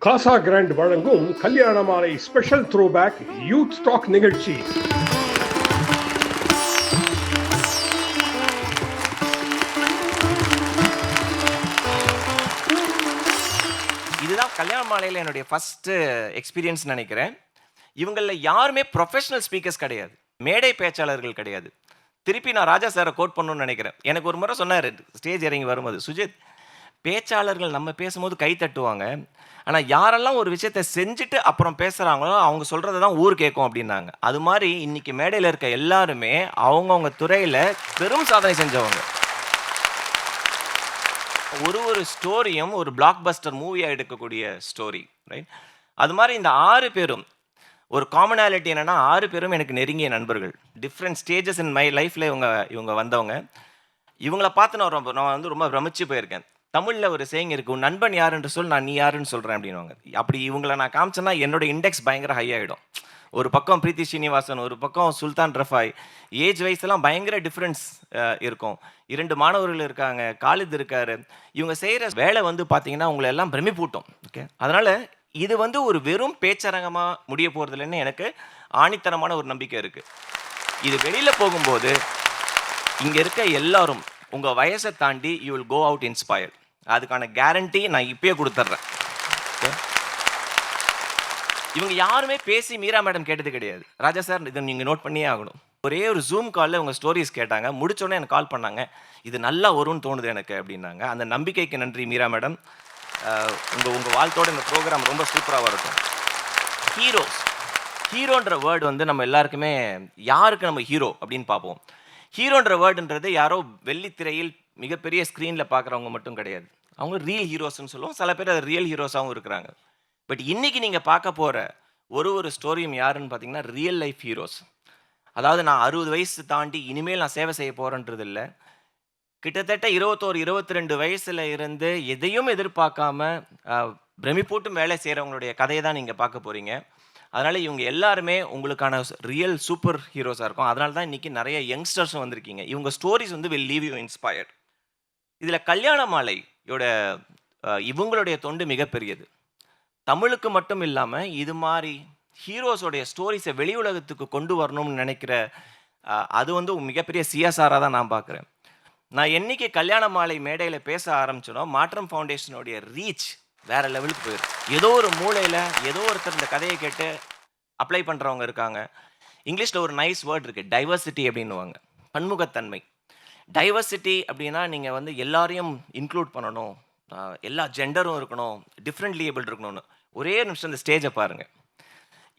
காசா grand வழங்கும் கல்யாண மாலை ஸ்பெஷல் த்ரோபேக் யூத் டாக் நிகழ்ச்சி. இதுதான் கல்யாண மாலையில் என்னுடைய ஃபஸ்ட்டு எக்ஸ்பீரியன்ஸ் நினைக்கிறேன். இவங்களில் யாருமே ப்ரொஃபஷனல் ஸ்பீக்கர்ஸ் கிடையாது, மேடை பேச்சாளர்கள் கிடையாது. திருப்பி நான் ராஜா சாரை கோட் பண்ணணும்னு நினைக்கிறேன். எனக்கு ஒரு முறை சொன்னார் ஸ்டேஜ் இறங்கி வரும்போது, சுஜித், பேச்சாளர்கள் நம்ம பேசும்போது கை தட்டுவாங்க, ஆனால் யாரெல்லாம் ஒரு விஷயத்தை செஞ்சுட்டு அப்புறம் பேசுகிறாங்களோ அவங்க சொல்கிறத தான் ஊர் கேட்கும் அப்படின்னாங்க. அது மாதிரி இன்றைக்கி மேடையில் இருக்க எல்லாருமே அவங்கவுங்க துறையில் பெரும் சாதனை செஞ்சவங்க. ஒரு ஸ்டோரியும் ஒரு பிளாக் பஸ்டர் மூவியாக எடுக்கக்கூடிய ஸ்டோரி, ரைட்? அது மாதிரி இந்த 6 பேரும் ஒரு காமனாலிட்டி என்னென்னா, 6 பேரும் எனக்கு நெருங்கிய நண்பர்கள். டிஃப்ரெண்ட் ஸ்டேஜஸ் இன் மை லைஃப்பில் இவங்க வந்தவங்க. இவங்கள பார்த்து நான் வந்து ரொம்ப பிரமிச்சு போயிருக்கேன். தமிழில் ஒரு சேயிங் இருக்குது, உன் நண்பன் யாருன்ற சொல், நான் நீ யாருன்னு சொல்கிறேன் அப்படின்வாங்க. அப்படி இவங்களை நான் காமிச்சேன்னா என்னோட இண்டெக்ஸ் பயங்கர ஹை ஆகிடும். ஒரு பக்கம் பிரீத்தி ஸ்ரீனிவாசன், ஒரு பக்கம் சுல்தான் ரஃபாய். ஏஜ் வைஸ்லாம் பயங்கர டிஃப்ரென்ஸ் இருக்கும். 2 மாணவர்கள் இருக்காங்க, காலித் இருக்கார். இவங்க செய்கிற வேலை வந்து பார்த்தீங்கன்னா உங்களை எல்லாம் பிரமிப்பூட்டும். ஓகே, அதனால் இது வந்து ஒரு வெறும் பேச்சரங்கமாக முடிய போகிறதில்லன்னு எனக்கு ஆணித்தனமான ஒரு நம்பிக்கை இருக்குது. இது வெளியில் போகும்போது இங்கே இருக்க எல்லாரும் உங்கள் வயசை தாண்டி you will go out inspired. அதுக்கான கேரண்டி நான் இப்பயே கொடுத்துட்றேன். இவங்க யாருமே பேசி மீரா மேடம் கேட்டது கிடையாது. ராஜா சார், இதை நீங்கள் நோட் பண்ணியே ஆகணும். ஒரே ஒரு ஜூம் காலில் உங்கள் ஸ்டோரிஸ் கேட்டாங்க. முடிச்சோடனே எனக்கு கால் பண்ணாங்க, இது நல்லா வரும்னு தோணுது எனக்கு அப்படின்னாங்க. அந்த நம்பிக்கைக்கு நன்றி மீரா மேடம். உங்கள் வாழ்த்தோட இந்த ப்ரோக்ராம் ரொம்ப சூப்பராக இருக்கும். ஹீரோன்ற வேர்டு வந்து நம்ம எல்லாருக்குமே யாருக்கு நம்ம ஹீரோ அப்படின்னு பார்ப்போம். ஹீரோன்ற வேர்டுன்றது யாரோ வெள்ளித்திரையில் மிகப்பெரிய ஸ்க்ரீனில் பார்க்குறவங்க மட்டும் கிடையாது. அவங்க ரியல் ஹீரோஸ்ன்னு சொல்லுவோம். சில பேர் அது ரியல் ஹீரோஸாகவும் இருக்கிறாங்க. பட் இன்றைக்கி நீங்கள் பார்க்க போகிற ஒரு ஸ்டோரியும் யாருன்னு பார்த்தீங்கன்னா ரியல் லைஃப் ஹீரோஸ். அதாவது நான் 60 வயசு தாண்டி இனிமேல் நான் சேவை செய்ய போகிறேன்றது இல்லை. கிட்டத்தட்ட 21-22 வயசில் இருந்து எதையும் எதிர்பார்க்காம பிரமிப்பூட்டும் வேலை செய்கிறவங்களுடைய கதையை தான் நீங்கள் பார்க்க போகிறீங்க. அதனால் இவங்க எல்லாருமே உங்களுக்கான ரியல் சூப்பர் ஹீரோஸாக இருக்கும். அதனால தான் இன்றைக்கி நிறைய யங்ஸ்டர்ஸும் வந்திருக்கீங்க. இவங்க ஸ்டோரிஸ் வந்து வில் லீவ் யூ இன்ஸ்பயர்ட். இதில் கல்யாண மாலையோட இவங்களுடைய தொண்டு மிகப்பெரியது. தமிழுக்கு மட்டும் இல்லாமல் இது மாதிரி ஹீரோஸோடைய ஸ்டோரிஸை வெளி உலகத்துக்கு கொண்டு வரணும்னு நினைக்கிற அது வந்து மிகப்பெரிய சிஎஸ்ஆராக தான் நான் பார்க்குறேன். நான் என்றைக்கு கல்யாண மாலை மேடையில் பேச ஆரம்பிச்சனோ, மாற்றம் ஃபவுண்டேஷனுடைய ரீச் வேறு லெவலுக்கு போயிருக்கு. ஏதோ ஒரு மூலையில் ஏதோ ஒருத்தர் இந்த கதையை கேட்டு அப்ளை பண்ணுறவங்க இருக்காங்க. இங்கிலீஷில் ஒரு நைஸ் வேர்ட் இருக்குது, டைவர்சிட்டி அப்படின்னுவாங்க, பன்முகத்தன்மை. டைவர்சிட்டி அப்படின்னா நீங்கள் வந்து எல்லாரையும் இன்க்ளூட் பண்ணணும், எல்லா ஜெண்டரும் இருக்கணும், டிஃப்ரெண்ட்லி ஏபிள் இருக்கணும்னு. ஒரே நிமிஷம் இந்த ஸ்டேஜை பாருங்கள்.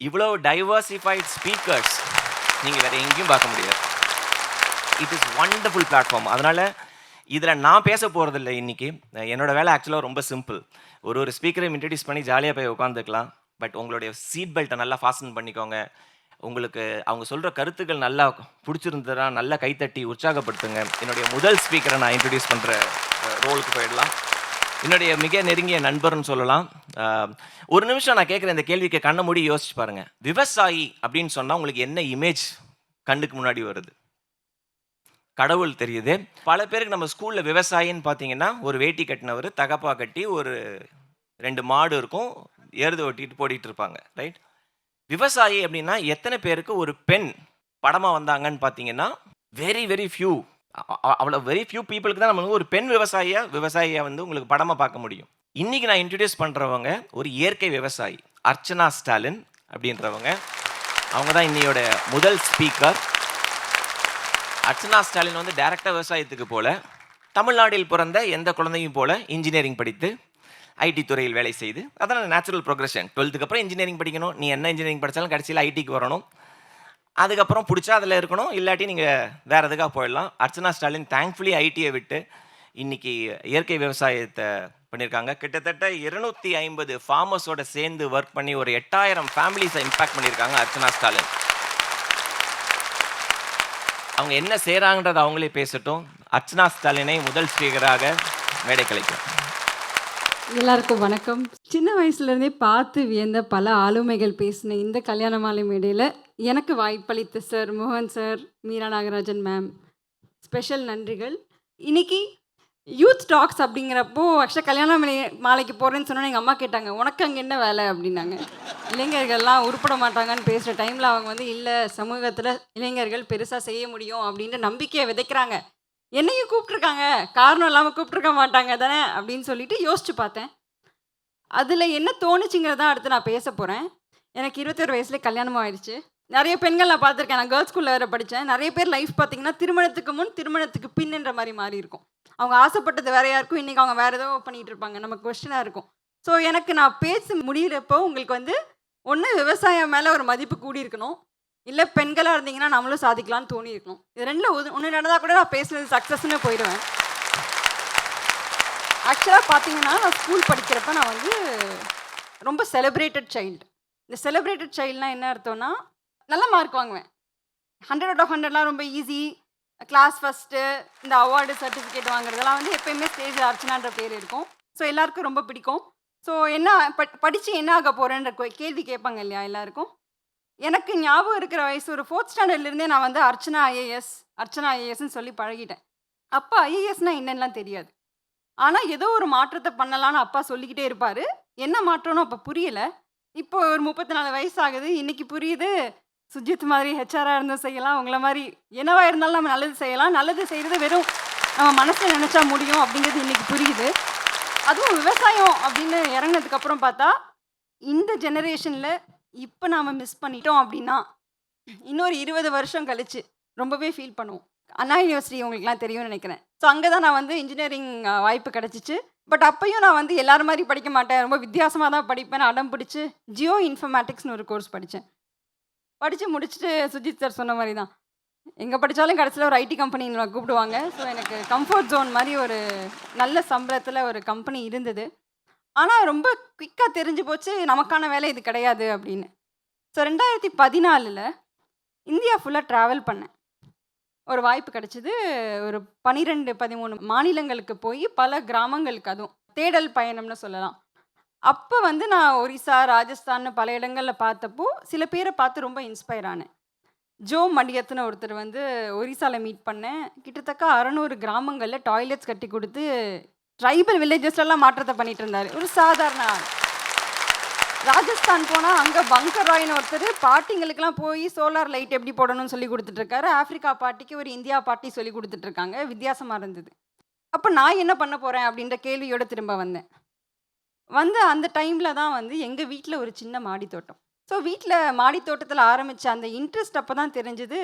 இவ்வளோ டைவர்சிஃபைட் ஸ்பீக்கர்ஸ் நீங்கள் வேறு எங்கேயும் பார்க்க முடியாது. It is wonderful platform. அதனால் இதில் நான் பேச போகிறதில்ல இன்றைக்கி. என்னோடய வேலை ஆக்சுவலாக ரொம்ப சிம்பிள். ஒரு ஸ்பீக்கரையும் இன்ட்ரடியூஸ் பண்ணி ஜாலியாக போய் உட்காந்துக்கலாம். பட் உங்களுடைய சீட் பெல்ட்டை நல்லா ஃபாஸ்டன் பண்ணிக்கோங்க. உங்களுக்கு அவங்க சொல்கிற கருத்துக்கள் நல்லா பிடிச்சிருந்ததுன்னா நல்லா கைத்தட்டி உற்சாகப்படுத்துங்க. என்னுடைய முதல் ஸ்பீக்கரை நான் இன்ட்ரடியூஸ் பண்ணுற ரோலுக்கு போயிடலாம். என்னுடைய மிக நெருங்கிய நண்பர்னு சொல்லலாம். ஒரு நிமிஷம் நான் கேட்குற இந்த கேள்விக்கு கண்ணை மூடி யோசிச்சு பாருங்கள். விவசாயி அப்படின்னு சொன்னால் உங்களுக்கு என்ன இமேஜ் கண்ணுக்கு முன்னாடி வருது? கடவுள் தெரியுது. பல பேருக்கு நம்ம ஸ்கூலில் விவசாயின்னு பார்த்தீங்கன்னா ஒரு வேட்டி கட்டினவர், தகப்பா கட்டி, ஒரு 2 மாடு இருக்கும், எருது ஓட்டிட்டு போட்டிகிட்டு இருப்பாங்க, ரைட்? விவசாயி அப்படின்னா எத்தனை பேருக்கு ஒரு பெண் படமாக வந்தாங்கன்னு பார்த்தீங்கன்னா வெரி ஃபியூ. அவ்வளோ வெரி ஃபியூ பீப்புளுக்கு தான் நம்ம ஒரு பெண் விவசாயியை வந்து உங்களுக்கு படமாக பார்க்க முடியும். இன்றைக்கி நான் இன்ட்ரடியூஸ் பண்ணுறவங்க ஒரு இயற்கை விவசாயி, அர்ச்சனா ஸ்டாலின் அப்படின்றவங்க. அவங்க தான் இன்னையோட முதல் ஸ்பீக்கர். அர்ச்சனா ஸ்டாலின் வந்து டைரக்டாக விவசாயத்துக்கு போல, தமிழ்நாட்டில் பிறந்த எந்த குழந்தையும் போல இன்ஜினியரிங் படித்து ஐடி துறையில் வேலை செய்து, அதனால் நேச்சுரல் ப்ரோக்ரஷன். 12th அப்புறம் இன்ஜினியரிங் படிக்கணும். நீ என்ன இன்ஜினியரிங் படித்தாலும் கடைசியில் ஐடிக்கு வரணும். அதுக்கப்புறம் பிடிச்சா அதில் இருக்கணும், இல்லாட்டி நீங்கள் வேறு எதுக்காக போயிடலாம். அர்ச்சனா ஸ்டாலின் தேங்க்ஃபுல்லி ஐடியை விட்டு இன்றைக்கி இயற்கை விவசாயத்தை பண்ணியிருக்காங்க. கிட்டத்தட்ட 250 ஃபார்மர்ஸோட சேர்ந்து ஒர்க் பண்ணி ஒரு 8000 ஃபேமிலிஸை இம்பேக்ட் பண்ணியிருக்காங்க அர்ச்சனா ஸ்டாலின். அவங்க என்ன செய்கிறாங்கன்றதை அவங்களே பேசட்டும். அர்ச்சனா ஸ்டாலினை முதல் ஸ்பீக்கராக மேடை கலைக்கும். எல்லாருக்கும் வணக்கம். சின்ன வயசுலேருந்தே பார்த்து வியந்த பல ஆளுமைகள் பேசின இந்த கல்யாண மாலை மேடையில் எனக்கு வாய்ப்பளித்த சார் மோகன் sir, Meera Nagarajan ma'am, special நன்றிகள். இன்னைக்கு யூத் டாக்ஸ் அப்படிங்கிறப்போ ஆக்சுவலாக மாலைக்கு போகிறேன்னு சொன்னோன்னே எங்கள் அம்மா கேட்டாங்க, உனக்கு அங்கே என்ன வேலை அப்படின்னாங்க. இளைஞர்கள்லாம் உருப்பட மாட்டாங்கன்னு பேசுகிற டைமில் அவங்க வந்து இல்லை சமூகத்தில் இளைஞர்கள் பெருசாக செய்ய முடியும் அப்படின்ற நம்பிக்கையை விதைக்கிறாங்க. என்னையும் கூப்பிட்ருக்காங்க, காரணம் இல்லாமல் கூப்பிட்ருக்க மாட்டாங்க தானே அப்படின்னு சொல்லிட்டு யோசிச்சு பார்த்தேன். அதில் என்ன தோணுச்சுங்கிறதான் அடுத்து நான் பேச போகிறேன். எனக்கு 21 வயசுலேயே கல்யாணமும் ஆயிடுச்சு. நிறைய பெண்கள் நான் பார்த்துருக்கேன். நான் கேர்ள்ஸ் ஸ்கூலில் வேறு படித்தேன். நிறைய பேர் லைஃப் பார்த்தீங்கன்னா திருமணத்துக்கு முன் திருமணத்துக்கு பின்ன்ற மாதிரி மாறி இருக்கும். அவங்க ஆசைப்பட்டது வேறையா இருக்கும், இன்றைக்கி அவங்க வேறு ஏதோ பண்ணிகிட்டு இருப்பாங்க. நமக்கு கொஸ்டினாக இருக்கும். ஸோ எனக்கு நான் பேசி முடிகிறப்போ உங்களுக்கு வந்து ஒன்று விவசாயம் மேலே ஒரு மதிப்பு கூடியிருக்கணும், இல்லை பெண்களாக இருந்தீங்கன்னா நம்மளும் சாதிக்கலாம்னு தோணியிருக்கணும். இது ரெண்டில் ஒன்று நடந்தால் கூட நான் பேசுனது சக்ஸஸ்ன்னு போயிடுவேன். ஆக்சுவலாக பார்த்தீங்கன்னா நான் ஸ்கூல் படிக்கிறப்ப நான் வந்து ரொம்ப செலிப்ரேட்டட் சைல்டு. இந்த செலிப்ரேட்டட் சைல்டுனால் என்ன அர்த்தம்னா நல்ல மார்க் வாங்குவேன். 100 out of 100லாம் ரொம்ப ஈஸி. கிளாஸ் ஃபஸ்ட்டு, இந்த அவார்டு சர்டிஃபிகேட் வாங்குறதெல்லாம் வந்து எப்போயுமே ஸ்டேஜில் அர்ச்சனான்ற பேர் இருக்கும். ஸோ எல்லாருக்கும் ரொம்ப பிடிக்கும். ஸோ என்ன படித்து என்ன ஆக போகிறேன்ற கேள்வி கேட்பாங்க இல்லையா எல்லாருக்கும். எனக்கு ஞாபகம் இருக்கிற வயசு ஒரு 4th ஸ்டாண்டர்ட்லேருந்தே நான் வந்து அர்ச்சனா ஐஏஎஸ்ன்னு சொல்லி பழகிட்டேன். அப்போ ஐஏஎஸ்னால் என்னென்னலாம் தெரியாது. ஆனால் ஏதோ ஒரு மாற்றத்தை பண்ணலான்னு அப்பா சொல்லிக்கிட்டே இருப்பார். என்ன மாற்றம்னு அப்போ புரியலை. இப்போ ஒரு 34 வயசு ஆகுது. இன்றைக்கி புரியுது, சுஜித் மாதிரி ஹெச்ஆராக இருந்தும் செய்யலாம், உங்களை மாதிரி என்னவாக இருந்தாலும் நம்ம நல்லது செய்யலாம். நல்லது செய்கிறது வெறும் நம்ம மனசில் நினச்சா முடியும் அப்படிங்கிறது இன்றைக்கி புரியுது. அதுவும் விவசாயம் அப்படின்னு இறங்கினதுக்கப்புறம் பார்த்தா இந்த ஜெனரேஷனில் இப்போ நாம் மிஸ் பண்ணிட்டோம் அப்படின்னா இன்னொரு 20 வருஷம் கழிச்சு ரொம்பவே ஃபீல் பண்ணுவோம். அண்ணா யூனிவர்சிட்டி உங்களுக்குலாம் தெரியும்னு நினைக்கிறேன். ஸோ அங்கே தான் நான் வந்து இன்ஜினியரிங் வாய்ப்பு கிடச்சிச்சு. பட் அப்பையும் நான் வந்து எல்லாரும் மாதிரி படிக்க மாட்டேன், ரொம்ப வித்தியாசமாக தான் படிப்பேன். அடம் பிடிச்சி ஜியோ இன்ஃபர்மேட்டிக்ஸ்னு ஒரு கோர்ஸ் படித்தேன். படித்து முடிச்சுட்டு சுஜித் சார் சொன்ன மாதிரி தான், எங்கே படித்தாலும் கடைசியில் ஒரு ஐடி கம்பெனியில் கூப்பிடுவாங்க. ஸோ எனக்கு கம்ஃபர்ட் ஜோன் மாதிரி ஒரு நல்ல சம்பளத்தில் ஒரு கம்பெனி இருந்தது. ஆனால் ரொம்ப குயிக்காக தெரிஞ்சு போச்சு நமக்கான வேலை இது கிடையாது அப்படின்னு. ஸோ 2014 இந்தியா ஃபுல்லாக ட்ராவல் பண்ணேன். ஒரு வாய்ப்பு கிடச்சிது. ஒரு 12-13 மாநிலங்களுக்கு போய் பல கிராமங்களுக்கு, அதுவும் தேடல் பயணம்னு சொல்லலாம். அப்போ வந்து நான் ஒரிசா, ராஜஸ்தான்னு பல இடங்களில் பார்த்தப்போ சில பேரை பார்த்து ரொம்ப இன்ஸ்பயர் ஆனேன். ஜோ மடியத்துன்னு ஒருத்தர் வந்து ஒரிசாவில் மீட் பண்ணேன். கிட்டத்தட்ட 600 கிராமங்களில் டாய்லெட்ஸ் கட்டி கொடுத்து ட்ரைபல் வில்லேஜஸ்லாம் மாற்றத்தை பண்ணிட்டு இருந்தார். ஒரு சாதாரண ஆள். ராஜஸ்தான் போனால் அங்கே பங்கர் ராய்னு ஒருத்தர் பாட்டிங்களுக்கெல்லாம் போய் சோலார் லைட் எப்படி போடணும்னு சொல்லி கொடுத்துட்ருக்காரு. ஆஃப்ரிக்கா பாட்டிக்கு ஒரு இந்தியா பாட்டி சொல்லி கொடுத்துட்ருக்காங்க. வித்தியாசமாக இருந்தது. அப்போ நான் என்ன பண்ண போகிறேன் அப்படின்ற கேள்வியோடு திரும்ப வந்தேன். அந்த டைமில் தான் வந்து எங்கள் வீட்டில் ஒரு சின்ன மாடி தோட்டம். ஸோ வீட்டில் மாடி தோட்டத்தில் ஆரம்பித்த அந்த இன்ட்ரெஸ்ட் அப்போ தான் தெரிஞ்சுது,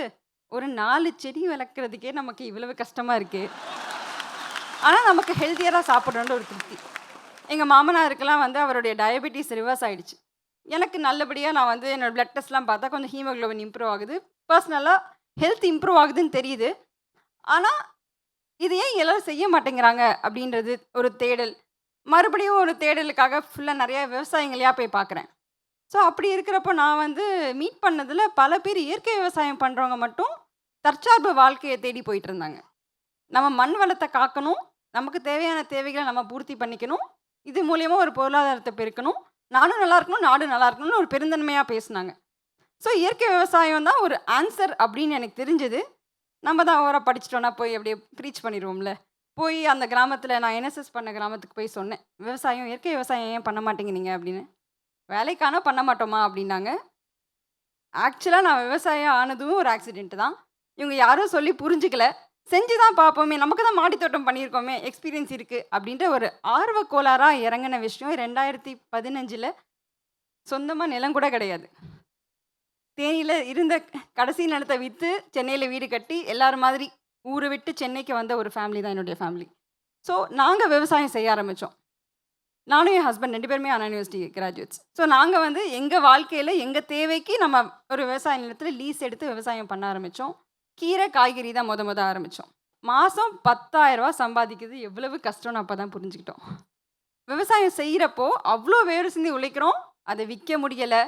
ஒரு 4 செடி வளர்க்குறதுக்கே நமக்கு இவ்வளவு கஷ்டமாக இருக்குது, ஆனால் நமக்கு ஹெல்த்தியராக சாப்பிட்றோன்ற ஒரு திருப்தி. எங்கள் மாமனாருக்கெல்லாம் வந்து அவருடைய டயபெட்டிஸ் ரிவர்ஸ் ஆகிடுச்சு. எனக்கு நல்லபடியாக நான் வந்து என்னோடய பிளட் டெஸ்ட்லாம் பார்த்தா கொஞ்சம் ஹீமோக்ளோபின் இம்ப்ரூவ் ஆகுது, பர்சனலாக ஹெல்த் இம்ப்ரூவ் ஆகுதுன்னு தெரியுது. ஆனால் இது ஏன் எல்லோரும் செய்ய மாட்டேங்கிறாங்க அப்படின்றது ஒரு தேடல். மறுபடியும் ஒரு தேடலுக்காக ஃபுல்லாக நிறையா விவசாயிகளையாக போய் பார்க்குறேன். ஸோ அப்படி இருக்கிறப்போ நான் வந்து மீட் பண்ணதில் பல பேர் இயற்கை விவசாயம் பண்ணுறவங்க மட்டும் தற்சார்பு வாழ்க்கையை தேடி போயிட்டு இருந்தாங்க. நம்ம மண் வளத்தை காக்கணும், நமக்கு தேவையான தேவைகளை நம்ம பூர்த்தி பண்ணிக்கணும், இது மூலயமா ஒரு பொருளாதாரத்தை பெருக்கணும், நானும் நல்லா இருக்கணும், நாடு நல்லா இருக்கணும்னு ஒரு பெருந்தன்மையாக பேசினாங்க. ஸோ இயற்கை விவசாயம் தான் ஒரு ஆன்சர் அப்படின்னு எனக்கு தெரிஞ்சது. நம்ம தான் ஓவராக படிச்சிட்டோன்னா போய் அப்படியே ப்ரீச் பண்ணிடுவோம்ல. போய் அந்த கிராமத்தில் நான் என்எஸ்எஸ் பண்ண கிராமத்துக்கு போய் சொன்னேன், விவசாயம் இயற்கை விவசாயம் ஏன் பண்ண மாட்டேங்கிறீங்க அப்படின்னு. வேலைக்கான பண்ண மாட்டோமா அப்படின்னாங்க. ஆக்சுவலாக நான் விவசாயம் ஆனதும் ஒரு ஆக்சிடென்ட் தான். இவங்க யாரும் சொல்லி புரிஞ்சுக்கல. செஞ்சு தான் பார்ப்போமே, நமக்கு தான் மாடி தோட்டம் பண்ணியிருக்கோமே, எக்ஸ்பீரியன்ஸ் இருக்குது அப்படின்ற ஒரு ஆர்வ கோளாறாக இறங்கின விஷயம். 2015 சொந்தமாக நிலம் கூட கிடையாது. தேனியில் இருந்த கடைசி நிலத்தை விற்று சென்னையில் வீடு கட்டி எல்லாரும் மாதிரி ஊரை விட்டு சென்னைக்கு வந்த ஒரு ஃபேமிலி தான் என்னுடைய ஃபேமிலி. ஸோ நாங்கள் விவசாயம் செய்ய ஆரம்பித்தோம். நானும் என் ஹஸ்பண்ட் 2 பேருமே அண்ணா யூனிவர்சிட்டி கிராஜுவேட்ஸ். ஸோ நாங்கள் வந்து எங்கள் வாழ்க்கையில் எங்கள் தேவைக்கு நம்ம ஒரு விவசாய நிலத்தில் லீஸ் எடுத்து விவசாயம் பண்ண ஆரம்பித்தோம். கீரை காய்கறி தான் முத ஆரம்பித்தோம். மாதம் 10,000 ரூபா சம்பாதிக்கிறது எவ்வளவு கஷ்டம்னு அப்போ தான் புரிஞ்சுக்கிட்டோம். விவசாயம் செய்கிறப்போ அவ்வளோ வேறு சிந்தி உழைக்கிறோம், அதை விற்க முடியலை,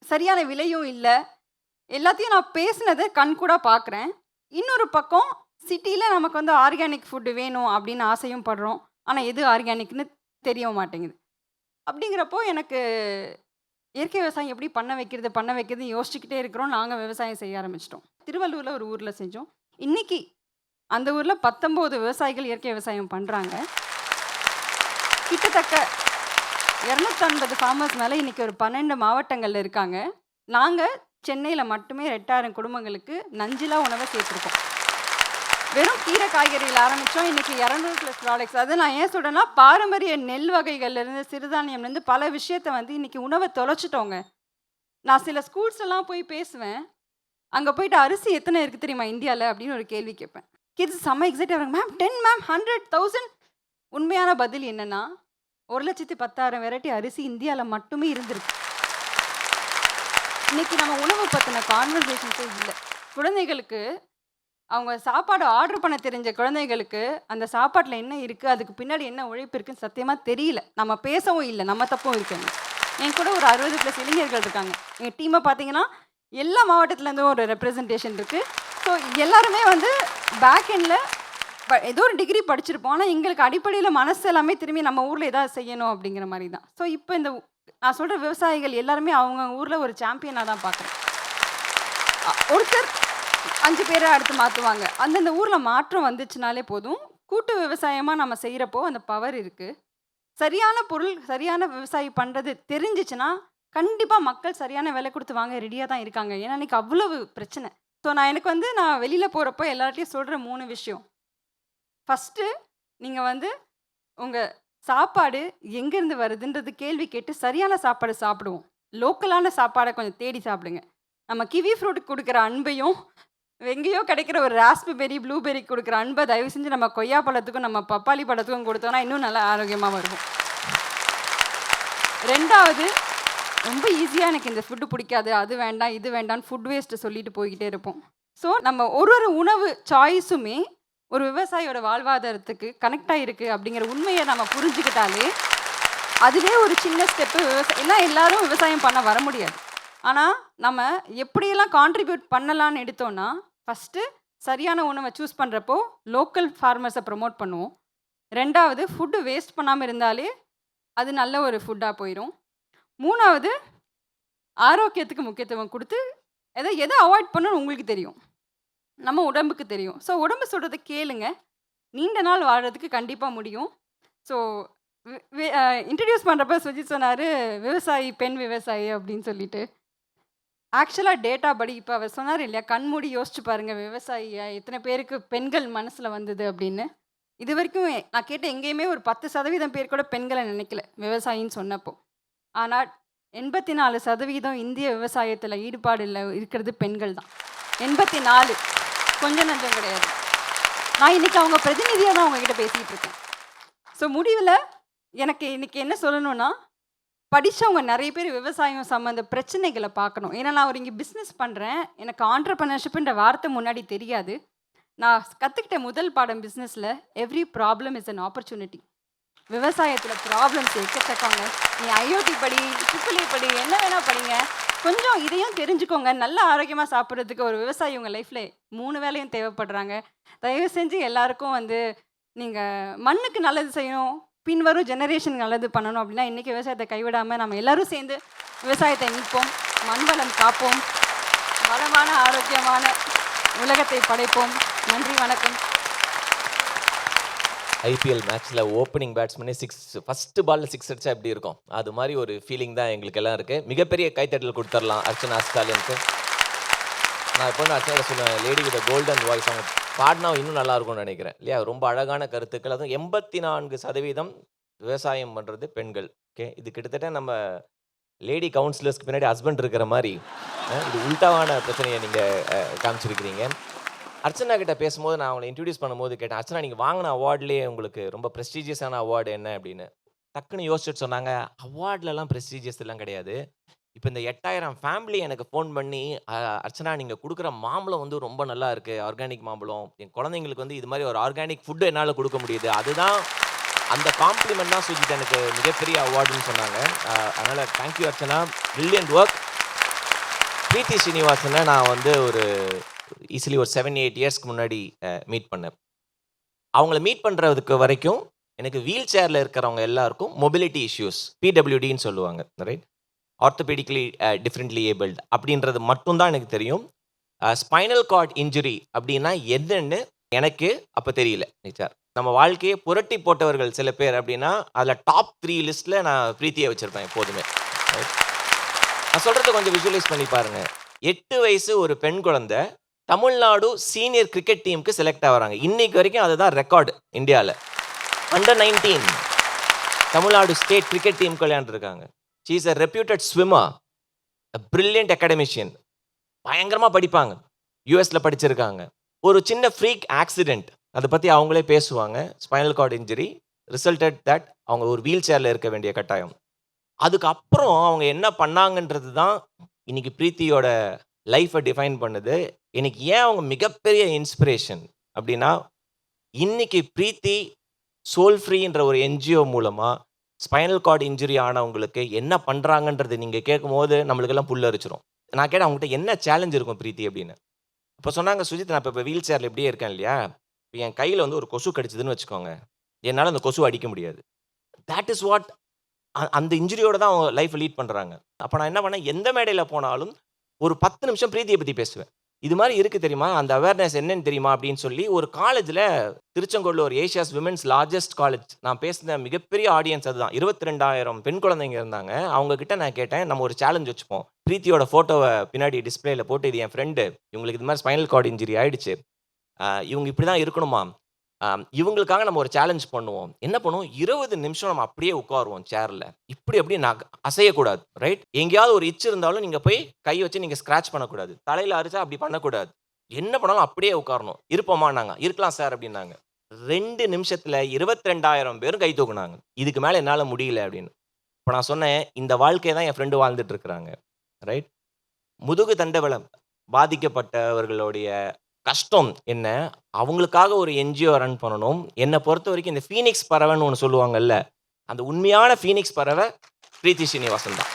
சரியான விலையும் இல்லை. எல்லாத்தையும் நான் பேசினதை கண்கூட பார்க்குறேன். இன்னொரு பக்கம் சிட்டியில் நமக்கு வந்து ஆர்கானிக் ஃபுட்டு வேணும் அப்படின்னு ஆசையும் படுறோம், ஆனால் எது ஆர்கானிக்னு தெரிய மாட்டேங்குது. அப்படிங்கிறப்போ எனக்கு இயற்கை விவசாயம் எப்படி பண்ண வைக்கிறது யோசிச்சுக்கிட்டே இருக்கிறோம். நாங்கள் விவசாயம் செய்ய ஆரம்பிச்சிட்டோம். திருவள்ளூரில் ஒரு ஊரில் செஞ்சோம். இன்றைக்கி அந்த ஊரில் 19 விவசாயிகள் இயற்கை விவசாயம் பண்ணுறாங்க. கிட்டத்தட்ட 250 ஃபார்மர்ஸ் மேலே இன்றைக்கி ஒரு 12 மாவட்டங்களில் இருக்காங்க. நாங்கள் சென்னையில் மட்டுமே 8000 குடும்பங்களுக்கு நஞ்சிலா உணவை சேர்த்துருக்கோம். வெறும் கீரை காய்கறியில் ஆரம்பித்தோம். இன்றைக்கி 200+ ப்ராடக்ட்ஸ். அது நான் ஏன் சொல்கிறேன்னா, பாரம்பரிய நெல் வகைகள்லேருந்து சிறுதானியம்லேருந்து பல விஷயத்தை வந்து இன்றைக்கி உணவை தொலைச்சிட்டோங்க. நான் சில ஸ்கூல்ஸ் எல்லாம் போய் பேசுவேன். அங்கே போயிட்டு அரிசி எத்தனை இருக்குது தெரியுமா இந்தியாவில் அப்படின்னு ஒரு கேள்வி கேட்பேன். கிட்ஸ் செம்ம எக்ஸைட்டாக இருக்காங்க. Ma'am 10 ma'am 100 1000. உண்மையான பதில் என்னென்னா 1,10,000 வெரைட்டி அரிசி இந்தியாவில் மட்டுமே இருந்திருக்கு. இன்றைக்கி நம்ம உணவு பற்றின கான்வர்சேஷன்ஸே இல்லை. குழந்தைகளுக்கு அவங்க சாப்பாடு ஆர்டர் பண்ண தெரிஞ்ச குழந்தைகளுக்கு அந்த சாப்பாட்டில் என்ன இருக்குது, அதுக்கு பின்னாடி என்ன உழைப்பு இருக்குன்னு சத்தியமாக தெரியல. நம்ம பேசவும் இல்லை, நம்ம தப்பும் இருக்குங்க. என் கூட ஒரு 60+ இளைஞர்கள் இருக்காங்க. எங்கள் டீமை பார்த்தீங்கன்னா எல்லா மாவட்டத்துலேருந்தும் ஒரு ரெப்ரசன்டேஷன் இருக்குது. ஸோ எல்லாருமே வந்து பேக் எண்டில் ஏதோ ஒரு டிகிரி படிச்சிருப்போம். ஆனால் எங்களுக்கு அடிப்படையில் மனசு எல்லாமே திரும்பி நம்ம ஊரில் ஏதாவது செய்யணும் அப்படிங்கிற மாதிரி தான். ஸோ இப்போ இந்த நான் சொல்கிற விவசாயிகள் எல்லாருமே அவங்க ஊரில் ஒரு சாம்பியனாக தான் பார்க்குறேன். ஒருத்தர் 5 பேரை அடுத்து மாற்றுவாங்க. அந்தந்த ஊரில் மாற்றம் வந்துச்சுனாலே போதும். கூட்டு விவசாயமாக நம்ம செய்கிறப்போ அந்த பவர் இருக்குது. சரியான பொருள் சரியான விவசாயி பண்ணுறது தெரிஞ்சிச்சுன்னா கண்டிப்பாக மக்கள் சரியான விலை கொடுத்து வாங்க ரெடியாக தான் இருக்காங்க. ஏன்னா இன்றைக்கி அவ்வளவு பிரச்சனை. ஸோ நான் வெளியில் போகிறப்போ எல்லார்ட்டையும் சொல்கிற 3 விஷயம். ஃபஸ்ட்டு நீங்கள் வந்து உங்கள் சாப்பாடு எங்கேருந்து வருதுன்றது கேள்வி கேட்டு சரியான சாப்பாடு சாப்பிடுவோம். லோக்கலான சாப்பாடை கொஞ்சம் தேடி சாப்பிடுங்க. நம்ம கிவி ஃப்ரூட்டுக்கு கொடுக்குற அன்பையும் எங்கேயோ கிடைக்கிற ஒரு ராஸ்பெரி ப்ளூபெரி கொடுக்குற அன்பை தயவு செஞ்சு நம்ம கொய்யா பழத்துக்கும் நம்ம பப்பாளி பழத்துக்கும் கொடுத்தோன்னா இன்னும் நல்லா ஆரோக்கியமாக வருவோம். 2வது, ரொம்ப ஈஸியாக எனக்கு இந்த ஃபுட்டு பிடிக்காது, அது வேண்டாம் இது வேண்டாம்னு ஃபுட் வேஸ்ட்டு சொல்லிட்டு போய்கிட்டே இருப்போம். ஸோ நம்ம ஒரு உணவு சாய்ஸுமே ஒரு விவசாயியோட வாழ்வாதாரத்துக்கு கனெக்ட் ஆகிருக்கு அப்படிங்கிற உண்மையை நம்ம புரிஞ்சுக்கிட்டாலே அதுவே ஒரு சின்ன ஸ்டெப்பு. எல்லாம் எல்லாரும் விவசாயம் பண்ண வர முடியாது. ஆனால் நம்ம எப்படியெல்லாம் கான்ட்ரிபியூட் பண்ணலான்னு எடுத்தோன்னா, ஃபஸ்ட்டு சரியான உணவை சூஸ் பண்ணுறப்போ லோக்கல் ஃபார்மர்ஸை ப்ரமோட் பண்ணுவோம். 2வது, ஃபுட்டு வேஸ்ட் பண்ணாமல் இருந்தாலே அது நல்ல ஒரு ஃபுட்டாக போயிடும். 3வது, ஆரோக்கியத்துக்கு முக்கியத்துவம் கொடுத்து எதை அவாய்ட் பண்ணணும்னு உங்களுக்கு தெரியும், நம்ம உடம்புக்கு தெரியும். ஸோ உடம்பு சொல்கிறத கேளுங்க. நீண்ட நாள் வாழ்கிறதுக்கு கண்டிப்பாக முடியும். ஸோ இன்ட்ரடியூஸ் பண்ணுறப்ப சுஜித் சொன்னார் விவசாயி பெண் விவசாயி அப்படின்னு சொல்லிட்டு. ஆக்சுவலாக டேட்டா படி இப்போ அவர் சொன்னார் இல்லையா, கண்மூடி யோசிச்சு பாருங்கள் விவசாயியா எத்தனை பேருக்கு பெண்கள் மனசில் வந்தது அப்படின்னு. இது வரைக்கும் நான் கேட்ட எங்கேயுமே ஒரு 10% பேர் கூட பெண்களை நினைக்கல விவசாயின்னு சொன்னப்போ. ஆனால் 84% இந்திய விவசாயத்தில் ஈடுபாடு இல்லை இருக்கிறது பெண்கள் தான். 84, கொஞ்சம் நஞ்சம் கிடையாது. நான் இன்றைக்கி அவங்க பிரதிநிதியாக தான் அவங்கக்கிட்ட பேசிகிட்டு இருக்கேன். ஸோ முடிவில் எனக்கு இன்றைக்கி என்ன சொல்லணும்னா, படித்தவங்க நிறைய பேர் விவசாயம் சம்மந்த பிரச்சனைகளை பார்க்கணும். ஏன்னா நான் இங்கே பிஸ்னஸ் பண்ணுறேன். எனக்கு ஆண்டர்ப்ரனர்ஷிப்ன்ற வார்த்தை முன்னாடி தெரியாது. நான் கற்றுக்கிட்ட முதல் பாடம் பிஸ்னஸில் every problem is an opportunity. விவசாயத்தில் ப்ராப்ளம்ஸ் எக்கச்சக்கங்க. நீ ஐஓடி படி, ட்ரிபிள்இ படி, என்ன வேணால் படிங்க, கொஞ்சம் இதையும் தெரிஞ்சுக்கோங்க. நல்ல ஆரோக்கியமாக சாப்பிட்றதுக்கு ஒரு விவசாயி உங்கள் லைஃப்பில் 3 வேளையும் தேவைப்படுறாங்க. தயவு செஞ்சு எல்லாருக்கும் நீங்கள் மண்ணுக்கு நல்லது செய்யணும், பின்வரும் ஜெனரேஷன் நல்லது பண்ணணும் அப்படின்னா இன்றைக்கி விவசாயத்தை கைவிடாமல் நம்ம எல்லோரும் சேர்ந்து விவசாயத்தை மீட்போம், மண் வளம் காப்போம், வளமான ஆரோக்கியமான உலகத்தை படைப்போம். நன்றி, வணக்கம். ஐபிஎல் மேட்ச்சில் ஓப்பனிங் பேட்ஸ்மேனே 6 ஃபஸ்ட்டு பாலில் 6 அடிச்சா எப்படி இருக்கும், அது மாதிரி ஒரு ஃபீலிங் தான் எங்களுக்கு எல்லாம் இருக்குது. மிகப்பெரிய கைத்தட்டல் கொடுத்துடலாம் அர்ச்சனா ஸ்டாலினுக்கு. நான் இப்போ அர்ச்சனா சொல்லுவேன், லேடி வித் கோல்டன் வாய்ஸ், அவங்க பாடினா இன்னும் நல்லா இருக்கும்னு நினைக்கிறேன் இல்லையா. ரொம்ப அழகான கருத்துக்கள். அதுவும் 84% விவசாயம் பண்ணுறது பெண்கள். ஓகே, இது கிட்டத்தட்ட நம்ம லேடி கவுன்சிலர்ஸ்க்கு பின்னாடி ஹஸ்பண்ட் இருக்கிற மாதிரி இது உல்டாவான பிரச்சனையை நீங்கள் காமிச்சிருக்கிறீங்க. அர்ச்சனா கிட்ட பேசும்போது நான் அவங்களை இன்ட்ரடியூஸ் பண்ணும்போது கேட்டேன், அர்ச்சனா நீங்கள் வாங்கின அவார்ட்லேயே உங்களுக்கு ரொம்ப ப்ரெஸ்டீஜியஸான அவார்டு என்ன அப்படின்னு. டக்குன்னு யோசிச்சுட்டு சொன்னாங்க, அவார்ட்லலாம் ப்ரெஸ்டீஜியஸ் எல்லாம் கிடையாது. இப்போ இந்த 8000 ஃபேமிலி எனக்கு ஃபோன் பண்ணி, அர்ச்சனா நீங்கள் கொடுக்குற மாம்பழம் ரொம்ப நல்லா இருக்குது, ஆர்கானிக் மாம்பழம், என் குழந்தைங்களுக்கு இது மாதிரி ஒரு ஆர்கானிக் ஃபுட்டு என்னால் கொடுக்க முடியுது, அதுதான் அந்த காம்ப்ளிமெண்ட் தான் சுஜித் எனக்கு மிகப்பெரிய அவார்டுன்னு சொன்னாங்க. அதனால் தேங்க்யூ அர்ச்சனா, பிரில்லியன்ட் ஒர்க். பிரீத்தி ஸ்ரீனிவாசனை நான் ஒரு ஈஸிலி ஒரு 7-8 இயர்ஸ்க்கு முன்னாடி மீட் பண்ணேன். அவங்கள மீட் பண்ணுறதுக்கு வரைக்கும் எனக்கு வீல் சேரில் இருக்கிறவங்க எல்லாருக்கும் மொபிலிட்டி இஷ்யூஸ், பிடபிள்யூடின்னு சொல்லுவாங்க, ரைட், ஆர்த்தோபெடிக்கலி டிஃப்ரெண்ட்லி ஏபிள்டு அப்படின்றது மட்டும்தான் எனக்கு தெரியும். ஸ்பைனல் கார்ட் இன்ஜுரி அப்படின்னா என்னன்னு எனக்கு அப்போ தெரியல நிச்சார். நம்ம வாழ்க்கையை புரட்டி போட்டவர்கள் சில பேர் அப்படின்னா அதில் டாப் 3 லிஸ்ட்டில் நான் பிரீத்தியை வச்சுருப்பேன் எப்போதுமே. நான் சொல்கிறத கொஞ்சம் விஷுவலைஸ் பண்ணி பாருங்கள். 8 வயசு ஒரு பெண் குழந்தை தமிழ்நாடு சீனியர் கிரிக்கெட் டீமுக்கு செலக்ட் ஆகிறாங்க. இன்னைக்கு வரைக்கும் அதுதான் ரெக்கார்டு இந்தியாவில். Under 19 தமிழ்நாடு ஸ்டேட் கிரிக்கெட் டீமுக்கு விளையாண்டுருக்காங்க. She is a reputed swimmer, a brilliant academician. பயங்கரமாக படிப்பாங்க, யூஎஸில் படிச்சிருக்காங்க. ஒரு சின்ன ஃப்ரீக் ஆக்சிடெண்ட், அதை பற்றி அவங்களே பேசுவாங்க. Spinal cord injury resulted that அவங்க ஒரு வீல் சேரில் இருக்க வேண்டிய கட்டாயம். அதுக்கப்புறம் அவங்க என்ன பண்ணாங்கன்றது தான் இன்னைக்கு பிரீத்தியோட லைஃப்பை டிஃபைன் பண்ணுது. எனக்கு ஏன் அவங்க மிகப்பெரிய இன்ஸ்பிரேஷன் அப்படின்னா, இன்னைக்கு பிரீத்தி சோல் ஃப்ரீன்ற ஒரு என்ஜிஓ மூலமாக ஸ்பைனல் கார்டு இன்ஜுரி ஆனவங்களுக்கு என்ன பண்ணுறாங்கன்றது நீங்கள் கேட்கும்போது நம்மளுக்கெல்லாம் புல்லரிச்சிரும். நான் கேட்டேன் அவங்ககிட்ட என்ன சேலஞ்ச் இருக்கும் பிரீத்தி அப்படின்னு. இப்போ சொன்னாங்க, சுஜித் நான் இப்போ வீல் சேரில் இப்படியே இருக்கேன் இல்லையா, இப்போ என் கையில் வந்து ஒரு கொசு கடிச்சதுன்னு வச்சுக்கோங்க, என்னால் அந்த கொசு அடிக்க முடியாது. தேட் இஸ் வாட் அந்த இன்ஜுரியோட தான் அவங்க லைஃப் லீட் பண்ணுறாங்க. அப்போ நான் என்ன பண்ணேன், எந்த மேடையில் போனாலும் ஒரு 10 நிமிஷம் பிரீத்தியை பற்றி பேசுவேன். இது மாதிரி இருக்குது தெரியுமா, அந்த அவேர்னஸ் என்னன்னு தெரியுமா அப்படின்னு சொல்லி ஒரு காலேஜில் திருச்செங்கோடில் ஒரு ஏஷியாஸ் விமென்ஸ் லார்ஜஸ்ட் காலேஜ் நான் பேசின மிகப்பெரிய ஆடியன்ஸ் அதுதான். 22,000 பெண் குழந்தைங்க இருந்தாங்க. அவங்கக்கிட்ட நான் கேட்டேன், நம்ம ஒரு சேலஞ்ச் வச்சுப்போம், பிரீத்தியோட ஃபோட்டோவை பின்னாடி டிஸ்பிளேல போட்டு, இது என் ஃப்ரெண்டு, இவங்களுக்கு இது மாதிரி ஸ்பைனல் கார்டு இன்ஜுரி ஆயிடுச்சு, இவங்க இப்படி தான் இருக்கணுமா, இவங்களுக்காக நம்ம ஒரு சேலஞ்ச் பண்ணுவோம். என்ன பண்ணுவோம், 20 நிமிஷம் நம்ம அப்படியே உட்காருவோம் சேரில், இப்படி அப்படி நான் அசையக்கூடாது, ரைட்? எங்கேயாவது ஒரு இச்சு இருந்தாலும் நீங்கள் போய் கை வச்சு நீங்கள் ஸ்க்ராச் பண்ணக்கூடாது, தலையில் அரிச்சா அப்படி பண்ணக்கூடாது, என்ன பண்ணாலும் அப்படியே உட்காரணும். இருப்போமா நாங்கள், இருக்கலாம் சார் அப்படின்னாங்க. 2 நிமிஷத்தில் 22,000 பேரும் கை தூக்குனாங்க. இதுக்கு மேலே என்னால் முடியல அப்படின்னு. இப்போ நான் சொன்னேன், இந்த வாழ்க்கையை தான் என் ஃப்ரெண்டு வாழ்ந்துட்டு இருக்கிறாங்க, ரைட்? முதுகு தண்டவளம் பாதிக்கப்பட்டவர்களுடைய கஷ்டம் என்ன, அவங்களுக்காக ஒரு என்ஜிஓ ரன் பண்ணணும். என்னை பொறுத்த வரைக்கும் இந்த ஃபீனிக்ஸ் பறவைன்னு ஒன்று சொல்லுவாங்கல்ல, அந்த உண்மையான ஃபீனிக்ஸ் பறவை பிரீத்தி ஸ்ரீனிவாசன் தான்.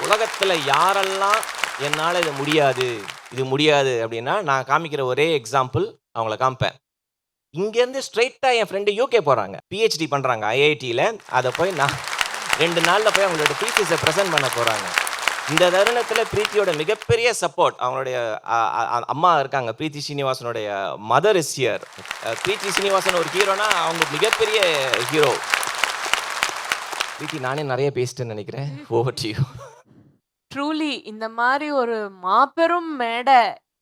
உலகத்தில் யாரெல்லாம் என்னால் இது முடியாது அப்படின்னா நான் காமிக்கிற ஒரே எக்ஸாம்பிள் அவங்கள காமிப்பேன். இங்கேருந்து ஸ்ட்ரைட்டாக என் ஃப்ரெண்டு யூகே போகிறாங்க, பிஹெச்டி பண்ணுறாங்க ஐஐடியில். அதை போய் நான் 2 நாளில் போய் அவங்களோட தீசிஸை ப்ரெசென்ட் பண்ண போகிறாங்க. இந்த தருணத்தில் பிரீத்தியோட மிகப்பெரிய சப்போர்ட், அவங்களுடைய அம்மா இருக்காங்க, பிரீத்தி ஸ்ரீனிவாசனுடைய மதர் இஸ் ஹியர். பிரீத்தி ஸ்ரீனிவாசன் ஒரு ஹீரோனா அவங்க மிகப்பெரிய ஹீரோ. பிரீத்தி, நானே நிறைய பேசிட்டேன்னு நினைக்கிறேன். Over to you. ட்ரூலி இந்த மாதிரி ஒரு மாபெரும் மேடை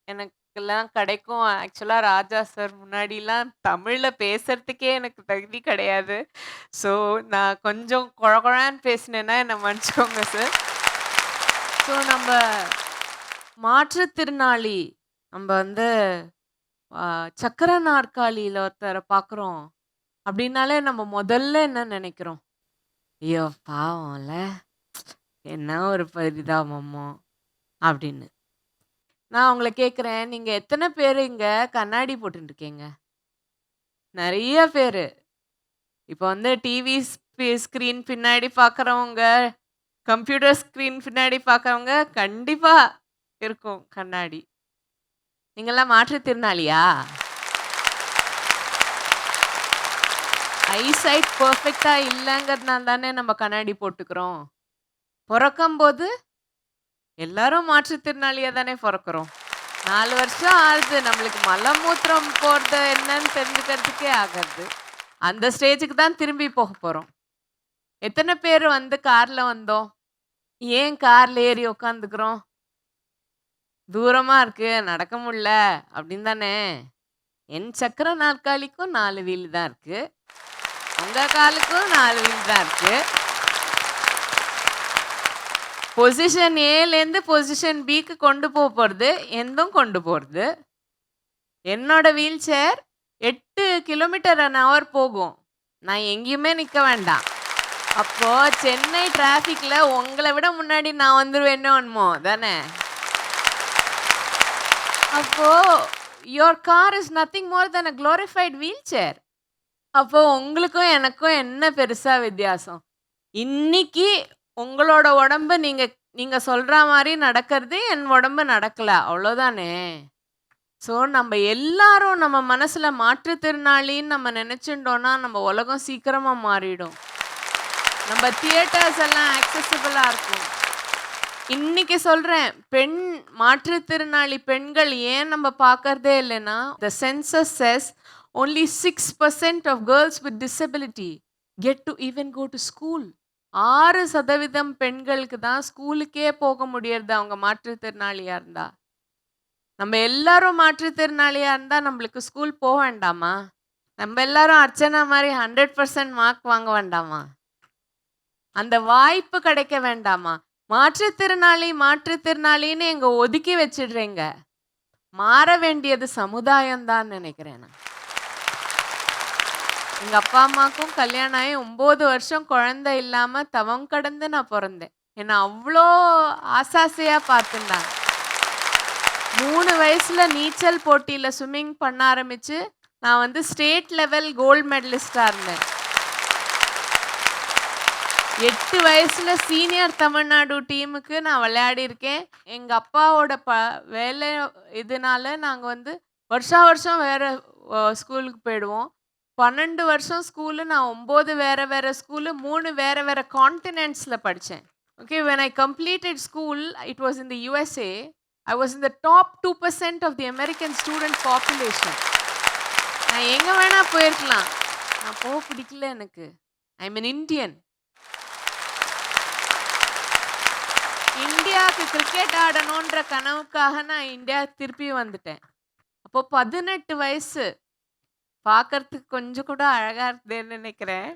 எனக்கெல்லாம் கிடைக்கும். ஆக்சுவலாக ராஜா சார் முன்னாடிலாம் தமிழில் பேசுறதுக்கே எனக்கு தகுதி கிடையாது. ஸோ நான் கொஞ்சம் குழகுழான்னு பேசினேன்னா என்னை மன்னிச்சுக்கோங்க சார். ஸோ நம்ம மாற்றுத்திறனாளி, நம்ம வந்து சக்கர நாற்காலியில் ஒருத்தரை பார்க்குறோம் அப்படின்னாலே நம்ம முதல்ல என்ன நினைக்கிறோம், ஐயோ பாவம்ல, என்ன ஒரு பரிதாபமோ அப்படின்னு. நான் அவங்கள கேட்குறேன், நீங்கள் எத்தனை பேர் இங்கே கண்ணாடி போட்டுருக்கீங்க? நிறைய பேர். இப்போ வந்து டிவி ஸ்க்ரீன் பின்னாடி பார்க்குறவங்க, கம்ப்யூட்டர் ஸ்க்ரீன் பின்னாடி பார்க்குறவங்க கண்டிப்பாக இருக்கும் கண்ணாடி. நீங்கள்லாம் மாற்றுத்திறனாளியா? ஐசைட் பர்ஃபெக்டாக இல்லைங்கிறதுனால தானே நம்ம கண்ணாடி போட்டுக்கிறோம். பிறக்கும்போது எல்லாரும் மாற்றுத்திறனாளியாக தானே பிறக்கிறோம். 4 வருஷம் ஆகுது நம்மளுக்கு மலமூத்திரம் போகிறது என்னன்னு தெரிஞ்சுக்கிறதுக்கே ஆகாது. அந்த ஸ்டேஜுக்கு தான் திரும்பி போக போகிறோம். எத்தனை பேர் வந்து காரில் வந்தோம், ஏன் காரில் ஏறி உக்காந்துக்கிறோம், தூரமாக இருக்கு நடக்க முடியல அப்படின்னு தானே. என் சக்கர நாற்காலிக்கும் 4 வீல் தான் இருக்கு, உங்கள் காலுக்கும் 4 வீல் தான் இருக்கு. பொசிஷன் ஏலேருந்து பொசிஷன் பிக்கு கொண்டு போகிறது, எந்தும் கொண்டு போகிறது. என்னோட வீல் சேர் 8 km/h போகும். நான் எங்கேயுமே நிற்க வேண்டாம். அப்போது சென்னை டிராஃபிக்கில் உங்களை விட முன்னாடி நான் வந்துடுவேன்னோ தானே. அப்போது your car is nothing more than a glorified wheelchair. அப்போது உங்களுக்கும் எனக்கும் என்ன பெருசாக வித்தியாசம்? இன்னைக்கு உங்களோட உடம்பு நீங்கள் சொல்கிற மாதிரி நடக்கிறது, என் உடம்பு நடக்கலை, அவ்வளோதானே. ஸோ நம்ம எல்லாரும் நம்ம மனசில் மாற்றுத்திறனாளின்னு நம்ம நினச்சிட்டோன்னா நம்ம உலகம் சீக்கிரமாக மாறிடும். நம்ம தியேட்டர்ஸ் எல்லாம் ஆக்சசிபிளாக இருக்கும். இன்னைக்கு சொல்றேன், பெண் மாற்றுத்திறனாளி பெண்கள் ஏன் நம்ம பார்க்கறதே இல்லைன்னா, the census says only 6% of girls with disability get to even go to school. 6% பெண்களுக்கு தான் ஸ்கூலுக்கே போக முடியறது அவங்க மாற்றுத்திறனாளியா இருந்தா. நம்ம எல்லாரும் மாற்றுத்திறனாளியா இருந்தா நம்மளுக்கு ஸ்கூல் போக வேண்டாமா? நம்ம எல்லாரும் அர்ச்சனா மாதிரி 100% மார்க் வாங்க வேண்டாமா? அந்த வாய்ப்பு கிடைக்க வேண்டாமா? மாற்றுத்திறனாளி மாற்றுத்திறனாளின்னு எங்க ஒதுக்கி வச்சிடுறீங்க. மாற வேண்டியது சமுதாயம் தான் நினைக்கிறேன் நான். எங்க அப்பா அம்மாக்கும் கல்யாணம் ஆகி 9 வருஷம் குழந்தை இல்லாம தவம் கடந்து நான் பிறந்தேன். என்னை அவ்வளோ ஆசாசையா பார்த்துட்டாங்க. 3 வயசுல நீச்சல் போட்டியில ஸ்விம்மிங் பண்ண ஆரம்பிச்சு நான் வந்து ஸ்டேட் லெவல் கோல்டு மெடலிஸ்டா இருந்தேன். 8 வயசுல சீனியர் தமிழ்நாடு டீமுக்கு நான் விளையாடி இருக்கேன். எங்க அப்பாவோட வேலை இதனால நாங்க வந்து வருஷா வருஷம் வேற ஸ்கூலுக்கு போயிடுவோம். 12 வருஷம் ஸ்கூலு, நான் 9 வேற வேற ஸ்கூலு, 3 வேற வேற கான்டினென்ட்ஸ்ல படித்தேன். Okay, when I completed school, it was in the USA. I was in the top 2% of the American student population. நான் எங்க வேணா போயிருக்கலாம். நான் போக பிடிக்கல எனக்கு. I am an Indian. இந்தியாவுக்கு கிரிக்கெட் ஆடணுன்ற கனவுக்காக நான் இந்தியா திருப்பி வந்துட்டேன். அப்போ 18 வயசு. பார்க்கறதுக்கு கொஞ்சம் கூட அழகா இருக்குதுன்னு நினைக்கிறேன்.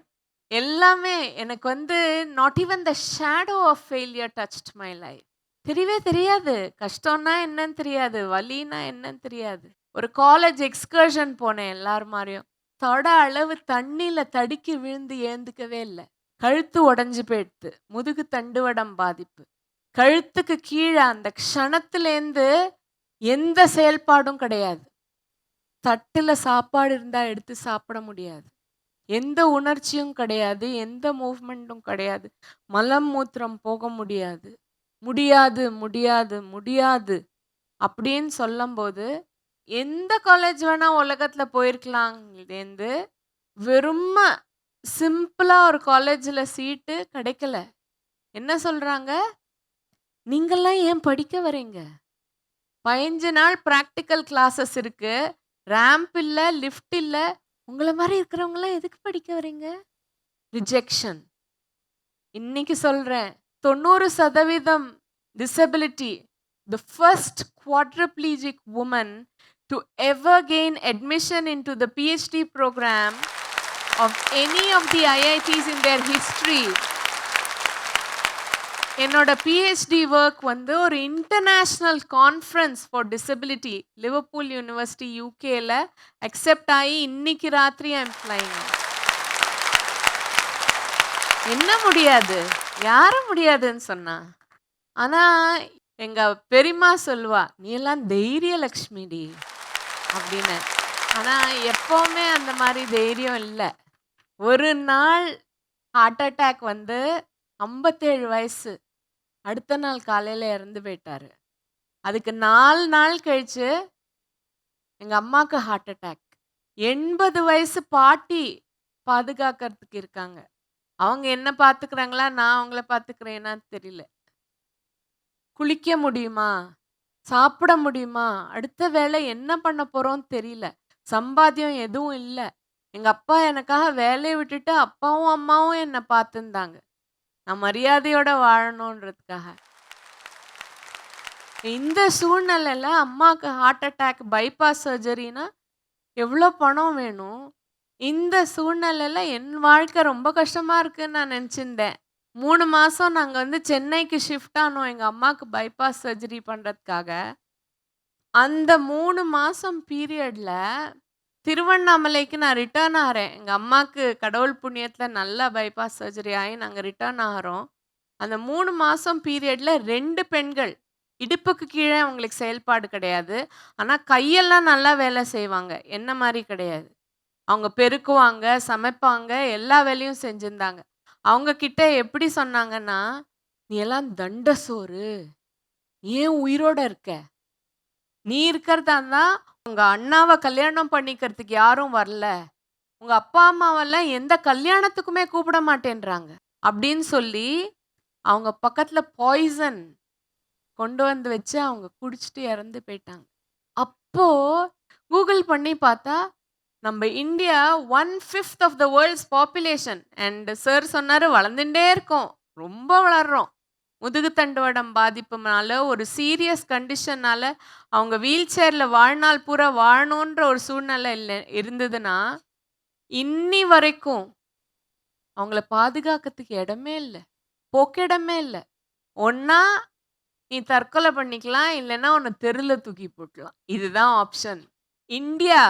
எல்லாமே எனக்கு வந்து not even the shadow of failure touched my life. தெரியவே தெரியாது. கஷ்டம்னா என்னன்னு தெரியாது, வலினா என்னன்னு தெரியாது. ஒரு காலேஜ் எக்ஸ்கர்ஷன் போனேன் எல்லாரும் மாதிரியும். தொட அளவு தண்ணியில தடுக்கி விழுந்து ஏந்துக்கவே இல்லை. கழுத்து உடஞ்சி போயிடுது, முதுகு தண்டுவடம் பாதிப்பு. கழுத்துக்கு கீழே அந்த க்ஷணத்துலேருந்து எந்த செயல்பாடும் கிடையாது. தட்டில் சாப்பாடு இருந்தால் எடுத்து சாப்பிட முடியாது. எந்த உணர்ச்சியும் கிடையாது, எந்த மூவ்மெண்ட்டும் கிடையாது. மலம் மூத்திரம் போக முடியாது. முடியாது முடியாது முடியாது அப்படின்னு சொல்லும்போது எந்த காலேஜ் வேணா உலகத்தில் போயிருக்கலாங்கலேருந்து வெறும் சிம்பிளாக ஒரு காலேஜில் சீட்டு கிடைக்கல. என்ன சொல்கிறாங்க, நீங்கள்லாம் ஏன் படிக்க வரீங்க? 15 நாள் ப்ராக்டிக்கல் கிளாஸஸ் இருக்கு, ரேம்ப் இல்லை, லிஃப்ட் இல்லை, உங்களை மாதிரி இருக்கிறவங்களாம் எதுக்கு படிக்க வரீங்க? ரிஜெக்ஷன். இன்னைக்கு சொல்கிறேன், 90% disability, the first quadriplegic woman to ever gain admission into the PhD program of any of the IITs in their history. என்னோட பிஹெச்டி ஒர்க் வந்து ஒரு international conference for disability Liverpool university யூகேல அக்செப்ட் ஆகி இன்னைக்கு ராத்திரி I'm flying. என்ன முடியாது, யாரும் முடியாதுன்னு சொன்னா. ஆனால் எங்கள் பெரியம்மா சொல்லுவா, நீ எல்லாம் தைரிய லக்ஷ்மிடி அப்படின்னு. ஆனால் எப்போவுமே அந்த மாதிரி தைரியம் இல்லை. ஒரு நாள் ஹார்ட் அட்டாக் வந்து 57 வயசு, அடுத்த நாள் காலையில் இறந்து போயிட்டாரு. அதுக்கு 4 நாள் கழிச்சு எங்கள் அம்மாவுக்கு ஹார்ட் அட்டாக். 80 வயசு பாட்டி பாதுகாக்கிறதுக்கு இருக்காங்க. அவங்க என்ன பார்த்துக்கிறாங்களா, நான் அவங்கள பார்த்துக்கிறேன்னா தெரியல. குளிக்க முடியுமா, சாப்பிட முடியுமா, அடுத்த வேலை என்ன பண்ண போகிறோன்னு தெரியல. சம்பாத்தியம் எதுவும் இல்லை. எங்கள் அப்பா எனக்காக வேலையை விட்டுட்டு அப்பாவும் அம்மாவும் என்னை பார்த்துருந்தாங்க. நான் மரியாதையோட வாழணுன்றதுக்காக. இந்த சூழ்நிலையில் அம்மாவுக்கு ஹார்ட் அட்டாக், பைபாஸ் சர்ஜரினா எவ்வளோ பணம் வேணும்? இந்த சூழ்நிலையில் என் வாழ்க்கை ரொம்ப கஷ்டமாக இருக்குன்னு நான் நினச்சிருந்தேன். 3 மாதம் நாங்கள் வந்து சென்னைக்கு ஷிஃப்ட் ஆனோம் எங்கள் அம்மாவுக்கு பைபாஸ் சர்ஜரி பண்ணுறதுக்காக. அந்த 3 மாதம் பீரியடில் திருவண்ணாமலைக்கு நான் ரிட்டர்ன் ஆகிறேன். எங்கள் அம்மாவுக்கு கடவுள் புண்ணியத்தில் நல்லா பைபாஸ் சர்ஜரி ஆகி நாங்கள் ரிட்டர்ன் ஆகிறோம். அந்த 3 மாதம் பீரியடில் 2 பெண்கள், இடுப்புக்கு கீழே அவங்களுக்கு செயல்பாடு கிடையாது, ஆனால் கையெல்லாம் நல்லா வேலை செய்வாங்க, என்ன மாதிரி கிடையாது. அவங்க பெருக்குவாங்க, சமைப்பாங்க, எல்லா வேலையும் செஞ்சுருந்தாங்க. அவங்க கிட்ட எப்படி சொன்னாங்கன்னா, நீ எல்லாம் தண்ட சோறு, ஏன் உயிரோட இருக்க? நீ இருக்கிறதா இருந்தால் உங்கள் அண்ணாவை கல்யாணம் பண்ணிக்கிறதுக்கு யாரும் வரல, உங்கள் அப்பா அம்மாவெல்லாம் எந்த கல்யாணத்துக்குமே கூப்பிட மாட்டேன்றாங்க அப்படின்னு சொல்லி அவங்க பக்கத்தில் பாய்சன் கொண்டு வந்து வச்சு அவங்க குடிச்சிட்டு இறந்து போயிட்டாங்க. அப்போ கூகுள் பண்ணி பார்த்தா நம்ம India 1/5 of the world's population. And sir சொன்னாரு வளர்ந்துட்டே இருக்கோம், ரொம்ப வளர்றோம். முதுகுத்தண்டுவடம் பாதிப்புனால ஒரு சீரியஸ் கண்டிஷன்னால அவங்க வீல் சேர்ல வாழ்நாள் பூரா வாழணுன்ற ஒரு சூழ்நிலை இல்லை இருந்ததுன்னா இன்னி வரைக்கும் அவங்கள பாதுகாக்கிறதுக்கு இடமே இல்லை, போக்கிடமே இல்லை. ஒன்னா நீ தற்கொலை பண்ணிக்கலாம், இல்லைன்னா உன்னை தெருல தூக்கி போட்டலாம். இதுதான் option. India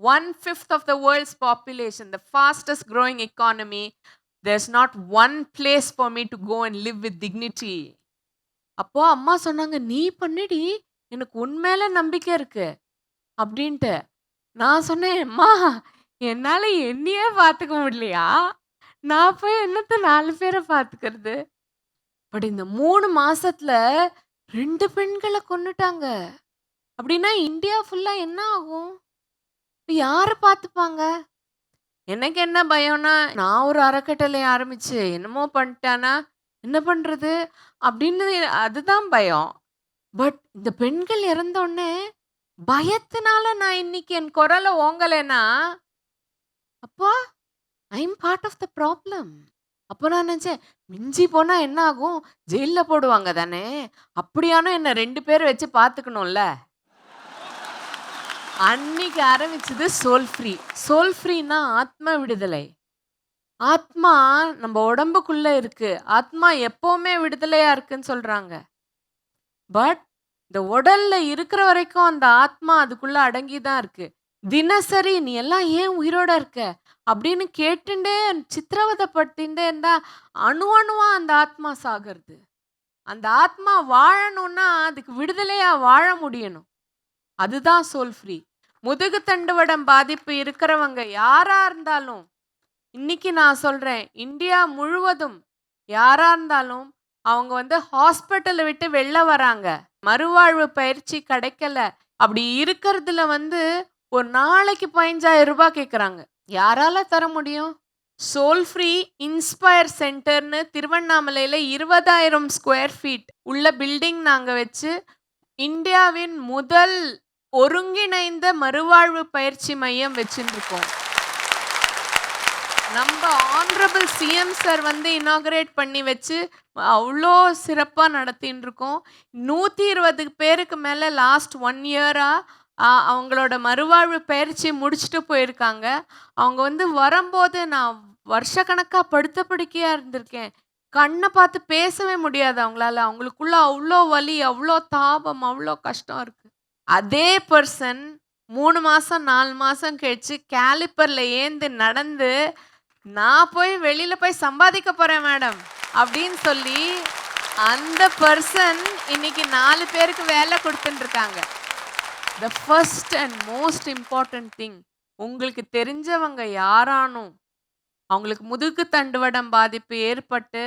1/5 of the world's population, the fastest growing economy. There's not one place for me to go and live with dignity. அப்போ அம்மா சொன்னாங்க, நீ பண்ணுடி, எனக்கு உண்மையில நம்பிக்கை இருக்கு அப்படின்ட்டு. நான் சொன்னேன், அம்மா என்னால என்னையே பார்த்துக்க முடியலையா, நான் போய் என்னத்த 4 பேரை பார்த்துக்கிறது. பட் இந்த 3 மாசத்துல 2 பெண்களை கொன்னுட்டாங்க அப்படின்னா இந்தியா ஃபுல்லா என்ன ஆகும்? இப்ப யாரு பார்த்துப்பாங்க? எனக்கு என்ன பயம்னா, நான் ஒரு அறக்கட்டளை ஆரம்பிச்சு என்னமோ பண்ணிட்டானா என்ன பண்றது அப்படின்னு, அதுதான் பயம். பட் இந்த பெண்கள் இறந்த உடனே பயத்தினால நான் இன்னைக்கு என் குரலை ஓங்கலைன்னா அப்போ I am part of the problem. அப்போ நான் நினைச்சேன், மிஞ்சி போனா என்ன ஆகும், ஜெயில போடுவாங்க தானே, அப்படியானோ என்ன 2 பேர் வச்சு பார்த்துக்கணும்ல. அன்னைக்கு ஆரம்பிச்சது சோல் ஃப்ரீ. சோல் ஃப்ரீனா ஆத்ம விடுதலை. ஆத்மா நம்ம உடம்புக்குள்ள இருக்கு, ஆத்மா எப்பவுமே விடுதலையா இருக்குன்னு சொல்றாங்க. பட் இந்த உடல்ல இருக்கிற வரைக்கும் அந்த ஆத்மா அதுக்குள்ள அடங்கி தான் இருக்கு. தினசரி நீ எல்லாம் ஏன் உயிரோட இருக்க அப்படின்னு கேட்டுண்டே சித்திரவதைப்படுத்திண்டே இருந்தா அணு அணுவா அந்த ஆத்மா சாகிறது. அந்த ஆத்மா வாழணும்னா அதுக்கு விடுதலையா வாழ முடியணும். அதுதான் சோல் ஃப்ரீ. முதுகு தண்டுவடம் பாதிப்பு இருக்கிறவங்க யாரா இருந்தாலும், இன்னைக்கு நான் சொல்றேன், இந்தியா முழுவதும் யாரா இருந்தாலும் அவங்க ஹாஸ்பிட்டலை விட்டு வெளில வராங்க, மறுவாழ்வு பயிற்சி கிடைக்கல, அப்படி இருக்கிறதுல ஒரு நாளைக்கு 15,000 ரூபாய் கேட்குறாங்க. யாரால தர முடியும்? சோல் ஃப்ரீ இன்ஸ்பயர் சென்டர்னு திருவண்ணாமலையில் 20,000 ஸ்கொயர் ஃபீட் உள்ள பில்டிங் நாங்கள் வச்சு இந்தியாவின் முதல் ஒருங்கிணைந்த மறுவாழ்வு பயிற்சி மையம் வச்சுருக்கோம். நம்ம ஆனரபிள் சிஎம் சார் இனாகரேட் பண்ணி வச்சு அவ்வளோ சிறப்பாக நடத்தின்னு இருக்கோம். 120 பேருக்கு மேலே லாஸ்ட் 1 இயராக அவங்களோட மறுவாழ்வு பயிற்சி முடிச்சுட்டு போயிருக்காங்க. அவங்க வரும்போது நான் வருஷக்கணக்காக படுத்த படுக்கையாக இருந்திருக்கேன். கண்ணை பார்த்து பேசவே முடியாது அவங்களால. அவங்களுக்குள்ள அவ்வளோ வலி, அவ்வளோ தாபம், அவ்வளோ கஷ்டம் இருக்கு. அதே பர்சன் 3 மாதம் 4 மாதம் கழிச்சு கேலிப்பரில் ஏந்து நடந்து நான் போய் வெளியில் போய் சம்பாதிக்க போகிறேன் மேடம் அப்படின்னு சொல்லி அந்த பர்சன் இன்னைக்கு 4 பேருக்கு வேலை கொடுத்துட்டு இருக்காங்க. The first and most important thing, உங்களுக்கு தெரிஞ்சவங்க யாரானும் அவங்களுக்கு முதுகு தண்டுவடம் பாதிப்பு ஏற்பட்டு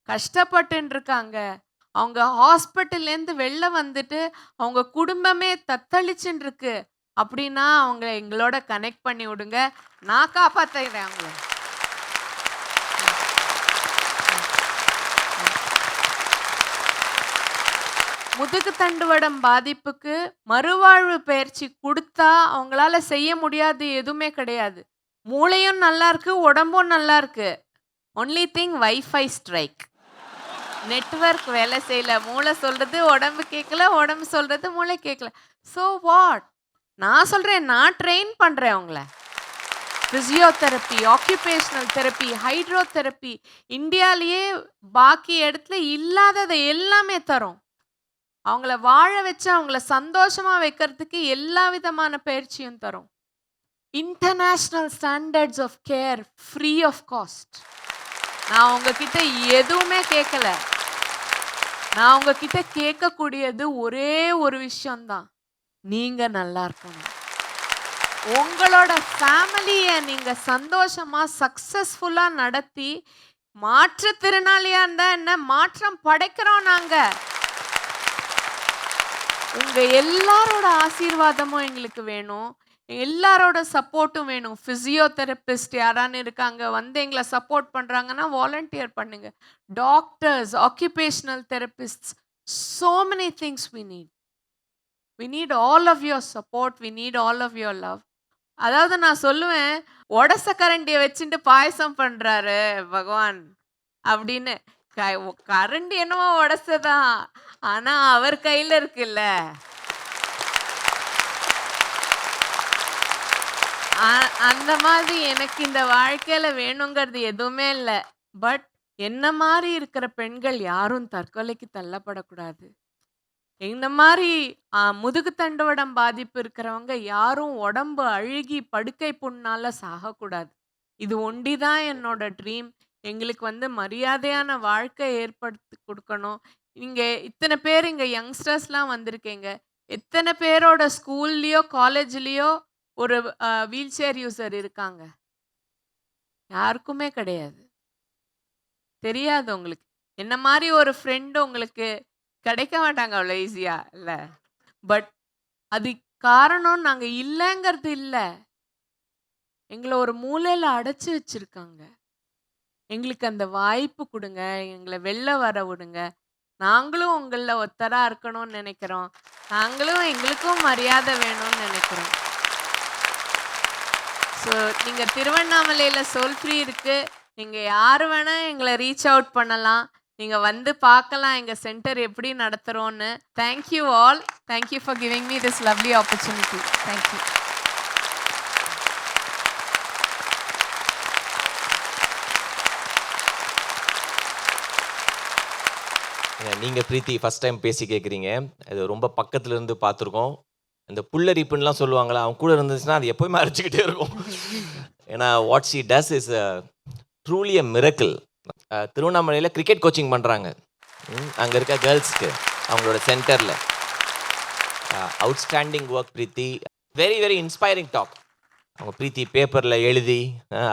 கஷ்டப்பட்டுன்னு இருக்காங்க, அவங்க ஹாஸ்பிட்டல்லேருந்து வெளில வந்துட்டு அவங்க குடும்பமே தத்தளிச்சுன்னு இருக்கு அப்படின்னா அவங்க எங்களோட கனெக்ட் பண்ணி விடுங்க, நான் காப்பாற்றுறேன் அவங்கள. முதுகு தண்டுவடம் பாதிப்புக்கு மறுவாழ்வு பயிற்சி கொடுத்தா அவங்களால செய்ய முடியாது எதுவுமே கிடையாது. மூளையும் நல்லா இருக்கு, உடம்பும் நல்லா இருக்கு. Only thing wifi strike, network வேலை செய்யல. மூளை சொல்றது உடம்பு கேட்கல, உடம்பு சொல்றது மூளை கேட்கல. So what? நான் சொல்றேன், நான் ட்ரெயின் பண்றேன் அவங்கள. ஃபிசியோதெரப்பி, ஆக்குபேஷனல் தெரப்பி, ஹைட்ரோதெரப்பி, இந்தியாலேயே பாக்கி இடத்துல இல்லாததை எல்லாமே தரும். அவங்கள வாழ வச்சு அவங்கள சந்தோஷமா வைக்கிறதுக்கு எல்லா விதமான பயிற்சியும் தரும். International standards of care free of cost. நான் உங்ககிட்ட எதுவுமே கேட்கல. நான் உங்ககிட்ட கேட்கக்கூடியது ஒரே ஒரு விஷயம்தான், நீங்க நல்லா இருக்கணும். உங்களோட ஃபேமிலியை நீங்க சந்தோஷமா சக்சஸ்ஃபுல்லா நடத்தி மாற்றுத்திறனாளியா இருந்தா என்ன, மாற்றம் படைக்கிறோம் நாங்க. உங்க எல்லாரோட ஆசீர்வாதமும் எங்களுக்கு வேணும், எல்லாரோட சப்போர்ட்டும் வேணும். ஃபிசியோதெரபிஸ்ட் யாரான்னு இருக்காங்க எங்களை சப்போர்ட் பண்ணுறாங்கன்னா வாலண்டியர் பண்ணுங்க. Doctors, occupational therapists, So many things we need. We need all of your support. We need all of your love. அதாவது நான் சொல்லுவேன், உடச கரண்டிய வச்சுட்டு பாயசம் பண்றாரு பகவான் அப்படின்னு. கரண்டி என்னமோ உடசதான், ஆனா அவர் கையில இருக்குல்ல. அந்த மாதிரி எனக்கு இந்த வாழ்க்கையில வேணுங்கிறது எதுவுமே இல்ல. பட் என்ன மாரி இருக்கிற பெண்கள் யாரும் தற்கொலைக்கு தள்ளப்படக்கூடாது. இந்த மாரி முதுகு தண்டுவடம் பாதிப்பு இருக்கிறவங்க யாரும் உடம்பு அழுகி படுக்கை புண்ணால சாகக்கூடாது. இது ஒண்டிதான் என்னோட ட்ரீம். எங்களுக்கு வந்து மரியாதையான வாழ்க்கை ஏற்படுத்தி குடுக்கணும். இங்க இத்தன பேர் இங்க யங்ஸ்டர்ஸ்லாம் வந்திருக்கீங்க. எத்தன பேரோட ஸ்கூல்லயோ, காலேஜ்லயோ ஒரு வீல் சேர் யூசர் இருக்காங்க? யாருக்குமே கிடையாது. தெரியாது உங்களுக்கு. என்ன மாரி ஒரு ஃப்ரெண்ட் உங்களுக்கு கிடைக்க மாட்டாங்க அவ்வளோ ஈஸியா இல்ல. பட் அது காரணம் நாங்க இல்லங்கிறது இல்ல. எங்கள ஒரு மூலையில அடைச்சு வச்சிருக்காங்க. எங்களுக்கு அந்த வாய்ப்பு குடுங்க. எங்கள வெளில வர விடுங்க. நாங்களும் உங்கள்ல ஒருத்தரா இருக்கணும்னு நெனைக்கிறோம். நாங்களும் எங்களுக்கும் மரியாதை வேணும்னு நெனைக்கிறோம். ஸோ நீங்க திருவண்ணாமலையில சோல் ஃப்ரீ இருக்கு. நீங்க யாரு வேணா எங்கள ரீச் அவுட் பண்ணலாம். நீங்க வந்து பார்க்கலாம் எங்க சென்டர் எப்படி நடத்துறோம்னு. Thank you all. Thank you for giving me this lovely opportunity. Thank you. நீங்க பிரீத்தி ஃபர்ஸ்ட் டைம் பேசி கேட்குறீங்க. அது ரொம்ப பக்கத்துல இருந்து பார்த்துருக்கோம். இந்த புல்லரிப்புன்னுலாம் சொல்லுவாங்களா, அவன் கூட இருந்துச்சுன்னா அது எப்போயுமே அரைச்சிக்கிட்டே இருக்கும். ஏன்னா what she does is truly a miracle. திருவண்ணாமலையில் கிரிக்கெட் கோச்சிங் பண்ணுறாங்க அங்கே இருக்க கேர்ள்ஸ்க்கு அவங்களோட சென்டரில். Outstanding work Preethi. Very very inspiring talk. அவங்க பிரீத்தி பேப்பரில் எழுதி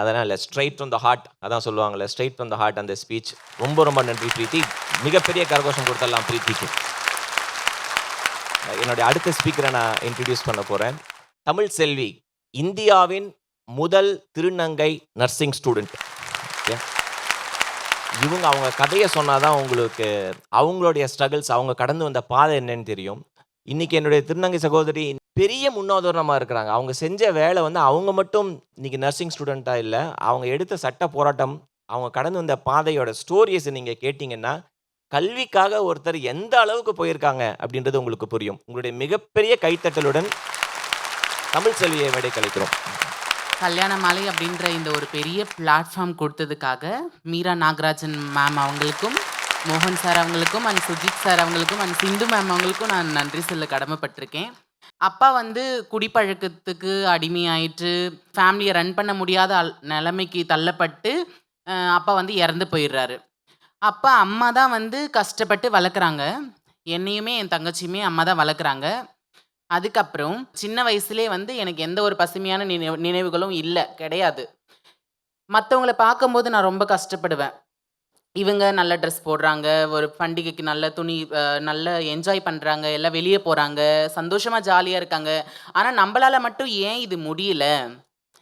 அதெல்லாம் இல்லை, ஸ்ட்ரைட் ஃப்ரம் த ஹார்ட், அதான் சொல்லுவாங்கள்ல, ஸ்ட்ரைட் ஃப்ரம் த ஹார்ட் அந்த ஸ்பீச். ரொம்ப ரொம்ப நன்றி பிரீத்தி. மிகப்பெரிய கரகோஷம் கொடுத்துடலாம் பிரீத்திக்கு. என்னுடைய அடுத்த ஸ்பீக்கரை நான் இன்ட்ரடியூஸ் பண்ண போகிறேன். தமிழ் செல்வி, இந்தியாவின் முதல் திருநங்கை நர்சிங் ஸ்டூடெண்ட். இவங்க அவங்க கதையை சொன்னாதான் உங்களுக்கு அவங்களுடைய ஸ்ட்ரகிள்ஸ், அவங்க கடந்து வந்த பாதை என்னன்னு தெரியும். இன்னைக்கு என்னுடைய திருநங்கை சகோதரி பெரிய முன்னுதாரணமாக இருக்கிறாங்க. அவங்க செஞ்ச வேலை வந்து அவங்க மட்டும் இன்னைக்கு நர்சிங் ஸ்டூடெண்ட்டாக இல்லை, அவங்க எடுத்த சட்ட போராட்டம், அவங்க கடந்து வந்த பாதையோட ஸ்டோரிஸை நீங்கள் கேட்டிங்கன்னா கல்விக்காக ஒருத்தர் எந்த அளவுக்கு போயிருக்காங்க அப்படின்றது உங்களுக்கு புரியும். உங்களுடைய மிகப்பெரிய கைத்தட்டலுடன் தமிழ் செல்வியை மேடை கலைக்கிறோம். கல்யாண மாலை அப்படின்ற இந்த ஒரு பெரிய பிளாட்ஃபார்ம் கொடுத்ததுக்காக மீரா நாகராஜன் மேம் அவங்களுக்கும், மோகன் சார் அவங்களுக்கும், அண்ட் சுஜித் சார் அவங்களுக்கும், அண்ட் சிந்து மேம் அவங்களுக்கும் நான் நன்றி சொல்ல கடமைப்பட்டிருக்கேன். அப்பா வந்து குடிப்பழக்கத்துக்கு அடிமையாயிட்டு ஃபேமிலியை ரன் பண்ண முடியாத நிலைமைக்கு தள்ளப்பட்டு அப்பா வந்து இறந்து போயிடுறாரு. அப்பா அம்மா தான் வந்து கஷ்டப்பட்டு வளர்க்குறாங்க. என்னையுமே என் தங்கச்சியுமே அம்மா தான் வளர்க்குறாங்க. அதுக்கப்புறம் சின்ன வயசுலேயே வந்து எனக்கு எந்த ஒரு பசுமையான நினைவுகளும் இல்லை, கிடையாது. மற்றவங்கள பார்க்கும்போது நான் ரொம்ப கஷ்டப்படுவேன். இவங்க நல்ல ட்ரெஸ் போடுறாங்க, ஒரு பண்டிகைக்கு நல்ல துணி, நல்ல என்ஜாய் பண்ணுறாங்க, எல்லாம் வெளியே போகிறாங்க, சந்தோஷமாக ஜாலியாக இருக்காங்க. ஆனால் நம்மளால் மட்டும் ஏன் இது முடியல?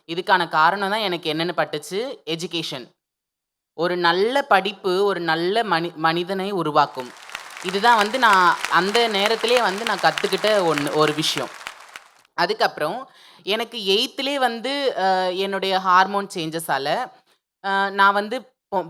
இதுக்கான காரணம் தான் எனக்கு என்னென்னு பட்டுச்சு, எஜுகேஷன். ஒரு நல்ல படிப்பு ஒரு நல்ல மனிதனை உருவாக்கும். இதுதான் வந்து நான் அந்த நேரத்திலே வந்து நான் கற்றுக்கிட்ட ஒரு விஷயம். அதுக்கப்புறம் எனக்கு 8லே வந்து என்னுடைய ஹார்மோன் சேஞ்சஸால் நான் வந்து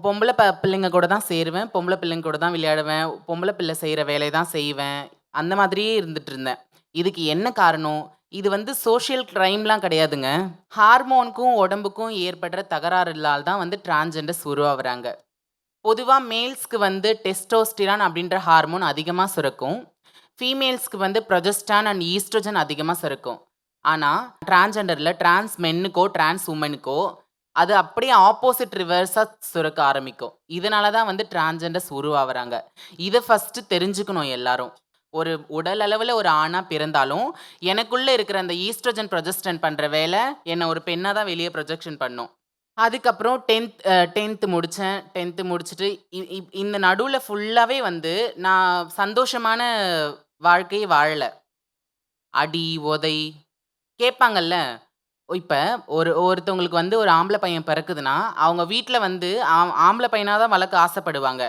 பொம்பளை பிள்ளைங்க கூட தான் சேருவேன், பொம்பளை பிள்ளைங்க கூட தான் விளையாடுவேன், பொம்பளை பிள்ளை செய்கிற வேலையை தான் செய்வேன், அந்த மாதிரியே இருந்துட்டு இருந்தேன். இதுக்கு என்ன காரணம்? இது வந்து சோஷியல் க்ரைம்லாம் கிடையாதுங்க. ஹார்மோனுக்கும் உடம்புக்கும் ஏற்படுற தகராறுலால் தான் வந்து டிரான்ஸ்ஜெண்டர்ஸ் உருவாகிறாங்க. பொதுவாக மேல்ஸ்க்கு வந்து டெஸ்டோஸ்டிரான் அப்படின்ற ஹார்மோன் அதிகமாக சுரக்கும், ஃபீமேல்ஸ்க்கு வந்து ப்ரொஜெஸ்டான் அண்ட் ஈஸ்ட்ரோஜன் அதிகமாக சுரக்கும். ஆனால் டிரான்ஸ்ஜெண்டரில் டிரான்ஸ் மென்னுக்கோ டிரான்ஸ் உமனுக்கோ அது அப்படியே ஆப்போசிட் ரிவர்ஸாக சுரக்க ஆரம்பிக்கும். இதனால தான் வந்து டிரான்ஸ்ஜெண்டர்ஸ் உருவாகிறாங்க. இதை ஃபஸ்ட்டு தெரிஞ்சுக்கணும் எல்லாரும். ஒரு உடல் அளவில் ஒரு ஆணாக பிறந்தாலும் எனக்குள்ளே இருக்கிற அந்த ஈஸ்ட்ரோஜன் ப்ரொஜெஸ்டன் பண்ணுற வேலை என்னை ஒரு பெண்ணாக தான் வெளியே ப்ரொஜெக்ஷன் பண்ணும். அதுக்கப்புறம் 10th முடித்தேன். 10th முடிச்சுட்டு இந்த நடுவில் ஃபுல்லாகவே வந்து நான் சந்தோஷமான வாழ்க்கையை வாழலை. அடி உதை கேட்பாங்கல்ல, இப்ப ஒருத்தவங்களுக்கு வந்து ஒரு ஆம்பள பையன் பிறக்குதுன்னா, அவங்க வீட்ல வந்து ஆம்பள பையனா தான் வளர்க்க ஆசைப்படுவாங்க.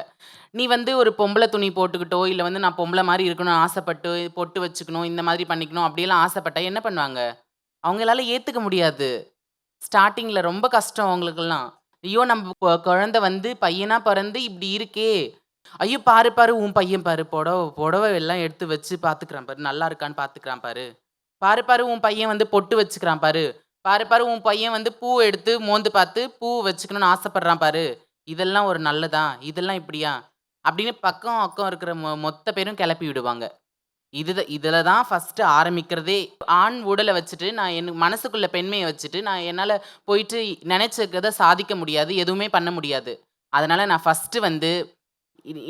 நீ வந்து ஒரு பொம்பள துணி போட்டுக்கிட்டோ, இல்ல வந்து நான் பொம்பள மாரி இருக்கணும்னு ஆசைப்பட்டு, பொட்டு வச்சுக்கணும், இந்த மாதிரி பண்ணிக்கணும் அப்படியெல்லாம் ஆசைப்பட்டா என்ன பண்ணுவாங்க? அவங்களால ஏத்துக்க முடியாது. ஸ்டார்ட்டிங்ல ரொம்ப கஷ்டம் அவங்களுக்கெல்லாம். ஐயோ! நம்ம குழந்தை வந்து பையனா பிறந்து இப்படி இருக்கே! ஐயோ! பாரு பாரு உன் பையன் பாரு புடவ எல்லாம் எடுத்து வச்சு பார்த்துக்கிறான் பாரு. நல்லா இருக்கான்னு பார்த்துக்கிறான் பாரு. பாரு பாரு உன் பையன் வந்து பொட்டு வச்சுக்கிறான் பாரு. பாரு பாரு உன் பையன் வந்து பூ எடுத்து மோந்து பார்த்து பூ வச்சுக்கணும்னு ஆசைப்படுறான் பாரு. இதெல்லாம் ஒரு நல்லதா? இதெல்லாம் இப்படியா? அப்படின்னு பக்கம் அக்கம் இருக்கிற மொத்த பேரும் கிளப்பி விடுவாங்க. இதுல தான் ஃபர்ஸ்ட்டு ஆரம்பிக்கிறதே. ஆண் உடல வச்சுட்டு, நான் என் மனசுக்குள்ள பெண்மைய வச்சுட்டு, நான் என்னால போயிட்டு நெனைச்சத சாதிக்க முடியாது. எதுவுமே பண்ண முடியாது. அதனால நான் ஃபர்ஸ்ட்டு வந்து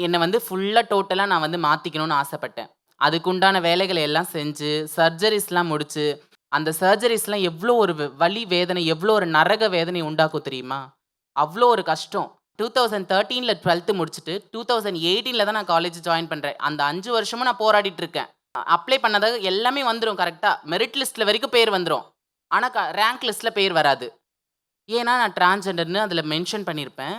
என்ன வந்து ஃபுல்லா டோட்டலா நான் வந்து மாத்திக்கணும்னு ஆசைப்பட்டேன். அதுக்குண்டான வேலைகள எல்லாம் செஞ்சு, சர்ஜரிஸ்லாம் முடிச்சு, அந்த சர்ஜரிஸ்லாம் எவ்ளோ ஒரு வலி, வேதனை, எவ்ளோ ஒரு நரக வேதனை உண்டாக்கும் தெரியுமா? அவ்ளோ ஒரு கஷ்டம். 2013ல 12த் முடிச்சுட்டு, 2018ல தான் நான் காலேஜ் ஜாயின் பண்றேன். அந்த 5 வருஷமும் நான் போராடிட்டு இருக்கேன். அப்ளை பண்ணது எல்லாமே வந்துரும் கரெக்ட்டா. மெரிட் லிஸ்ட்ல வரைக்கும் பேர் வந்துரும். ஆனா ரேங்க் லிஸ்ட்ல பேர் வராது. ஏன்னா நான் டிரான்ஸ்ஜெண்டர்ன்னு அதில மென்ஷன் பண்ணியிருப்பேன்.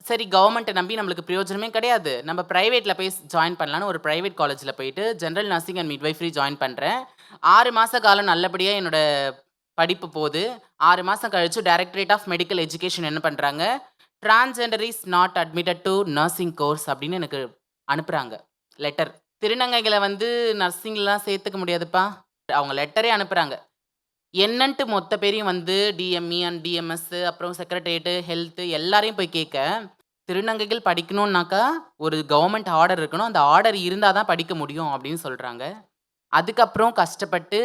சரி கவர்மெண்ட்ட நம்பி நம்மளுக்கு பிரயோஜனமே கிடையாது. நம்ம பிரைவேட்ல போய் ஜாயின் பண்ணலான்னு ஒரு பிரைவேட் காலேஜ்ல போயிட்டு general nursing and midwifery join பண்றேன். 6 மாச காலம் நல்லபடியா என்னோட படிப்பு போது. 6 மாசம் கழிச்சு டைரக்டரேட் ஆஃப் மெடிக்கல் எஜுகேஷன் என்ன பண்றாங்க, transgender is not admitted to nursing course அப்படின்னு எனக்கு அனுப்புறாங்க லெட்டர். திருநங்கைகள வந்து நர்சிங்லாம் சேர்த்துக்க முடியாதுப்பா. அவங்க லெட்டரே அனுப்புறாங்க. என்னன்ட்டு மொத்த பேரையும் வந்து டிஎம்இ அண்ட் டிஎம்எஸ் அப்புறம் செக்ரட்டரியேட், ஹெல்த் எல்லாரையும் போய் கேட்க, திருநங்கைகள் படிக்கணும்னாக்கா ஒரு கவர்மெண்ட் ஆர்டர் இருக்கணும். அந்த ஆர்டர் இருந்தா தான் படிக்க முடியும் அப்படின்னு சொல்றாங்க. அதுக்கப்புறம் கஷ்டப்பட்டு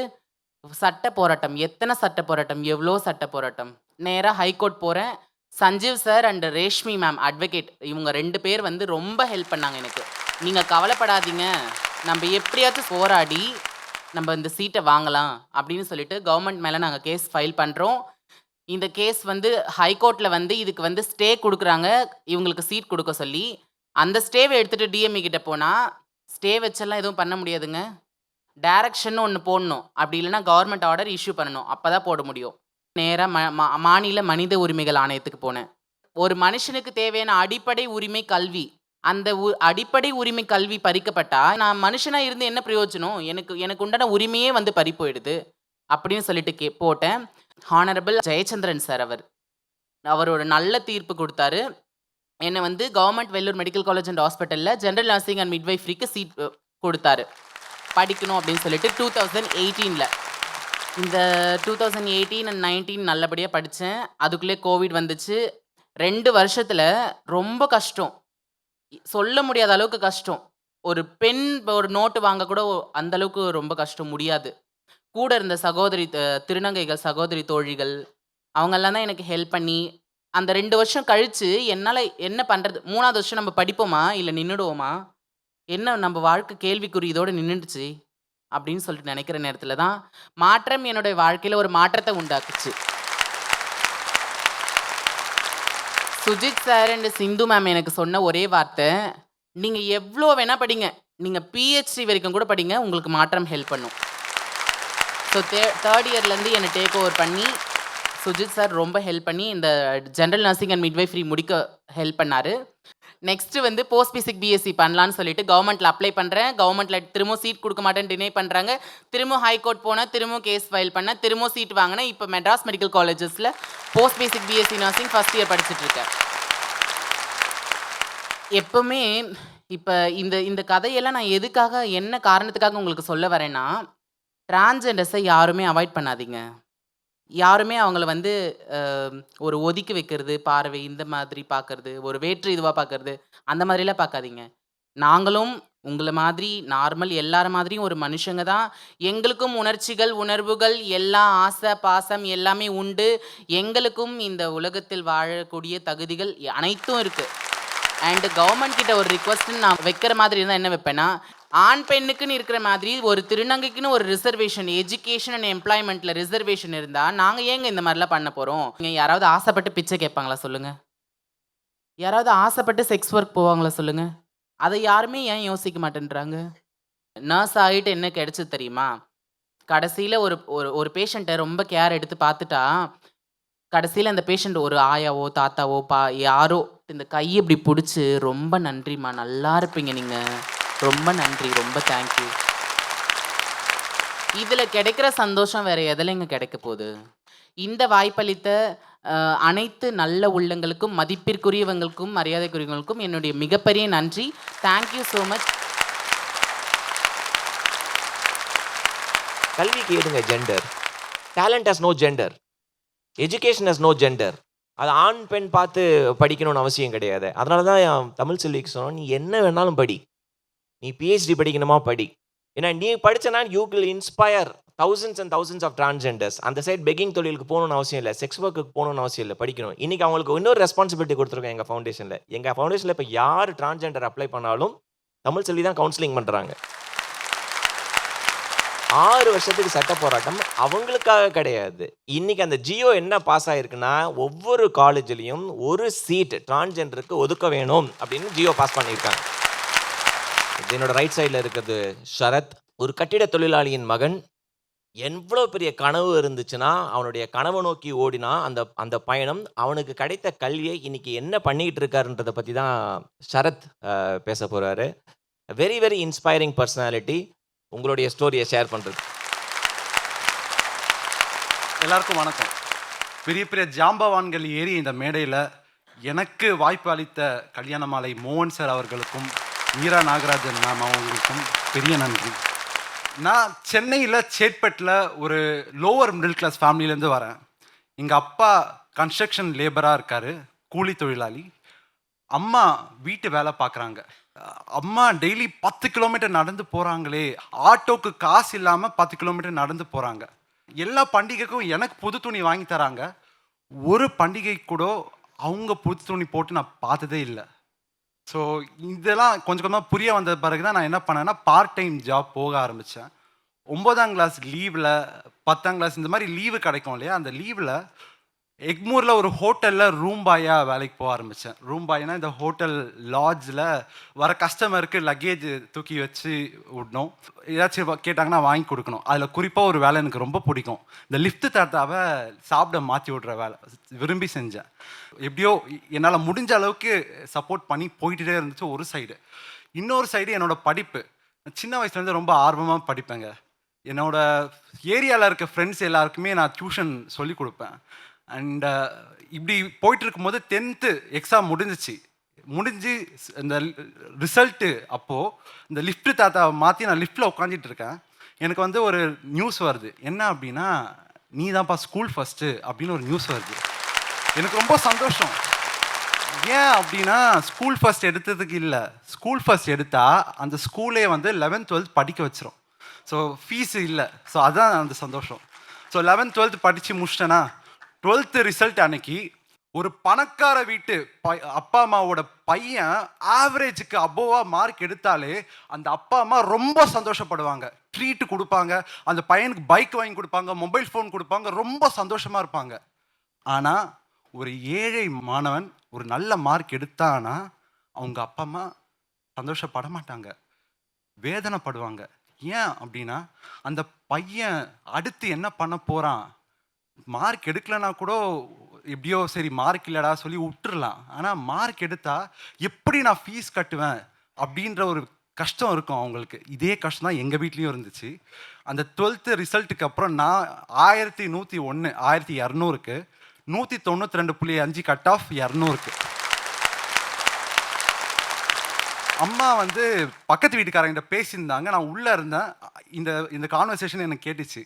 சட்ட போராட்டம். எத்தன சட்ட போராட்டம், எவ்ளோ சட்ட போராட்டம். நேரா ஹைகோர்ட் போறேன். Sanjeev sir and Reshmi ma'am advocate இவங்க 2 பேர் வந்து ரொம்ப ஹெல்ப் பண்ணாங்க எனக்கு. நீங்க கவலைப்படாதீங்க. நம்ம எப்படியாச்சும் போராடி நம்ம இந்த சீட்ட வாங்கலாம் அப்படின்னு சொல்லிட்டு கவர்மெண்ட் மேல நாங்க கேஸ் ஃபைல் பண்றோம். இந்த கேஸ் வந்து ஹைகோர்ட்ல வந்து இதுக்கு வந்து ஸ்டே குடுக்குறாங்க. இவங்களுக்கு சீட் குடுக்க சொல்லி. அந்த ஸ்டேவ எடுத்துட்டு டிஎம்இ கிட்ட போனா, ஸ்டே வச்செல்லாம் எதுவும் பண்ண முடியாதுங்க. டைரக்ஷன்னு ஒண்ணு போடணும். அப்படி இல்லன்னா கவர்மெண்ட் ஆர்டர் இஷ்யூ பண்ணணும். அப்பதான் போட முடியும். நேரா மாநில மனித உரிமைகள் ஆணையத்துக்கு போனேன். ஒரு மனுஷனுக்கு தேவையான அடிப்படை உரிமை கல்வி. அந்த அடிப்படை உரிமை கல்வி பறிக்கப்பட்டா, நான் மனுஷனா இருந்து என்ன பிரயோஜனம்? எனக்கு உண்டான உரிமையே வந்து பறி போயிடுது. அப்படின்னு சொல்லிட்டு போட்டேன். ஹானரபிள் ஜெயச்சந்திரன் சார் அவர் ஒரு நல்ல தீர்ப்பு குடுத்தாரு. என்ன வந்து government Vellore medical college and ஹாஸ்பிட்டல்ல ஜெனரல் நர்சிங் அண்ட் மிட்வைஃபரிக்கு சீட் குடுத்தாரு. படிக்கணும் அப்படின்னு சொல்லிட்டு 2018ல. இந்த 2018 அண்ட் 19 நல்லபடியா படிச்சேன். அதுக்குள்ளே கோவிட் வந்துச்சு. 2 வருஷத்துல ரொம்ப கஷ்டம். சொல்ல முடியாத அளவுக்கு கஷ்டம். ஒரு பென் ஒரு நோட்டு வாங்க கூட அந்த அளவுக்கு ரொம்ப கஷ்டம் முடியாது. கூட இருந்த சகோதரி திருநங்கைகள் சகோதரி தோழிகள் அவங்கெல்லாம் தான் எனக்கு ஹெல்ப் பண்ணி, அந்த 2 வருஷம் கழிச்சு என்னால என்ன பண்றது? 3வது வருஷம் நம்ம படிப்போமா? இல்ல நின்னுடுவோமா? என்ன நம்ம வாழ்க்கை கேள்விக்குறி இதோட நின்னுடுச்சு. அப்படின்னு சொல்லிட்டு நினைக்கிற நேரத்துல தான் மாற்றம் என்னுடைய வாழ்க்கையில ஒரு மாற்றத்தை உண்டாக்குச்சு. Sujith sir and Sindhu ma'am எனக்கு சொன்ன ஒரே வார்த்தை, நீங்க எவ்வளோ வேணா படிங்க. நீங்க பிஹெச்டி வரைக்கும் கூட படிங்க. உங்களுக்கு மாற்றம் ஹெல்ப் பண்ணும். ஸோ 3rd இயர்லேருந்து என்னை டேக் ஓவர் பண்ணி சுஜித் சார் ரொம்ப ஹெல்ப் பண்ணி இந்த ஜெனரல் நர்சிங் அண்ட் மிட்வைஃபரி முடிக்க ஹெல்ப் பண்ணாரு. நெக்ஸ்ட் வந்து போஸ்ட் பேசிக் பிஎஸ்சி பண்ணலான்னு சொல்லிட்டு கவர்மெண்ட்ல அப்ளை பண்றேன். கவர்மெண்ட்ல திரும்ப சீட் கொடுக்க மாட்டேன்னு டினை பண்றாங்க. திரும்ப ஹைகோர்ட் போனேன். திரும்ப கேஸ் ஃபைல் பண்ணேன். திரும்ப சீட் வாங்கினேன். இப்போ மெட்ராஸ் மெடிக்கல் காலேஜஸ்ல post basic BSc nursing first year படிச்சுட்டு இருக்கேன். எப்பவுமே இப்போ இந்த கதையெல்லாம் நான் எதுக்காக என்ன காரணத்துக்காக உங்களுக்கு சொல்ல வரேன்னா, டிரான்ஸ்ஜெண்டர்ஸை யாருமே அவாய்ட் பண்ணாதீங்க. யாருமே அவங்கள வந்து ஒரு ஒதுக்கி வைக்கிறது, பார்வை இந்த மாதிரி பார்க்கறது, ஒரு வேற்று இதுவா பார்க்கறது, அந்த மாதிரிலாம் பார்க்காதீங்க. நாங்களும் உங்கள மாதிரி நார்மல் எல்லார மாதிரியும் ஒரு மனுஷங்க தான். எங்களுக்கும் உணர்ச்சிகள், உணர்வுகள், எல்லா ஆசை, பாசம் எல்லாமே உண்டு. எங்களுக்கும் இந்த உலகத்தில் வாழக்கூடிய தகுதிகள் அனைத்தும் இருக்கு. அண்ட் கவர்மெண்ட் கிட்ட ஒரு ரிக்வெஸ்ட்ன்னு நான் வைக்கிற மாதிரி இருந்தால் என்ன வைப்பேன்னா, ஆண் பெண்ணுக்குன்னு இருக்கிற மாதிரி ஒரு திருநங்கைக்குன்னு ஒரு ரிசர்வேஷன், எஜுகேஷன் அண்ட் எம்ப்ளாய்மெண்ட்டில் ரிசர்வேஷன் இருந்தால் நாங்கள் ஏங்க இந்த மாதிரிலாம் பண்ண போகிறோம்? நீங்கள் யாராவது ஆசைப்பட்டு பிச்சை கேட்பாங்களா சொல்லுங்கள்? யாராவது ஆசைப்பட்டு செக்ஸ் ஒர்க் போவாங்களா சொல்லுங்கள்? அதை யாருமே ஏன் யோசிக்க மாட்டேன்றாங்க? நர்ஸ் ஆகிட்டு என்ன கிடைச்சது தெரியுமா? கடைசியில் ஒரு ஒரு ஒரு பேஷண்ட்டை ரொம்ப கேர் எடுத்து பார்த்துட்டா கடைசியில் அந்த பேஷண்ட் ஒரு ஆயாவோ தாத்தாவோ யாரோ இந்த கையை இப்படி பிடிச்சி ரொம்ப நன்றிம்மா நல்லா இருப்பீங்க நீங்கள் ரொம்ப நன்றி ரொம்ப தேங்க்யூ. இதில் கிடைக்கிற சந்தோஷம் வேறு எதில் கிடைக்க போகுது? இந்த வாய்ப்பளித்த அனைத்து நல்ல உள்ளங்களுக்கும் மதிப்பிற்குரியவங்களுக்கும் மரியாதைக்குரியவங்களுக்கும் என்னுடைய மிகப்பெரிய நன்றி. Thank you so much. கல்விக்கு ஏதுங்க gender? Talent has no gender, education has no gender. அது ஆண் பெண் பார்த்து படிக்கணும்னு அவசியம் கிடையாது. அதனால தான் என் தமிழ் செல்விக்கு சொன்னோம், நீ என்ன வேணாலும் படி, நீ பிஹெச்டி படிக்கணுமா படி. ஏன்னா நீ படித்தனா you will inspire thousands and thousands of transgenders. அந்த சைட் பெக்கிங் தொழிலுக்கு போகணும்னு அவசியம் இல்லை, செக்ஸ் ஒர்க்குக்கு போகணும்னு அவசியம் இல்லை, படிக்கணும். இன்றைக்கி அவங்களுக்கு இன்னொரு ரெஸ்பான்சிபிலிட்டி கொடுத்துருக்கோம் எங்கள் ஃபவுண்டேஷனில். எங்கள் ஃபவுண்டேஷனில் இப்போ யார் டிரான்ஸ்ஜெண்டர் அப்ளை பண்ணாலும் தமிழ் செல்வி தான் கவுன்சிலிங் பண்ணுறாங்க. 6 வருஷத்துக்கு சட்ட போராட்டம் அவங்களுக்காக கிடையாது. இன்றைக்கி அந்த ஜியோ என்ன பாஸ் ஆகிருக்குன்னா, ஒவ்வொரு காலேஜ்லேயும் ஒரு சீட் டிரான்ஸ்ஜெண்டருக்கு ஒதுக்க வேணும் அப்படின்னு ஜியோ பாஸ் பண்ணியிருக்காங்க. என்னோட ரைட் சைடில் இருக்கிறது ஷரத், ஒரு கட்டிட தொழிலாளியின் மகன். எவ்வளோ பெரிய கனவு இருந்துச்சுன்னா அவனுடைய கனவை நோக்கி ஓடினா அந்த பயணம் அவனுக்கு கிடைத்த கல்வியை இன்னைக்கு என்ன பண்ணிக்கிட்டு இருக்காருன்றதை பற்றி தான் ஷரத் பேச போகிறாரு. Very very inspiring personality. உங்களுடைய ஸ்டோரியை ஷேர் பண்ணுறது. எல்லாருக்கும் வணக்கம். பெரிய பெரிய ஜாம்பவான்கள் ஏறி இந்த மேடையில் எனக்கு வாய்ப்பு அளித்த கல்யாணமாலை மோகன் சார் அவர்களுக்கும் மீரா நாகராஜன் மேம் அவங்களுக்கும் பெரிய நன்றி. நான் சென்னையில் சேட்பட்டில் ஒரு லோவர் மிடில் கிளாஸ் ஃபேமிலியிலேருந்து வரேன். எங்கள் அப்பா கன்ஸ்ட்ரக்ஷன் லேபராக இருக்கார், கூலி தொழிலாளி. அம்மா வீட்டு வேலை பார்க்குறாங்க. அம்மா டெய்லி 10 கிலோமீட்டர் நடந்து போகிறாங்களே, ஆட்டோக்கு காசு இல்லாமல் 10 கிலோமீட்டர் நடந்து போகிறாங்க. எல்லா பண்டிகைக்கும் எனக்கு புது துணி வாங்கி தராங்க. ஒரு பண்டிகை கூட அவங்க புது துணி போட்டு நான் பார்த்ததே இல்லை. ஸோ இதெல்லாம் கொஞ்சம் கொஞ்சமாக புரிய வந்த பிறகு தான் நான் என்ன பண்ணேன்னா பார்ட் டைம் ஜாப் போக ஆரம்பித்தேன். 9ஆம் கிளாஸ் லீவில் 10ஆம் கிளாஸ் இந்த மாதிரி லீவு கிடைக்கும் இல்லையா, அந்த லீவில் எக்மூரில் ஒரு ஹோட்டலில் ரூம் பாயாக வேலைக்கு போக ஆரம்பித்தேன். ரூம் பாய்னா இந்த ஹோட்டல் லாட்ஜில் வர கஸ்டமருக்கு லக்கேஜ் தூக்கி வச்சு விடணும், ஏதாச்சும் கேட்டாங்கன்னா வாங்கி கொடுக்கணும். அதில் குறிப்பாக ஒரு வேலை எனக்கு ரொம்ப பிடிக்கும், இந்த லிஃப்ட் தாத்தாவை சாப்பிட மாற்றி விட்ற வேலை விரும்பி செஞ்சேன். எப்படியோ என்னால் முடிஞ்ச அளவுக்கு சப்போர்ட் பண்ணி போயிட்டே இருந்துச்சு ஒரு சைடு. இன்னொரு சைடு என்னோடய படிப்பு. சின்ன வயசுலேருந்து ரொம்ப ஆர்வமாக படிப்பேங்க. என்னோடய ஏரியாவில் இருக்க ஃப்ரெண்ட்ஸ் எல்லாருக்குமே நான் டியூஷன் சொல்லி கொடுப்பேன். அண்ட் இப்படி போயிட்டு இருக்கும்போது 10th எக்ஸாம் முடிஞ்சு இந்த ரிசல்ட்டு அப்போது இந்த லிஃப்ட் தாத்தாவை மாற்றி நான் லிஃப்ட்டில் உட்காந்துட்டு இருக்கேன். எனக்கு வந்து ஒரு நியூஸ் வருது. என்ன அப்படின்னா, நீ தான்ப்பா ஸ்கூல் ஃபஸ்ட்டு அப்படின்னு ஒரு நியூஸ் வருது. எனக்கு ரொம்ப சந்தோஷம். ஏன் அப்படின்னா, ஸ்கூல் ஃபஸ்ட் எடுத்ததுக்கு இல்லை, ஸ்கூல் ஃபஸ்ட் எடுத்தால் அந்த ஸ்கூலே வந்து 11th 12th படிக்க வச்சிரும். ஸோ ஃபீஸு இல்லை. ஸோ அதுதான் அந்த சந்தோஷம். ஸோ 11th 12th படித்து முடிச்சிட்டேன்னா 12th ரிசல்ட் அன்னைக்கு ஒரு பணக்கார வீட்டு அப்பா அம்மாவோட பையன் ஆவரேஜுக்கு அபோவாக மார்க் எடுத்தாலே அந்த அப்பா அம்மா ரொம்ப சந்தோஷப்படுவாங்க, ட்ரீட்டு கொடுப்பாங்க, அந்த பையனுக்கு பைக் வாங்கி கொடுப்பாங்க, மொபைல் ஃபோன் கொடுப்பாங்க, ரொம்ப சந்தோஷமாக இருப்பாங்க. ஆனால் ஒரு ஏழை மாணவன் ஒரு நல்ல மார்க் எடுத்தானா அவங்க அப்பா அம்மா சந்தோஷப்பட மாட்டாங்க, வேதனைப்படுவாங்க. ஏன் அப்படின்னா, அந்த பையன் அடுத்து என்ன பண்ண போகிறான், மார்க் எடுக்கலைன்னா கூட எப்படியோ சரி மார்க் இல்லைடா சொல்லி விட்டுறலாம். ஆனால் மார்க் எடுத்தால் எப்படி நான் ஃபீஸ் கட்டுவேன் அப்படின்ற ஒரு கஷ்டம் இருக்கும் அவங்களுக்கு. இதே கஷ்டம் தான் எங்கள் வீட்லேயும் இருந்துச்சு. அந்த 12th ரிசல்ட்டுக்கு அப்புறம் நான் 1101 1200க்கு 192.5 கட் ஆஃப் 200க்கு. அம்மா வந்து பக்கத்து வீட்டுக்காரங்கிட்ட பேசியிருந்தாங்க, நான் உள்ளே இருந்தேன். இந்த கான்வர்சேஷன் எனக்கு கேட்டுச்சு.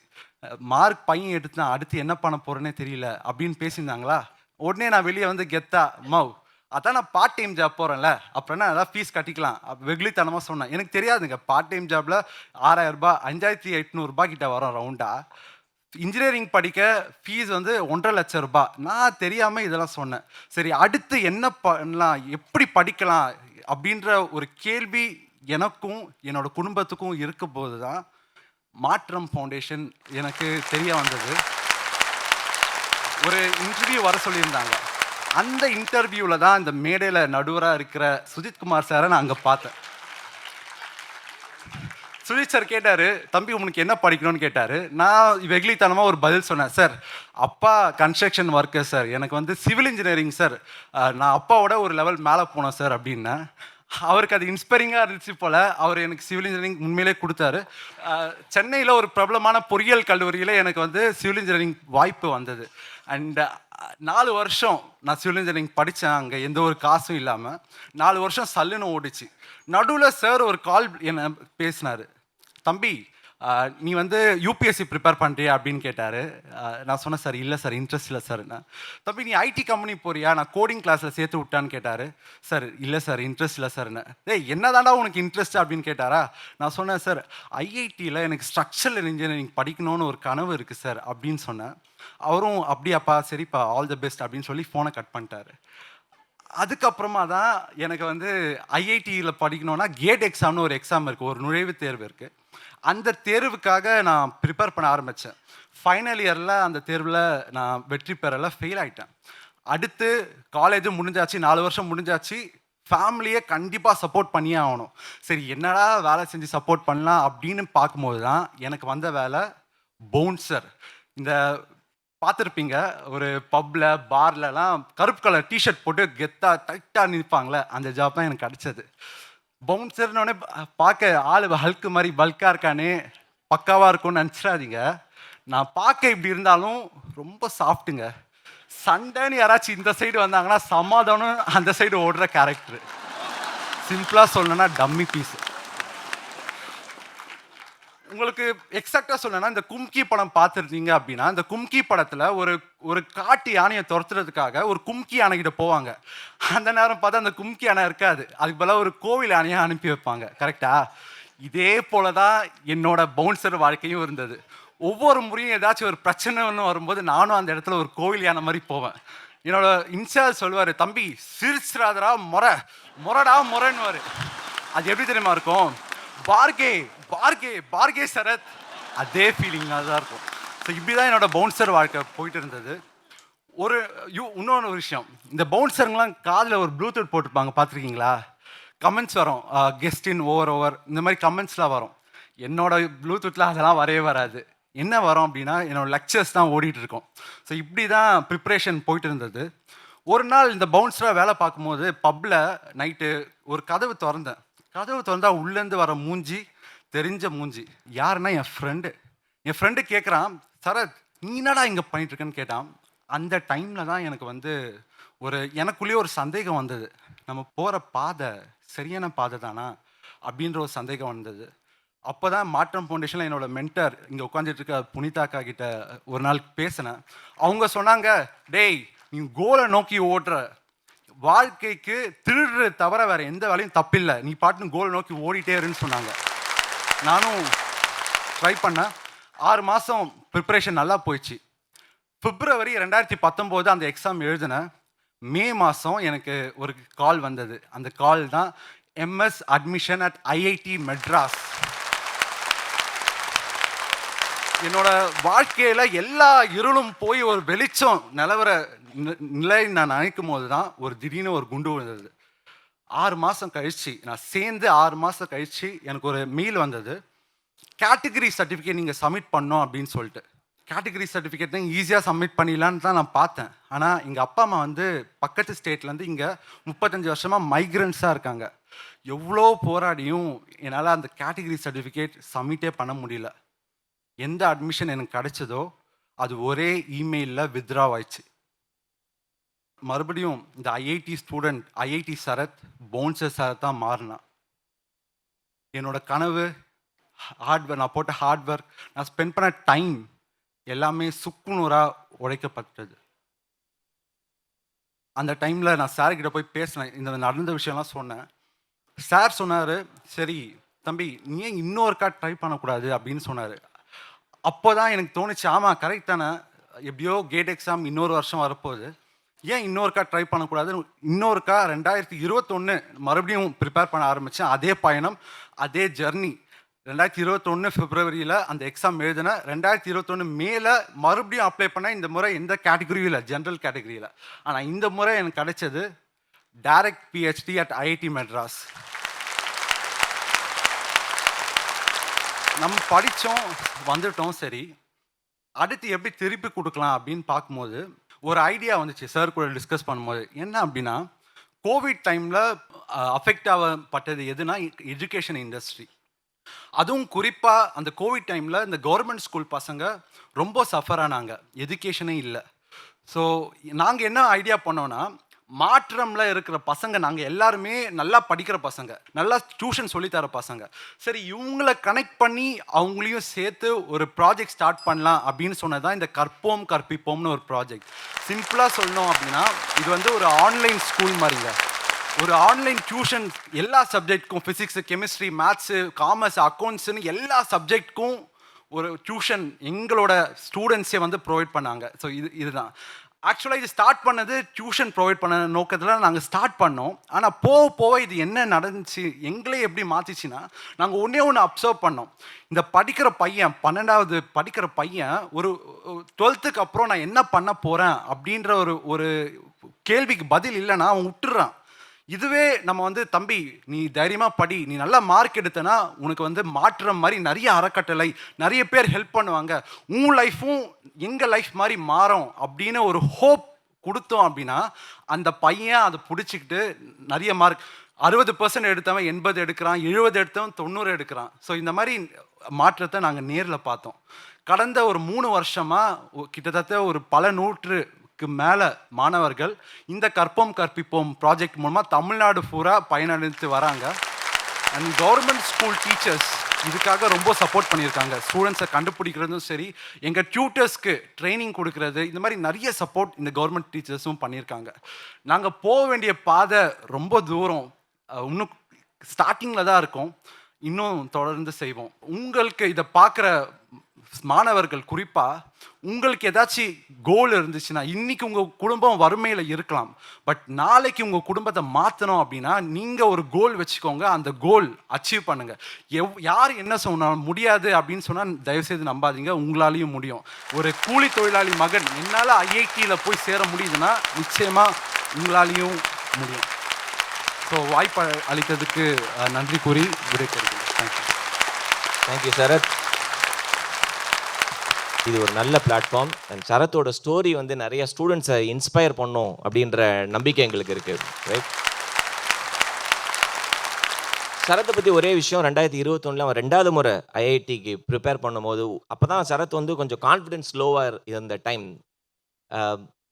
மார்க் பையன் எடுத்தான், அடுத்து என்ன பண்ண போகிறேன்னே தெரியல அப்படின்னு பேசியிருந்தாங்களா. உடனே நான் வெளியே வந்து கெத்தா, மவ் அதான் நான் பார்ட் டைம் ஜாப் போகிறேன்ல, அப்புறம் என்ன அதான் ஃபீஸ் கட்டிக்கலாம் வெகுளித்தனமாக சொன்னேன். எனக்கு தெரியாதுங்க, பார்ட் டைம் ஜாபில் 6000 ரூபாய் 5800 ரூபாய் கிட்ட வரும் ரவுண்டாக. இன்ஜினியரிங் படிக்க ஃபீஸ் வந்து 1.5 லட்சம் ரூபாய். நான் தெரியாமல் இதெல்லாம் சொன்னேன். சரி அடுத்து என்ன பண்ணலாம், எப்படி படிக்கலாம் அப்படின்ற ஒரு கேள்வி எனக்கும் என்னோட குடும்பத்துக்கும் இருக்கும் போது தான் மாற்றம் ஃபவுண்டேஷன் எனக்கு தெரிய வந்தது. ஒரு இன்டர்வியூ வர சொல்லியிருந்தாங்க. அந்த இன்டர்வியூவில் தான் இந்த மேடையில் நடுவராக இருக்கிற சுஜித்குமார் சாரை நான் அங்கே பார்த்தேன். சுஜித் சார் கேட்டார், தம்பி உனக்கு என்ன படிக்கணும்னு கேட்டார். நான் வெகுளித்தனமாக ஒரு பதில் சொன்னேன். சார் அப்பா கன்ஸ்ட்ரக்ஷன் ஒர்க்கர் சார், எனக்கு வந்து சிவில் இன்ஜினியரிங் சார், நான் அப்பாவோட ஒரு லெவல் மேலே போனேன் சார் அப்படின்னேன். அவருக்கு அது இன்ஸ்பைரிங்காக இருந்துச்சு போல். அவர் எனக்கு சிவில் இன்ஜினியரிங் உண்மையிலே கொடுத்தாரு. சென்னையில் ஒரு பிரபலமான பொறியியல் கல்லூரியில் எனக்கு வந்து சிவில் இன்ஜினியரிங் வாய்ப்பு வந்தது. அண்ட் 4 வருஷம் நான் சிவில் இன்ஜினியரிங் படித்தேன். அங்கே எந்த ஒரு காசும் இல்லாமல் 4 வருஷம் சல்லுன்னு ஓடிச்சு. நடுவில் சார் ஒரு கால் என்ன பேசினார். தம்பி நீ வந்து யூபிஎஸ்சி ப்ரிப்பேர் பண்ணுறியா அப்படின்னு கேட்டார். நான் சொன்னேன் சார் இல்லை சார் இன்ட்ரெஸ்ட் இல்லை சார்ண்ணா. தம்பி நீ ஐடி கம்பெனி போறியா, நான் கோடிங் கிளாஸில் சேர்த்து விட்டான்னு கேட்டார். சார் இல்லை சார் இன்ட்ரெஸ்ட் இல்லை சார்ண்ணா. என்ன தாண்டா உனக்கு இன்ட்ரெஸ்ட் அப்படின்னு கேட்டாரா. நான் சொன்னேன் சார் ஐஐடியில் எனக்கு ஸ்ட்ரக்சரல் இன்ஜினியரிங் படிக்கணும்னு ஒரு கனவு இருக்குது சார் அப்படின்னு சொன்னேன். அவரும் அப்படியாப்பா சரிப்பா ஆல் தி பெஸ்ட் அப்படின்னு சொல்லி ஃபோனை கட் பண்ணிட்டாரு. அதுக்கப்புறமா தான் எனக்கு வந்து ஐஐடியில் படிக்கணும்னா கேட் எக்ஸாம்னு ஒரு எக்ஸாம் இருக்குது, ஒரு நுழைவுத் தேர்வு இருக்குது. அந்த தேர்வுக்காக நான் ப்ரிப்பேர் பண்ண ஆரம்பித்தேன். ஃபைனல் இயரில் அந்த தேர்வில் நான் வெற்றி பெறலை, ஃபெயில் ஆகிட்டேன். அடுத்து காலேஜும் முடிஞ்சாச்சு, 4 வருஷம் முடிஞ்சாச்சு. ஃபேமிலியை கண்டிப்பாக சப்போர்ட் பண்ணியே ஆகணும். சரி என்னடா வேலை செஞ்சு சப்போர்ட் பண்ணலாம் அப்படின்னு பார்க்கும்போது தான் எனக்கு வந்த வேலை பவுன்சர். இந்த பார்த்துருப்பீங்க ஒரு பப்பில் பார்லலாம் கருப்பு கலர் டிஷர்ட் போட்டு கெத்தாக டைட்டாக நிற்பாங்களே, அந்த ஜாப் தான் எனக்கு கிடச்சது. பவுன்சர்னோடனே பார்க்க ஆள் ஹல்க்கு மாதிரி பல்காக இருக்கானே பக்காவாக இருக்கும்னு நினச்சிடாதீங்க. நான் பார்க்க இப்படி இருந்தாலும் ரொம்ப சாஃப்ட்டுங்க. சண்டைன்னு யாராச்சும் இந்த சைடு வந்தாங்கன்னா சமாதானம் அந்த சைடு ஓடுற கேரக்டரு. சிம்பிளாக சொல்லணும்னா டம்மி பீஸ். உங்களுக்கு எக்ஸாக்டாக சொல்லணும்னா இந்த கும்கி படம் பார்த்துருந்தீங்க அப்படின்னா, இந்த கும்கி படத்தில் ஒரு காட்டு யானையை துரத்துறதுக்காக ஒரு கும்கி யானைகிட்ட போவாங்க. அந்த நேரம் பார்த்தா அந்த கும்கி யானை இருக்காது, அதுக்கு பதிலாக ஒரு கோவில் யானையை அனுப்பி வைப்பாங்க. கரெக்டா? இதே போல தான் என்னோட பவுன்சர் வாழ்க்கையும் இருந்தது. ஒவ்வொரு முறையும் ஏதாச்சும் ஒரு பிரச்சனைன்னு வரும்போது நானும் அந்த இடத்துல ஒரு கோவில் யானை மாதிரி போவேன். என்னோட இன்சார்ஜ் சொல்லுவார், தம்பி சிரிச்சிராதரா முறடா முறைன்னுவார். அது எப்படி தெரியுமா இருக்கும், பார்கே பார்கே பார்கே சரத், அதே ஃபீலிங்காக தான் இருக்கும். ஸோ இப்படி தான் என்னோடய பவுன்சர் வாழ்க்கை போயிட்டு இருந்தது. இன்னொன்று விஷயம், இந்த பவுன்சருங்களாம் காதில் ஒரு ப்ளூடூத் போட்டிருப்பாங்க, பார்த்துருக்கீங்களா? கமெண்ட்ஸ் வரும், கெஸ்ட் இன் ஓவர் இந்த மாதிரி கமெண்ட்ஸ்லாம் வரும். என்னோடய ப்ளூடூத்தில் அதெல்லாம் வரவே வராது. என்ன வரும் அப்படின்னா என்னோடய லெக்சர்ஸ் தான் ஓடிட்டு இருக்கும். ஸோ இப்படி தான் ப்ரிப்ரேஷன் போயிட்டு இருந்தது. ஒரு நாள் இந்த பவுன்சராக வேலை பார்க்கும்போது பப்பில் நைட்டு ஒரு கதவு திறந்தா உள்ளேருந்து வர மூஞ்சி தெரிஞ்ச மூஞ்சி. யாருன்னா என் ஃப்ரெண்டு கேட்குறான், சரத் நீ என்னடா இங்கே பண்ணிட்டுருக்கேன்னு கேட்டான். அந்த டைமில் தான் எனக்கு வந்து எனக்குள்ளேயே ஒரு சந்தேகம் வந்தது. நம்ம போகிற பாதை சரியான பாதை தானா அப்படின்ற ஒரு சந்தேகம் வந்தது. அப்போ தான் மாற்றம் ஃபவுண்டேஷனில் என்னோடய மென்டர் இங்கே உட்காந்துட்டு இருக்க புனிதாக்கா கிட்ட ஒரு நாள் பேசினேன். அவங்க சொன்னாங்க, டேய் நீ கோலை நோக்கி ஓடுற, வாழ்க்கைக்கு திருடுறது தவிர வேறு எந்த வேலையும் தப்பில்லை, நீ பாட்டுன்னு கோலை நோக்கி ஓடிட்டே இருன்னு சொன்னாங்க. நானும் ட்ரை பண்ணேன். 6 மாதம் ப்ரிப்பரேஷன் நல்லா போயிடுச்சு. பிப்ரவரி 2019 அந்த எக்ஸாம் எழுதினேன். மே மாதம் எனக்கு ஒரு கால் வந்தது. அந்த கால் தான் MS admission at IIT Madras. என்னோட வாழ்க்கையில் எல்லா இருளும் போய் ஒரு வெளிச்சம் நிலவர நிலை நான் நினைக்கும் போது தான் திடீர்னு ஒரு குண்டு விழுந்தது. 6 மாதம் கழிச்சு நான் சேர்ந்து 6 மாதம் கழிச்சு எனக்கு ஒரு மெயில் வந்தது, கேட்டகரி சர்டிஃபிகேட் நீங்கள் சப்மிட் பண்ணோம் அப்படின்னு சொல்லிட்டு. கேட்டகரி சர்டிஃபிகேட் தான் ஈஸியாக சப்மிட் பண்ணிடலான்னு தான் நான் பார்த்தேன். ஆனால் எங்கள் அப்பா அம்மா வந்து பக்கத்து ஸ்டேட்லேருந்து இங்கே 35 வருஷமாக மைக்ரண்ட்ஸாக இருக்காங்க. எவ்வளோ போராடியும் என்னால் அந்த கேட்டகரி சர்டிஃபிகேட் சப்மிட்டே பண்ண முடியல. எந்த அட்மிஷன் எனக்கு கிடைச்சதோ அது ஒரே இமெயிலில் வித்ட்ரா ஆயிடுச்சு. மறுபடியும் இந்த IIT student, IIT Sharath, bouncer Sharath தான் மாறினான். என்னோட கனவு, ஹார்ட்வேர், நான் போட்ட ஹார்ட்வேர், நான் ஸ்பெண்ட் பண்ண டைம் எல்லாமே சுக்குநூறாக உழைக்கப்பட்டது. அந்த டைமில் நான் சார்கிட்ட போய் பேசினேன், இந்த நடந்த விஷயம்லாம் சொன்னேன். சார் சொன்னார், சரி தம்பி நீ ஏன் இன்னொருக்கா ட்ரை பண்ணக்கூடாது அப்படின்னு சொன்னார். அப்போ தான் எனக்கு தோணுச்சு, ஆமாம் கரெக்ட் தானே, எப்படியோ கேட் எக்ஸாம் இன்னொரு வருஷம் வரப்போகுது, ஏன் இன்னொருக்கா ட்ரை பண்ணக்கூடாது. இன்னொருக்கா 2021 மறுபடியும் ப்ரிப்பேர் பண்ண ஆரம்பித்தேன். அதே பயணம், அதே ஜர்னி. 2021 பிப்ரவரியில் அந்த எக்ஸாம் எழுதினேன். 2021 மேல மறுபடியும் அப்ளை பண்ணேன். இந்த முறை எந்த கேட்டகரியும் இல்லை, ஜென்ரல் கேட்டகரியில். ஆனால் இந்த முறை எனக்கு கிடைச்சது direct PhD at IIT Madras. நம்ம படித்தோம் வந்துட்டோம், சரி அடுத்து எப்படி திருப்பி கொடுக்கலாம் அப்படின்னு பார்க்கும்போது ஒரு ஐடியா வந்துச்சு சார் கூட டிஸ்கஸ் பண்ணும்போது. என்ன அப்படின்னா, கோவிட் டைமில் அஃபெக்ட் ஆகப்பட்டது எதுனா எஜுகேஷன் இண்டஸ்ட்ரி. அதுவும் குறிப்பாக அந்த கோவிட் டைமில் இந்த கவர்மெண்ட் ஸ்கூல் பசங்க ரொம்ப சஃபர் ஆனாங்க, எஜுகேஷனே இல்லை. ஸோ நாங்கள் என்ன ஐடியா பண்ணோன்னா, மாற்றம்ல இருக்கிற பசங்க நாங்கள் எல்லாருமே நல்லா படிக்கிற பசங்க, நல்லா டியூஷன் சொல்லித்தர பசங்க. சரி, இவங்கள கனெக்ட் பண்ணி அவங்களையும் சேர்த்து ஒரு ப்ராஜெக்ட் ஸ்டார்ட் பண்ணலாம் அப்படின்னு சொன்னதான் இந்த கற்போம் கற்பிப்போம்னு ஒரு ப்ராஜெக்ட். சிம்பிளாக சொல்லணும் அப்படின்னா, இது வந்து ஒரு ஆன்லைன் ஸ்கூல் மாதிரிங்க. ஒரு ஆன்லைன் டியூஷன் எல்லா சப்ஜெக்ட்க்கும், ஃபிசிக்ஸு, கெமிஸ்ட்ரி, மேத்ஸு, காமர்ஸ், அக்கௌண்ட்ஸுன்னு எல்லா சப்ஜெக்ட்க்கும் ஒரு டியூஷன் எங்களோட ஸ்டூடெண்ட்ஸே வந்து ப்ரொவைட் பண்ணாங்க. ஸோ இதுதான் ஆக்சுவலாக இது ஸ்டார்ட் பண்ணது டியூஷன் ப்ரொவைட் பண்ண நோக்கத்தில் நாங்கள் ஸ்டார்ட் பண்ணோம். ஆனால் போக போக இது என்ன நடந்துச்சு, எங்களே எப்படி மாற்றிச்சுன்னா, நாங்கள் ஒன்று அப்சர்வ் பண்ணோம். இந்த படிக்கிற பையன் 12வது படிக்கிற பையன் ஒரு 12th அப்புறம் நான் என்ன பண்ண போகிறேன் அப்படின்ற ஒரு கேள்விக்கு பதில் இல்லைன்னா அவன் விட்டுறான். இதுவே நம்ம வந்து, தம்பி நீ தைரியமாக படி, நீ நல்லா மார்க் எடுத்தனா உனக்கு வந்து மாற்றுற மாதிரி நிறைய அறக்கட்டளை, நிறைய பேர் ஹெல்ப் பண்ணுவாங்க, உன் லைஃப்பும் எங்கள் லைஃப் மாதிரி மாறும் அப்படின்னு ஒரு ஹோப் கொடுத்தோம் அப்படின்னா, அந்த பையன் அதை பிடிச்சிக்கிட்டு நிறைய மார்க் 60% எடுத்தவன் 80 எடுக்கிறான், 70 எடுத்தவன் 90 எடுக்கிறான். ஸோ இந்த மாதிரி மாற்றத்தை நாங்கள் நேரில் பார்த்தோம். கடந்த ஒரு 3 வருஷமாக கிட்டத்தட்ட ஒரு பல நூற்றுக்கு மேலே மாணவர்கள் இந்த கற்போம் கற்பிப்போம் ப்ராஜெக்ட் மூலமாக தமிழ்நாடு பூரா பயனடைந்து வராங்க. அண்ட் கவர்மெண்ட் ஸ்கூல் டீச்சர்ஸ் இதுக்காக ரொம்ப சப்போர்ட் பண்ணியிருக்காங்க. ஸ்டூடெண்ட்ஸை கண்டுபிடிக்கிறதும் சரி, எங்கள் டியூட்டர்ஸ்க்கு ட்ரைனிங் கொடுக்கறது, இந்த மாதிரி நிறைய சப்போர்ட் இந்த கவர்மெண்ட் டீச்சர்ஸும் பண்ணியிருக்காங்க. நாங்கள் போக வேண்டிய பாதை ரொம்ப தூரம், இன்னும் ஸ்டார்டிங்கில் தான் இருக்கோம், இன்னும் தொடர்ந்து செய்வோம். உங்களுக்கு இதை பார்க்குற மாணவர்கள் குறிப்பாக, உங்களுக்கு ஏதாச்சும் கோல் இருந்துச்சுன்னா, இன்றைக்கி உங்கள் குடும்பம் வறுமையில் இருக்கலாம், பட் நாளைக்கு உங்கள் குடும்பத்தை மாற்றணும் அப்படின்னா நீங்கள் ஒரு கோல் வச்சுக்கோங்க, அந்த கோல் அச்சீவ் பண்ணுங்கள். யார் என்ன சொன்னாலும் முடியாது அப்படின்னு சொன்னால் தயவுசெய்து நம்பாதீங்க, உங்களாலையும் முடியும். ஒரு கூலி தொழிலாளி மகன் என்னால் ஐஐடியில் போய் சேர முடியுதுன்னா நிச்சயமாக உங்களாலையும் முடியும். ஸோ வாய்ப்பு அளித்ததுக்கு நன்றி கூறி விடைபெறுகிறேன். தேங்க்யூ. தேங்க்யூ சரத். இது ஒரு நல்ல பிளாட்ஃபார்ம். அண்ட் சரத்தோட ஸ்டோரி வந்து நிறைய ஸ்டூடெண்ட்ஸை இன்ஸ்பயர் பண்ணும் அப்படின்ற நம்பிக்கை எங்களுக்கு இருக்குது. ரைட், சரத்தை பற்றி ஒரே விஷயம், 2021 அவன் 2வது முறை ஐஐடிக்கு ப்ரிப்பேர் பண்ணும்போது, அப்போ தான் சரத் வந்து கொஞ்சம் கான்ஃபிடென்ஸ் லோவாக இருந்த டைம்.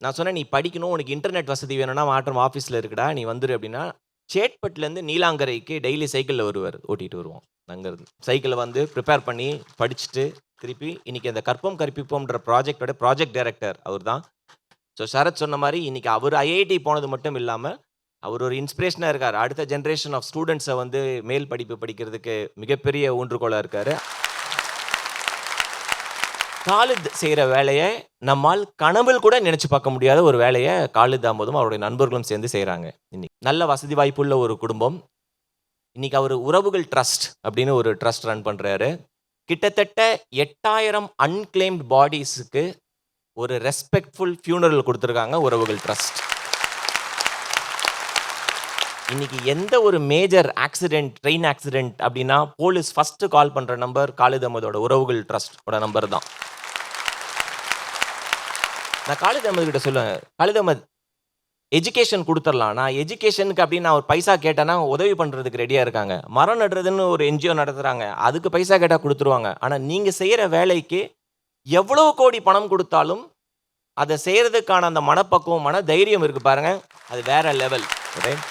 நான் சொன்னேன், நீ படிக்கணும், உனக்கு இன்டர்நெட் வசதி வேணும்னா மாற்றம் ஆஃபீஸில் இருக்குடா, நீ வந்துடு அப்படின்னா, சேட்பட்லேருந்து நீலாங்கரைக்கு டெய்லி சைக்கிளில் வருவார், ஓட்டிகிட்டு வருவோம். அங்கேருந்து சைக்கிளில் வந்து ப்ரிப்பேர் பண்ணி படிச்சுட்டு திருப்பி இன்றைக்கி அந்த கற்போம் கற்பிப்போம்ன்ற ப்ராஜெக்டோட ப்ராஜெக்ட் டைரக்டர் அவர் தான். ஸோ சரத் சொன்ன மாதிரி இன்றைக்கி அவர் ஐஐடி போனது மட்டும் இல்லாமல் அவர் ஒரு இன்ஸ்பிரேஷனாக இருக்கார். அடுத்த ஜென்ரேஷன் ஆஃப் ஸ்டூடெண்ட்ஸை வந்து மேல் படிப்பு படிக்கிறதுக்கு மிகப்பெரிய ஊன்றுகோலாக இருக்கார். காலித் செய்கிற வேலையை நம்மால் கனவில் கூட நினச்சி பார்க்க முடியாத ஒரு வேலையை காலித் அஹமதும் அவருடைய நண்பர்களும் சேர்ந்து செய்கிறாங்க. இன்னைக்கு நல்ல வசதி வாய்ப்புள்ள ஒரு குடும்பம். இன்னைக்கு அவர் உறவுகள் ட்ரஸ்ட் அப்படின்னு ஒரு ட்ரஸ்ட் ரன் பண்ணுறாரு. கிட்டத்தட்ட 8000 அன்கிளைம்ட் பாடிஸுக்கு ஒரு ரெஸ்பெக்ட்ஃபுல் ஃபியூனரல் கொடுத்துருக்காங்க உறவுகள் ட்ரஸ்ட். இன்னைக்கு எந்த ஒரு மேஜர் ஆக்சிடென்ட், ட்ரெயின் ஆக்சிடென்ட் அப்படின்னா போலீஸ் ஃபஸ்ட்டு கால் பண்ணுற நம்பர் காலித் அஹமதோட உறவுகள் ட்ரஸ்டோட நம்பர் தான். நான் காலித் அஹமது கிட்ட சொல்லுவேன், காலித் அஹமத் எஜுகேஷன் கொடுத்துடலாம், நான் எஜுகேஷனுக்கு அப்படின்னு நான் ஒரு பைசா கேட்டேன்னா உதவி பண்ணுறதுக்கு ரெடியாக இருக்காங்க. மரம் நடுறதுன்னு ஒரு என்ஜிஓ நடத்துகிறாங்க, அதுக்கு பைசா கேட்டால் கொடுத்துருவாங்க. ஆனால் நீங்கள் செய்கிற வேலைக்கு எவ்வளோ கோடி பணம் கொடுத்தாலும் அதை செய்கிறதுக்கான அந்த மனப்பக்குவம், மன தைரியம் இருக்குது பாருங்கள், அது வேற லெவல். ரைட்,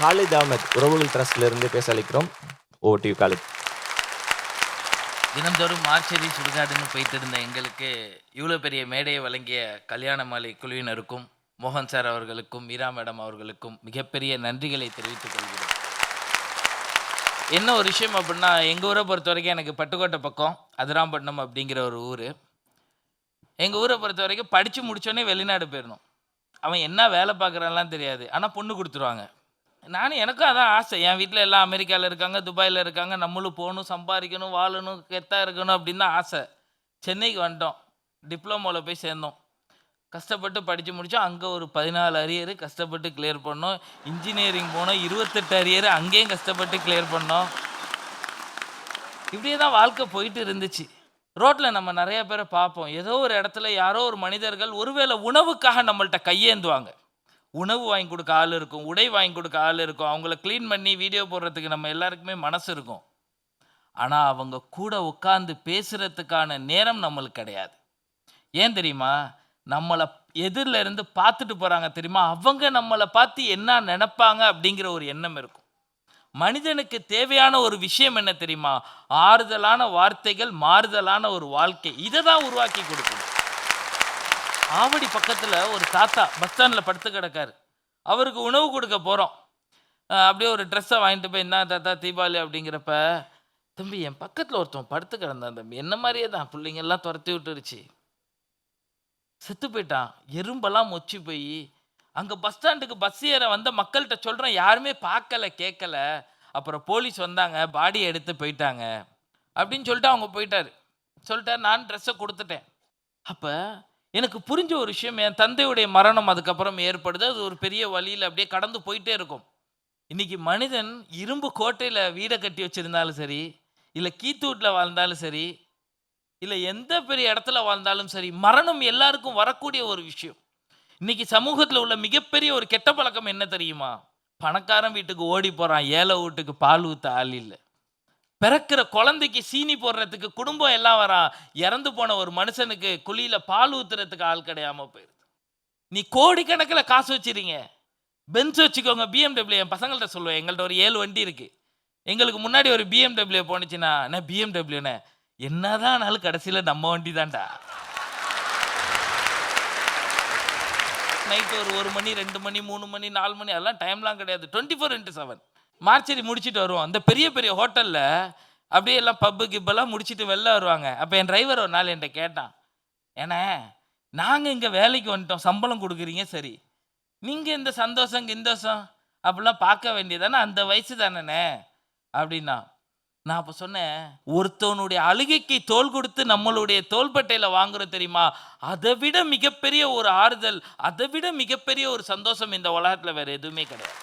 காலித் அஹமத் உறவுகள் ட்ரஸ்ட்லேருந்து பேச அளிக்கிறோம். ஓடிவி காலித். தினந்தோறும் மார்ச்சரி சுடுகாடுன்னு போயிட்டு இருந்த எங்களுக்கு இவ்வளோ பெரிய மேடையை வழங்கிய கல்யாண மாலை குழுவினருக்கும், மோகன் சார் அவர்களுக்கும், மீரா மேடம் அவர்களுக்கும் மிகப்பெரிய நன்றிகளை தெரிவித்துக் கொள்கிறேன். என்ன ஒரு விஷயம் அப்படின்னா, எங்கள் ஊரை பொறுத்த வரைக்கும் எனக்கு பட்டுக்கோட்டை பக்கம் அதிராம்பட்டினம் அப்படிங்கிற ஒரு ஊர். எங்கள் ஊரை பொறுத்த வரைக்கும் படித்து முடித்தோடனே வெளிநாடு போயிடணும். அவன் என்ன வேலை பார்க்குறான்லாம் தெரியாது, ஆனால் பொண்ணு கொடுத்துருவாங்க. எனக்கும் அதான் ஆசை. என் வீட்டில் எல்லாம் அமெரிக்காவில் இருக்காங்க, துபாயில் இருக்காங்க, நம்மளும் போகணும், சம்பாதிக்கணும், வாழணும், கெத்தாக இருக்கணும் அப்படின்னு தான் ஆசை. சென்னைக்கு வந்துட்டோம், டிப்ளமோவில் போய் சேர்ந்தோம். கஷ்டப்பட்டு படித்து முடித்தோம். அங்கே ஒரு 14 அரியர் கஷ்டப்பட்டு கிளியர் பண்ணோம். இன்ஜினியரிங் போனோம், 28 அரியர் அங்கேயும் கஷ்டப்பட்டு கிளியர் பண்ணோம். இப்படியே தான் வாழ்க்கை போயிட்டு இருந்துச்சு. ரோட்டில் நம்ம நிறைய பேரை பார்ப்போம். ஏதோ ஒரு இடத்துல யாரோ ஒரு மனிதர்கள் ஒருவேளை உணவுக்காக நம்மள்ட்ட கையேந்துவாங்க. உணவு வாங்கி கொடுக்க ஆள் இருக்கும், உடை வாங்கி கொடுக்க ஆள் இருக்கும், அவங்கள க்ளீன் பண்ணி வீடியோ போடுறதுக்கு நம்ம எல்லாருக்குமே மனசு இருக்கும். ஆனால் அவங்க கூட உட்காந்து பேசுகிறதுக்கான நேரம் நம்மளுக்கு கிடையாது. ஏன் தெரியுமா? நம்மளை எதிரில் இருந்து பார்த்துட்டு போகிறாங்க தெரியுமா, அவங்க நம்மளை பார்த்து என்ன நினைப்பாங்க அப்படிங்கிற ஒரு எண்ணம் இருக்கும். மனிதனுக்கு தேவையான ஒரு விஷயம் என்ன தெரியுமா? ஆறுதலான வார்த்தைகள், மாறுதலான ஒரு வாழ்க்கை. இதை தான் உருவாக்கி கொடுக்கணும். ஆவடி பக்கத்தில் ஒரு தாத்தா பஸ் ஸ்டாண்டில் படுத்து கிடக்காரு. அவருக்கு உணவு கொடுக்க போகிறோம். அப்படியே ஒரு ட்ரெஸ்ஸை வாங்கிட்டு போய், என்ன தாத்தா தீபாவளி அப்படிங்கிறப்ப, தம்பி என் பக்கத்தில் ஒருத்தன் படுத்து கிடந்தான் தம்பி, என்ன மாதிரியே தான், பிள்ளைங்கெல்லாம் துரத்தி விட்டுருச்சு, செத்து போயிட்டான், எறும்பெல்லாம் மொச்சி போய். அங்கே பஸ் ஸ்டாண்டுக்கு பஸ் ஏற வந்த மக்கள்கிட்ட சொல்கிறேன், யாருமே பார்க்கல கேட்கல. அப்புறம் போலீஸ் வந்தாங்க, பாடியை எடுத்து போயிட்டாங்க அப்படின்னு சொல்லிட்டு அவங்க போயிட்டாரு. சொல்லிட்டார், நான் ட்ரெஸ்ஸை கொடுத்துட்டேன். அப்போ எனக்கு புரிஞ்ச ஒரு விஷயம், என் தந்தையுடைய மரணம் அதுக்கப்புறம் ஏற்படுது. அது ஒரு பெரிய வழியில் அப்படியே கடந்து போயிட்டே இருக்கும். இன்னைக்கு மனிதன் இரும்பு கோட்டையில் வீடை கட்டி வச்சிருந்தாலும் சரி, இல்லை கீத்தூட்டில் வாழ்ந்தாலும் சரி, இல்லை எந்த பெரிய இடத்துல வாழ்ந்தாலும் சரி, மரணம் எல்லாருக்கும் வரக்கூடிய ஒரு விஷயம். இன்னைக்கு சமூகத்தில் உள்ள மிகப்பெரிய ஒரு கெட்ட பழக்கம் என்ன தெரியுமா? பணக்காரன் வீட்டுக்கு ஓடி போகிறான், ஏழை வீட்டுக்கு பால் ஊற்ற ஆள் இல்லை. பிறக்கிற குழந்தைக்கு சீனி போடுறதுக்கு குடும்பம் எல்லாம் வரான், இறந்து போன ஒரு மனுஷனுக்கு குழியில் பால் ஊற்றுறதுக்கு ஆள் கிடையாமல் போயிடுது. நீ கோடிக்கணக்கில் காசு வச்சிருங்க, பென்ஸ் வச்சுக்கோங்க, பிஎம்டபிள்யூ. என் பசங்கள்கிட்ட சொல்லுவேன், எங்கள்கிட்ட ஒரு 7 வண்டி இருக்குது. எங்களுக்கு முன்னாடி ஒரு பிஎம்டபிள்யூ போனுச்சுன்னா, என்ன பிஎம்டபிள்யூண்ணே, என்னதான் ஆனாலும் கடைசியில் நம்ம வண்டி தான்டா. நைட்டு ஒரு 1 மணி 2 மணி 3 மணி 4 மணி அதெல்லாம் டைம்லாம் கிடையாது. 24x7 மார்ச்சரி முடிச்சுட்டு வருவோம். அந்த பெரிய பெரிய ஹோட்டலில் அப்படியே எல்லாம் பப்பு கிப்பெல்லாம் முடிச்சுட்டு வெளில வருவாங்க. அப்போ என் டிரைவர் ஒரு நாள் என்கிட்ட கேட்டான், ஏன்னா நாங்கள் இங்கே வேலைக்கு வந்துட்டோம், சம்பளம் கொடுக்குறீங்க சரி, நீங்கள் இந்த சந்தோஷம் கிந்தோஷம் அப்படிலாம் பார்க்க வேண்டியதானே, அந்த வயசு தானேண்ணே அப்படின்னா. நான் அப்போ சொன்னேன், ஒருத்தவனுடைய அழுகைக்கு தோல் கொடுத்து நம்மளுடைய தோள்பட்டையில் வாங்குறோம் தெரியுமா, அதை விட மிகப்பெரிய ஒரு ஆறுதல், அதை விட மிகப்பெரிய ஒரு சந்தோஷம் இந்த உலகத்தில் வேறு எதுவுமே கிடையாது.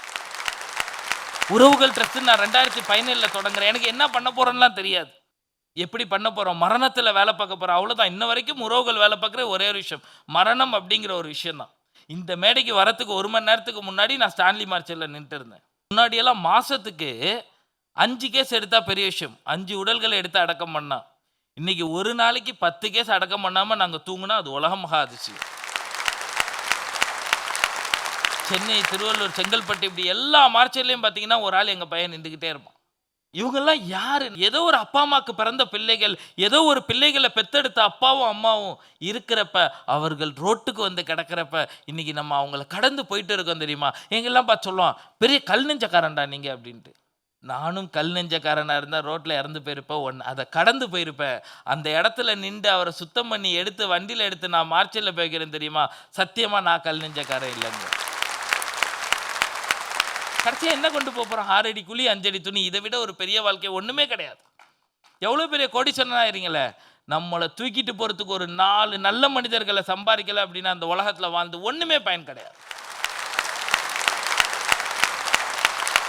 உறவுகள் ட்ரஸ்ட் நான் 2017 தொடங்குறேன். எனக்கு என்ன பண்ண போகிறேன்லாம் தெரியாது, எப்படி பண்ண போகிறோம், மரணத்தில் வேலை பார்க்க போகிறோம், அவ்வளோதான். இன்ன வரைக்கும் உறவுகள் வேலை பார்க்குற ஒரே ஒரு விஷயம், மரணம் அப்படிங்கிற ஒரு விஷயம் தான். இந்த மேடைக்கு வரத்துக்கு 1 மணி நேரத்துக்கு முன்னாடி நான் ஸ்டான்லி மார்ச்சரில் நின்றுட்டு இருந்தேன். முன்னாடியெல்லாம் மாதத்துக்கு 5 கேஸ் எடுத்தால் பெரிய விஷயம், 5 உடல்களை எடுத்து அடக்கம் பண்ணா. இன்னைக்கு ஒரு நாளைக்கு 10 கேஸ் அடக்கம் பண்ணாமல் நாங்கள் தூங்குனா அது உலக மகா அதிசயம். சென்னை, திருவள்ளூர், செங்கல்பட்டு இப்படி எல்லா மார்ச்சர்லையும் பார்த்தீங்கன்னா ஒரு ஆள் எங்கள் பையன் நின்றுக்கிட்டே இருப்பான். இவங்கெல்லாம் யாரு? ஏதோ ஒரு அப்பா அம்மாவுக்கு பிறந்த பிள்ளைகள், ஏதோ ஒரு பிள்ளைகளை பெத்தெடுத்த அப்பாவும் அம்மாவும் இருக்கிறப்ப, அவர்கள் ரோட்டுக்கு வந்து கிடக்கிறப்ப, இன்னைக்கு நம்ம அவங்கள கடந்து போயிட்டு இருக்கோம் தெரியுமா. எங்கெல்லாம் பார்த்து சொல்லுவான், பெரிய கல் நெஞ்சக்காரன்டா நீங்கள் அப்படின்ட்டு. நானும் கல் நெஞ்சக்காரனாக இருந்தால் ரோட்டில் இறந்து போயிருப்பேன், அதை கடந்து போயிருப்பேன். அந்த இடத்துல நின்று அவரை சுத்தம் பண்ணி எடுத்து வண்டியில் எடுத்து நான் மார்ச்சரில் போய்க்கிறேன் தெரியுமா. சத்தியமாக நான் கல் நெஞ்சக்காரன் இல்லைங்க. கடைசியாக என்ன கொண்டு போகிறோம்? 6 அடி குழி 5 அடி துணி, இதை விட ஒரு பெரிய வாழ்க்கை ஒன்றுமே கிடையாது. எவ்வளோ பெரிய கோடீஸ்வரனாக இருங்களே, நம்மளை தூக்கிட்டு போகிறதுக்கு ஒரு 4 நல்ல மனிதர்களை சம்பாதிக்கலை அப்படின்னா அந்த உலகத்தில் வாழ்ந்து ஒன்றுமே பயன் கிடையாது.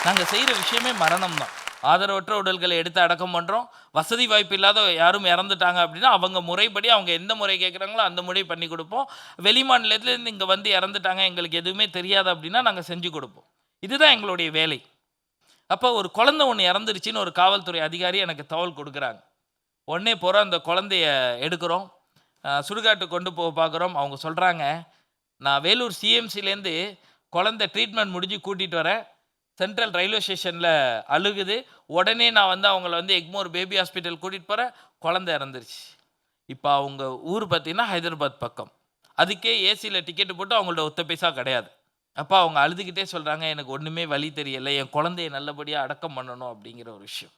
நாங்கள் செய்கிற விஷயமே மரணம் தான். ஆதரவற்ற உடல்களை எடுத்து அடக்கம் பண்ணுறோம். வசதி வாய்ப்பு இல்லாத யாரும் இறந்துட்டாங்க அப்படின்னா அவங்க முறைப்படி, அவங்க எந்த முறை கேட்குறாங்களோ அந்த முறை பண்ணி கொடுப்போம். வெளி மாநிலத்துலேருந்து இங்கே வந்து இறந்துட்டாங்க, எங்களுக்கு எதுவுமே தெரியாது அப்படின்னா நாங்கள் செஞ்சு கொடுப்போம். இதுதான் எங்களுடைய வேலை. அப்போ ஒரு குழந்தை ஒன்று இறந்துருச்சின்னு ஒரு காவல்துறை அதிகாரி எனக்கு தகவல் கொடுக்குறாங்க. உடனே போகிறோம், அந்த குழந்தைய எடுக்கிறோம், சுடுகாட்டு கொண்டு போக பார்க்குறோம். அவங்க சொல்கிறாங்க, நான் வேலூர் சிஎம்சிலேருந்து குழந்தை ட்ரீட்மெண்ட் முடிஞ்சு கூட்டிகிட்டு வரேன், சென்ட்ரல் ரயில்வே ஸ்டேஷனில் அழுகுது, உடனே நான் வந்து அவங்கள வந்து எக்மோர் பேபி ஹாஸ்பிட்டல் கூட்டிகிட்டு போகிறேன், குழந்தை இறந்துருச்சு. இப்போ அவங்க ஊர் பார்த்திங்கன்னா ஹைதராபாத் பக்கம், அதுக்கே ஏசியில் டிக்கெட்டு போட்டு அவங்கள்ட்ட 1 பைசா கிடையாது. அப்போ அவங்க அழுதுகிட்டே சொல்கிறாங்க, எனக்கு ஒன்றுமே வழி தெரியலை, என் குழந்தைய நல்லபடியாக அடக்கம் பண்ணணும் அப்படிங்கிற ஒரு விஷயம்.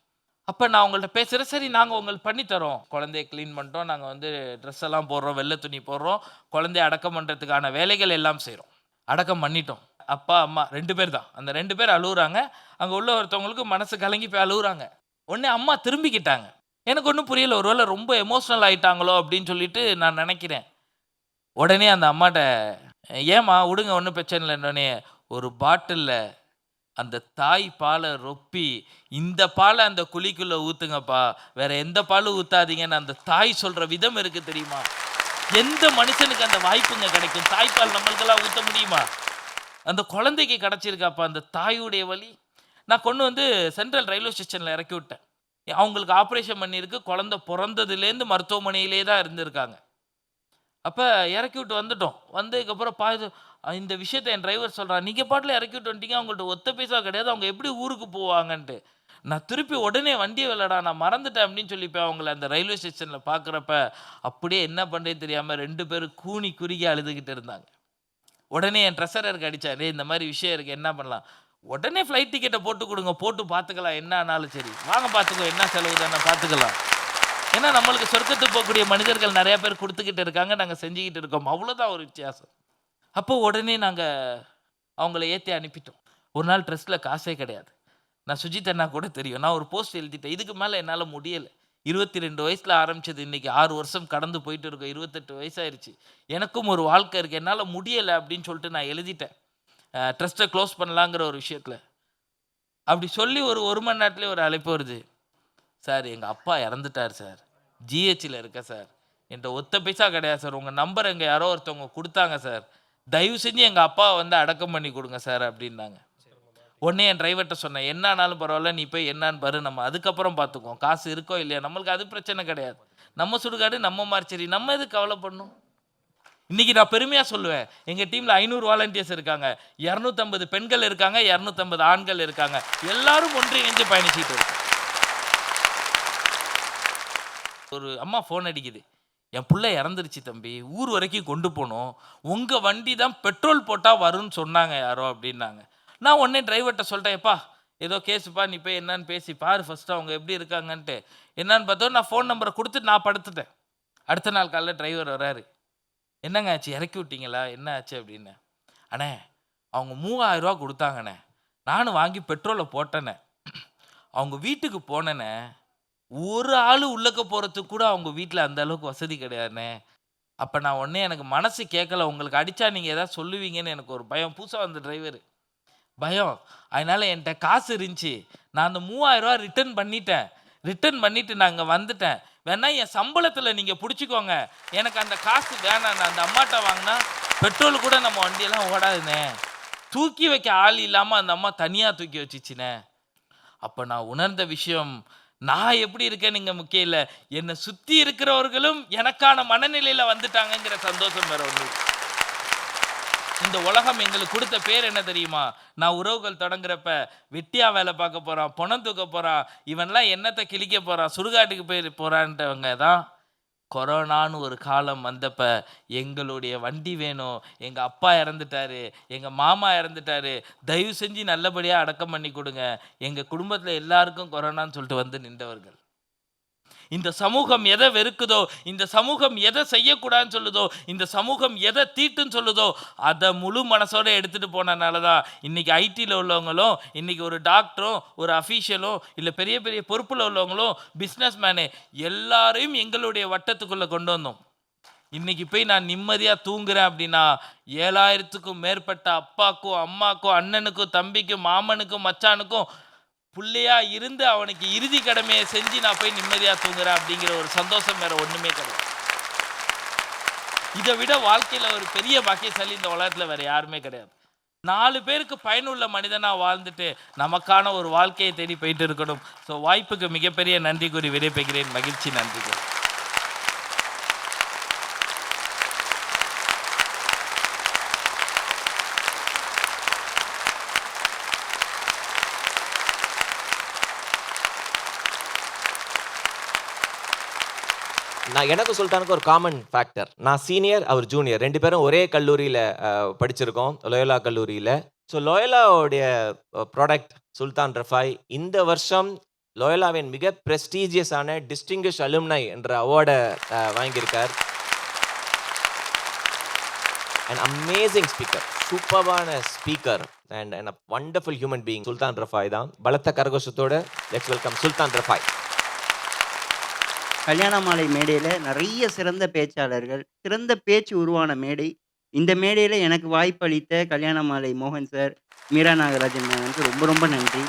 அப்போ நான் அவங்கள்ட்ட பேசுகிறேன், சரி நாங்கள் உங்களுக்கு பண்ணித்தரோம், குழந்தைய க்ளீன் பண்ணிட்டோம், நாங்கள் வந்து ட்ரெஸ் எல்லாம் போடுறோம், வெள்ளை துணி போடுறோம், குழந்தைய அடக்கம் பண்ணுறதுக்கான வேலைகள் எல்லாம் செய்கிறோம். அடக்கம் பண்ணிட்டோம். அப்பா அம்மா 2 பேர் தான், அந்த 2 பேர் அழுகுறாங்க. அங்கே உள்ள ஒருத்தவங்களுக்கு மனசு கலங்கி போய் அழுகுறாங்க. உடனே அம்மா திரும்பிக்கிட்டாங்க. எனக்கு ஒன்றும் புரியல, ஒருவேளை ரொம்ப எமோஷ்னல் ஆகிட்டாங்களோ அப்படின்னு சொல்லிட்டு நான் நினைக்கிறேன். உடனே அந்த அம்மாட்ட, ஏம்மா விடுங்க ஒன்றும் பிரச்சனை இல்லைன்னொடனே ஒரு பாட்டிலில் அந்த தாய் பாலை ரொப்பி இந்த பாலை அந்த குழிக்குள்ள ஊத்துங்கப்பா, வேற எந்த பாலும் ஊத்தாதீங்கன்னு அந்த தாய் சொல்ற விதம் இருக்கு தெரியுமா? எந்த மனுஷனுக்கு அந்த வாய்ப்புங்க கிடைக்கும்? தாய்ப்பால் நம்மளுக்கெல்லாம் ஊத்த முடியுமா? அந்த குழந்தைக்கு கிடைச்சிருக்காப்பா அந்த தாயுடைய வலி. நான் கொண்டு வந்து சென்ட்ரல் ரயில்வே ஸ்டேஷன்ல இறக்கி விட்டேன். அவங்களுக்கு ஆப்ரேஷன் பண்ணியிருக்கு. குழந்தை பிறந்ததுலேருந்து மருத்துவமனையிலே தான் இருந்திருக்காங்க. அப்ப இறக்கி விட்டு வந்துட்டோம். வந்ததுக்கப்புறம் இந்த விஷயத்த என் டிரைவர் சொல்றான், "நீங்க பாட்டுல இறக்கி விட்டு வந்துட்டீங்க. அவங்கள்ட்ட ஒத்த பைசா கிடையாது. அவங்க எப்படி ஊருக்கு போவாங்கன்ட்டு." நான் திருப்பி உடனே "வண்டிய விடலடா, நான் மறந்துட்டேன்" அப்படின்னு சொல்லி போய் அவங்கள அந்த ரயில்வே ஸ்டேஷன்ல பார்க்குறப்ப, அப்படியே என்ன பண்றதுன்னு தெரியாம 2 பேரும் கூனி குறுகி அழுதுகிட்டு இருந்தாங்க. உடனே என் ட்ரெஸரருக்கு அடிச்சேன், "டேய் இந்த மாரி விஷயம் இருக்கு. என்ன பண்ணலாம்?" "உடனே ஃப்ளைட் டிக்கெட்ட போட்டு குடுங்க. போட்டு பார்த்துக்கலாம். என்ன ஆனாலும் சரி. வாங்க பார்த்துக்குவோம். என்ன செலவு தானே பார்த்துக்கலாம்." ஏன்னா நம்மளுக்கு சொர்க்கத்துக்கு போகக்கூடிய மனிதர்கள் நிறைய பேர் குடுத்துக்கிட்டு இருக்காங்க. நாங்க செஞ்சுக்கிட்டு இருக்கோம். அவ்வளோதான் ஒரு வித்தியாசம். அப்போ உடனே நாங்க அவங்கள ஏத்தி அனுப்பிட்டோம். ஒரு நாள் ட்ரெஸ்ல காசே கிடையாது. நான் சுஜித் அண்ணா கூட தெரியும். நான் ஒரு போஸ்ட் எழுதிட்டேன். இதுக்கு மேல என்னால முடியல. 22 வயசுல ஆரம்பிச்சது. இன்னைக்கு 6 வருஷம் கடந்து போயிட்டு இருக்கோம். 28 வயசாயிருச்சு. எனக்கும் ஒரு வாழ்க்கை இருக்கு. என்னால முடியல அப்படின்னு சொல்லிட்டு நான் எழுதிட்டேன். ட்ரஸ்ட்ட க்ளோஸ் பண்ணலாங்கிற ஒரு விஷயத்துல. அப்படி சொல்லி ஒரு 1 மணி நேரத்திலேயே ஒரு அழைப்பு வருது. "சார் எங்க அப்பா இறந்துட்டார் சார். ஜிஹெச்ல இருக்கேன் சார். என்ட்ட ஒத்த பைசா கிடையாது சார். உங்க நம்பர் எங்க யாரோ ஒருத்தவங்க குடுத்தாங்க சார். தயவு செஞ்சு எங்க அப்பாவ வந்து அடக்கம் பண்ணி குடுங்க சார்" அப்படின்னாங்க. உடனே என் டிரைவர்ட்ட சொன்னேன், "என்ன ஆனாலும் பரவாயில்ல. நீ போய் என்னான்னு பாரு. நம்ம அதுக்கப்புறம் பார்த்துக்குவோம். காசு இருக்கோ இல்லையா? நம்மளுக்கு அது பிரச்சனை கிடையாது. நம்ம சுடுகாடு நம்ம மார்ச்சரி. நம்ம எதுக்கு கவலைப்படணும்?" இன்னைக்கு நான் பெருமையா சொல்லுவேன். எங்க டீம்ல 500 வாலண்டியர்ஸ் இருக்காங்க. 250 பெண்கள் இருக்காங்க. 250 ஆண்கள் இருக்காங்க. எல்லாரும் ஒன்றிணைந்து பயணிச்சிட்டு இருக்கோம். ஒரு அம்மா ஃபோன் அடிக்குது. "என் புள்ள இறந்துருச்சு தம்பி. ஊர் வரைக்கும் கொண்டு போணும். உங்க வண்டி தான் பெட்ரோல் போட்டா வரும்னு சொன்னாங்க யாரோ" அப்படின்னாங்க. நான் உடனே டிரைவர்ட்ட சொல்லிட்டேன், "எப்பா ஏதோ கேஸுப்பா, நீ போய் என்னன்னு பேசி பாரு ஃபர்ஸ்ட் அவங்க எப்படி இருக்காங்கன்ட்டு." என்னன்னு பார்த்தோம், நான் ஃபோன் நம்பரை கொடுத்துட்டு நான் படுத்துட்டேன். அடுத்த நாள் காலைல டிரைவர் வராரு. "என்னங்க ஆச்சு? இறக்கி விட்டீங்களா? என்ன ஆச்சு?" அப்படின்னு. "அண்ணே அவங்க 3000 ரூபா கொடுத்தாங்கண்ணே. நானும் வாங்கி பெட்ரோலை போட்டேண்ணே. அவங்க வீட்டுக்கு போனேண்ணே. ஒரு ஆளு உள்ளக்க போறதுக்கு கூட அவங்க வீட்ல அந்த அளவுக்கு வசதி கிடையாதுண்ணே. அப்ப நான் உடனே எனக்கு மனசு கேட்கல. உங்களுக்கு அடிச்சா நீங்க ஏதாவது சொல்லுவீங்கன்னு எனக்கு ஒரு பயம்." புதுசா வந்த டிரைவரு. பயம். அதனால என்ட்ட காசு இருந்துச்சு. நான் அந்த 3000 ரூபா ரிட்டர்ன் பண்ணிட்டேன். ரிட்டர்ன் பண்ணிட்டு நான் இங்க வந்துட்டேன். வேணா என் சம்பளத்துல நீங்க புடிச்சுக்கோங்க. எனக்கு அந்த காசு வேணாம். நான் அந்த அம்மாட்ட வாங்கினா பெட்ரோல் கூட நம்ம வண்டியெல்லாம் ஓடாதுண்ணே. தூக்கி வைக்க ஆள் இல்லாம அந்த அம்மா தனியா தூக்கி வச்சுச்சுண்ணே. அப்ப நான் உணர்ந்த விஷயம், நான் எப்படி இருக்கேன்னு இங்க முக்கியம் இல்ல. என்னை சுத்தி இருக்கிறவர்களும் எனக்கான மனநிலையில வந்துட்டாங்கங்கிற சந்தோஷம் வேற ஒண்ணு. இந்த உலகம் எங்களுக்கு கொடுத்த பேர் என்ன தெரியுமா? நான் உறவுகள் தொடங்குறப்ப, வெட்டியா வேலை பார்க்க போறான், பணம் தூக்க போறான், இவன்லாம் என்னத்தை கிழிக்க போறான், சுடுகாட்டுக்கு போய் போறான்றவங்க தான் கொரோனான்னு ஒரு காலம் வந்தப்ப, எங்களுடைய வண்டி வேணும், எங்க அப்பா இறந்துட்டாரு, எங்க மாமா இறந்துட்டாரு, தயவு செஞ்சு நல்லபடியா அடக்கம் பண்ணி கொடுங்க, எங்க குடும்பத்துல எல்லாருக்கும் கொரோனான்னு சொல்லிட்டு வந்து நின்றவர்கள். இந்த சமூகம் எதை வெறுக்குதோ, இந்த சமூகம் எதை செய்யக்கூடாதுன்னு சொல்லுதோ, இந்த சமூகம் எதை தீட்டுன்னு சொல்லுதோ, அதை முழு மனசோட எடுத்துட்டு போனனால தான் இன்னைக்கு ஐடியில் உள்ளவங்களும், இன்னைக்கு ஒரு டாக்டரும், ஒரு அஃபீஷியலும், இல்லை பெரிய பெரிய பொறுப்பில் உள்ளவங்களும், பிஸ்னஸ் மேனு எல்லாரையும் எங்களுடைய வட்டத்துக்குள்ளே கொண்டு வந்தோம். இன்னைக்கு போய் நான் நிம்மதியாக தூங்குறேன் அப்படின்னா, 7000க்கும் மேற்பட்ட அப்பாக்கும், அம்மாக்கும், அண்ணனுக்கும், தம்பிக்கும், மாமனுக்கும், மச்சானுக்கும் புள்ளையா இருந்து அவனுக்கு இறுதி கடமையை செஞ்சு நான் போய் நிம்மதியா தூங்குறேன் அப்படிங்கிற ஒரு சந்தோஷம் வேற ஒண்ணுமே கிடையாது. இதை விட வாழ்க்கையில ஒரு பெரிய பாக்கியசாலி இந்த உலகத்துல வேற யாருமே கிடையாது. 4 பேருக்கு பயனுள்ள மனிதனா வாழ்ந்துட்டு நமக்கான ஒரு வாழ்க்கையை தேடி போயிட்டு இருக்கணும். ஸோ வாய்ப்புக்கு மிகப்பெரிய நன்றி கூறி விடைபெறுகிறேன். மகிழ்ச்சி. நன்றி. எனக்கும் சுல்தானுக்கும் ஒரு காமன் ஃபேக்டர். நான் சீனியர், அவர் ஜூனியர். 2 பேரும் ஒரே கல்லூரியில் படிச்சிருக்கோம், லோயோலா கல்லூரியில். ஸோ லோயோலாவுடைய ப்ராடக்ட் சுல்தான் ரஃபாய் இந்த வருஷம் லோயோலாவின் மிக ப்ரெஸ்டீஜியஸான டிஸ்டிங்கிஷ் அலும்னை என்ற அவார்டை வாங்கியிருக்கார். அண்ட் அமேசிங் ஸ்பீக்கர், சூப்பர்வான speaker and a wonderful human being Sultan Rafai தான். பலத்த கரகோஷத்தோட லெட்ஸ் வெல்கம் சுல்தான் ரஃபாய். கல்யாண மாலை மேடையில் நிறைய சிறந்த பேச்சாளர்கள், சிறந்த பேச்சு உருவான மேடை. இந்த மேடையில் எனக்கு வாய்ப்பு அளித்த கல்யாண மாலை மோகன் சார், மீரா நாகராஜன் மேமுக்கு ரொம்ப ரொம்ப நன்றி.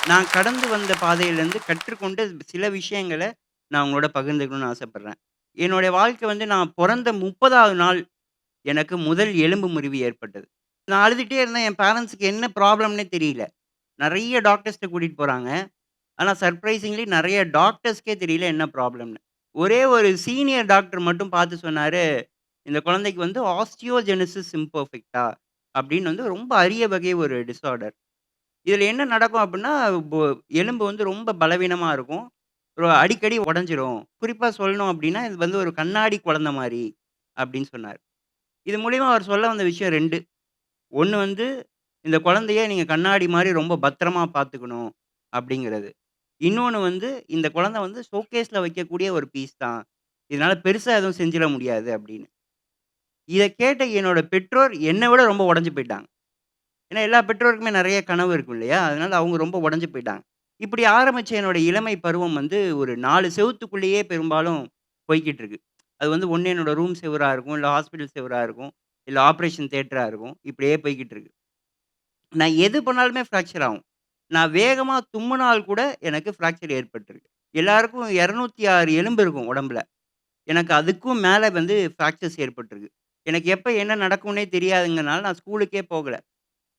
நான் கடந்து வந்த பாதையிலேருந்து கற்றுக்கொண்ட சில விஷயங்கள நான் உங்களோட பகிர்ந்துக்கணும்னு ஆசைப்படுறேன். என்னுடைய வாழ்க்கை வந்து நான் பொறந்த 30வது நாள் எனக்கு முதல் எலும்பு முறிவு ஏற்பட்டது. நான் அழுதுட்டே இருந்தேன். என் பேரண்ட்ஸ்க்கு என்ன ப்ராப்ளம்னே தெரியல. நெறைய டாக்டர்ஸ்ட்ட கூட்டிட்டு போறாங்க. ஆனா சர்ப்ரைசிங்லி நெறைய டாக்டர்ஸ்க்கே தெரியல என்ன ப்ராப்ளம்ன்னு. ஒரே ஒரு சீனியர் டாக்டர் மட்டும் பார்த்து சொன்னாரு, "இந்த குழந்தைக்கு வந்து ஆஸ்டியோஜெனிசிஸ் இம்பர்ஃபெக்ட்டா" அப்படின்னு வந்து ரொம்ப அரிய வகை ஒரு டிஸார்டர். இதில என்ன நடக்கும் அப்டின்னா, பொ எலும்பு வந்து ரொம்ப பலவீனமா இருக்கும். அடிக்கடி உடைஞ்சிரும். குறிப்பா சொல்லணும் அப்டின்னா, இது வந்து ஒரு கண்ணாடி குழந்தை மாரி அப்டின்னு சொன்னாரு. இது மூலியமா அவர் சொல்ல வந்த விஷயம் 2. ஒண்ணு வந்து, இந்த குழந்தைய நீங்க கண்ணாடி மாரி ரொம்ப பத்திரமா பார்த்துக்கணும் அப்டிங்கிறது. இன்னொன்னு வந்து, இந்த குழந்தை வந்து ஷோகேஸ்ல வைக்கக்கூடிய ஒரு பீஸ் தான். இதனால பெருசா எதுவும் செஞ்சிட முடியாது அப்டின்னு. இத கேட்ட என்னோட பெற்றோர் என்ன விட ரொம்ப உடைஞ்சு போய்ட்டாங்க. ஏன்னா, எல்லா பெற்றோருக்குமே நெறைய கனவு இருக்கும் இல்லையா? அதனால அவங்க ரொம்ப உடைஞ்சு போயிட்டாங்க. இப்படி ஆரம்பிச்ச என்னோட இளமை பருவம் வந்து ஒரு 4 செவுத்துக்குள்ளேயே பெரும்பாலும் போய்க்கிட்டு இருக்கு. அது வந்து ஒண்ணு என்னோட ரூம் செவுரா இருக்கும், இல்ல ஹாஸ்பிட்டல் செவுரா இருக்கும், இல்ல ஆப்பரேஷன் தியேட்டரா இருக்கும். இப்படியே போய்க்கிட்டு இருக்கு. நான் எது பண்ணாலுமே ஃப்ராக்சர் ஆகும். நான் வேகமா தும்முனால் கூட எனக்கு ஃப்ராக்சர் ஏற்பட்டிருக்கு. எல்லாருக்கும் 206 எலும்பு இருக்கும் உடம்புல. எனக்கு அதுக்கும் மேல வந்து ஃப்ராக்சர்ஸ் ஏற்பட்டிருக்கு. எனக்கு எப்ப என்ன நடக்கும்னே தெரியாதுங்கனால நான் ஸ்கூலுக்கே போகல.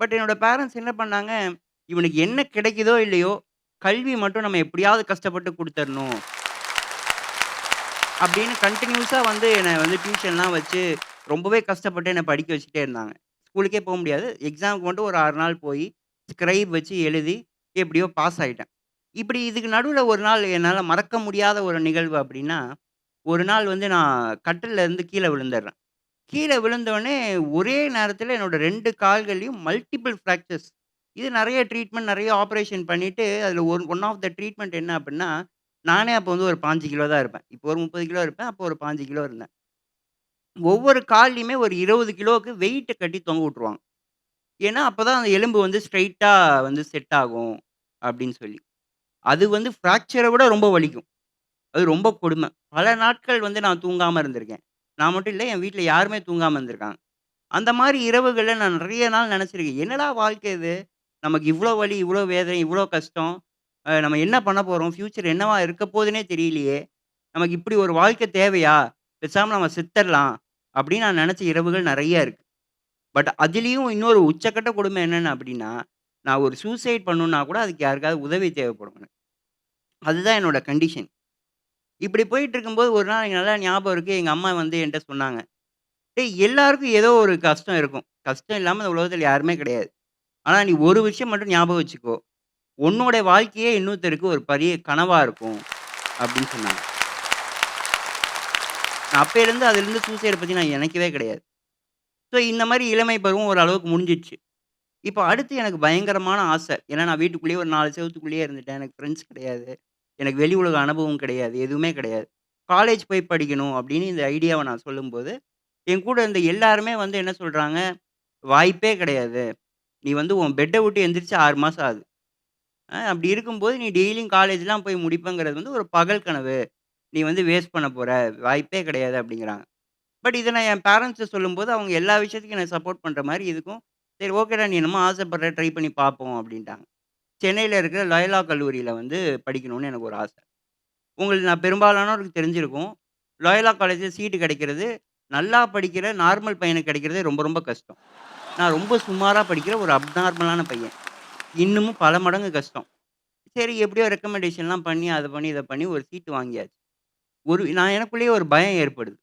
பட் என்னோட பேரன்ட்ஸ் என்ன பண்ணாங்க, இவனுக்கு என்ன கிடைக்குதோ இல்லையோ, கல்வி மட்டும் நம்ம எப்படியாவது கஷ்டப்பட்டு குடுத்தரணும். அப்படின்னு கன்டினியூஸா வந்து என்ன வந்து டியூஷன்லாம் வச்சு, ரொம்பவே கஷ்டப்பட்டு என்ன படிக்க வச்சுட்டே இருந்தாங்க. ஸ்கூலுக்கே போ முடியாது. எக்ஸாம்க்கு மட்டும் ஒரு 6 நாள் போயி, ஸ்க்ரைப் வச்சு எழுதி, எப்படியோ பாஸ் ஆயிட்டேன். இப்படி இதுக்கு நடுவுல ஒரு நாள் என்னால மறக்க முடியாத ஒரு நிகழ்வு அப்படின்னா, ஒரு நாள் வந்து நான் கட்டில்ல இருந்து கீழ விழுந்துர்றேன். கீழ விழுந்தோனே, ஒரே நேரத்தில என்னோட 2 கால்கள்லயும் மல்டிபிள் ஃப்ராக்சர்ஸ். இது நெறைய ட்ரீட்மெண்ட், நெறைய ஆப்பரேஷன் பண்ணிட்டு, அதில ஒன் ஆஃப் த ட்ரீட்மெண்ட் என்ன அப்டின்னா, நானே அப்போ வந்து ஒரு 5 கிலோ தான் இருப்பேன். இப்போ ஒரு 30 கிலோ இருப்பேன். அப்போ ஒரு 5 கிலோ இருந்தேன். ஒவ்வொரு கால்லயுமே ஒரு 20 கிலோவுக்கு வெயிட்ட கட்டி தொங்க விட்டுருவாங்க. ஏன்னா, அப்பதான் அந்த எலும்பு வந்து ஸ்ட்ரெய்ட்டா வந்து செட் ஆகும் அப்டின்னு சொல்லி. அது வந்து ஃப்ராக்சர விட ரொம்ப வலிக்கும். அது ரொம்ப கொடும. பல நாட்கள் வந்து நான் தூங்காம இருந்திருக்கேன். நான் மட்டும் இல்ல, என் வீட்ல யாருமே தூங்காம இருந்திருக்காங்க. அந்த மாரி இரவுகள்ல நான் நெறைய நாள் நெனச்சிருக்கேன். என்னடா வாழ்க்கை இது? நமக்கு இவ்ளோ வலி, இவ்ளோ வேதனை, இவ்ளோ கஷ்டம். நம்ம என்ன பண்ண போறோம்? ஃப்யூச்சர் என்னவா இருக்க போதுன்னே தெரியலையே! நமக்கு இப்படி ஒரு வாழ்க்கை தேவையா? பேசாம நம்ம செத்தரலாம். அப்படின்னு நான் நெனச்ச இரவுகள் நெறைய இருக்கு. பட் அதிலயும் இன்னொரு உச்சக்கட்ட கொடுமை என்னன்னு அப்படின்னா, நான் ஒரு சூசைட் பண்ணணும்னா கூட அதுக்கு யாருக்காவது உதவி தேவைப்படும் எனக்கு. அதுதான் என்னோட கண்டிஷன். இப்படி போயிட்டு இருக்கும்போது ஒரு நாள் எனக்கு நல்லா ஞாபகம் இருக்கு. எங்க அம்மா வந்து என்ட்ட சொன்னாங்க. டேய் எல்லாருக்கும் ஏதோ ஒரு கஷ்டம் இருக்கும். கஷ்டம் இல்லாம இந்த உலகத்துல யாருமே கிடையாது. ஆனா நீ ஒரு விஷயம் மட்டும் ஞாபகம் வச்சுக்கோ. உன்னோட வாழ்க்கையே இன்னொருத்தருக்கு ஒரு பெரிய கனவா இருக்கும் அப்படின்னு சொன்னாங்க. நான் அப்பயிலருந்து அதிலிருந்து சூசைட பத்தி நான் நெனைக்கவே கிடையாது. ஸோ இந்த மாரி இளமை பருவம் ஓரளவுக்கு முடிஞ்சிருச்சு. இப்போ அடுத்து எனக்கு பயங்கரமான ஆசை. ஏன்னா நான் வீட்டுக்குள்ளேயே ஒரு 4 செவுத்துக்குள்ளேயே இருந்துட்டேன். எனக்கு ஃப்ரெண்ட்ஸ் கிடையாது. எனக்கு வெளி உலக அனுபவம் கிடையாது. எதுவுமே கிடையாது. காலேஜ் போய் படிக்கணும் அப்படின்னு இந்த ஐடியாவ நான் சொல்லும்போது, என் கூட இருந்த எல்லாருமே வந்து என்ன சொல்றாங்க, "வாய்ப்பே கிடையாது. நீ வந்து உன் பெட்ட விட்டு எந்திரிச்சு 6 மாசம் ஆகுது. அப்படி இருக்கும்போது நீ டெய்லியும் காலேஜ்லாம் போய் முடிப்பேங்கிறது வந்து ஒரு பகல் கனவு. நீ வந்து வேஸ்ட் பண்ண போற. வாய்ப்பே கிடையாது" அப்படிங்கிறாங்க. பட் இத நான் என் பேரன்ட்ஸ்ட்ட சொல்லும்போது, அவங்க எல்லா விஷயத்துக்கும் என்ன சப்போர்ட் பண்ற மாரி இதுக்கும், "சரி ஓகேடா நீ என்னமோ ஆசைப்படுற ட்ரை பண்ணி பார்ப்போம்" அப்படின்ட்டாங்க. சென்னையில இருக்கிற லயோலா கல்லூரியில வந்து படிக்கணும்னு எனக்கு ஒரு ஆசை. உங்களுக்கு நான் பெரும்பாலானோருக்கு தெரிஞ்சிருக்கும். லயோலா காலேஜ்ல சீட்டு கிடைக்கிறது, நல்லா படிக்கிற நார்மல் பையனுக்கு கிடைக்கிறதே ரொம்ப ரொம்ப கஷ்டம். நான் ரொம்ப சுமாரா படிக்கிற ஒரு அப்நார்மலான பையன். இன்னமும் பல மடங்கு கஷ்டம். சரி எப்படியோ ரெக்கமெண்டேஷன்லாம் பண்ணி, அத பண்ணி, இத பண்ணி ஒரு சீட்டு வாங்கியாச்சு. நான் எனக்குள்ளேயே ஒரு பயம் ஏற்படுது.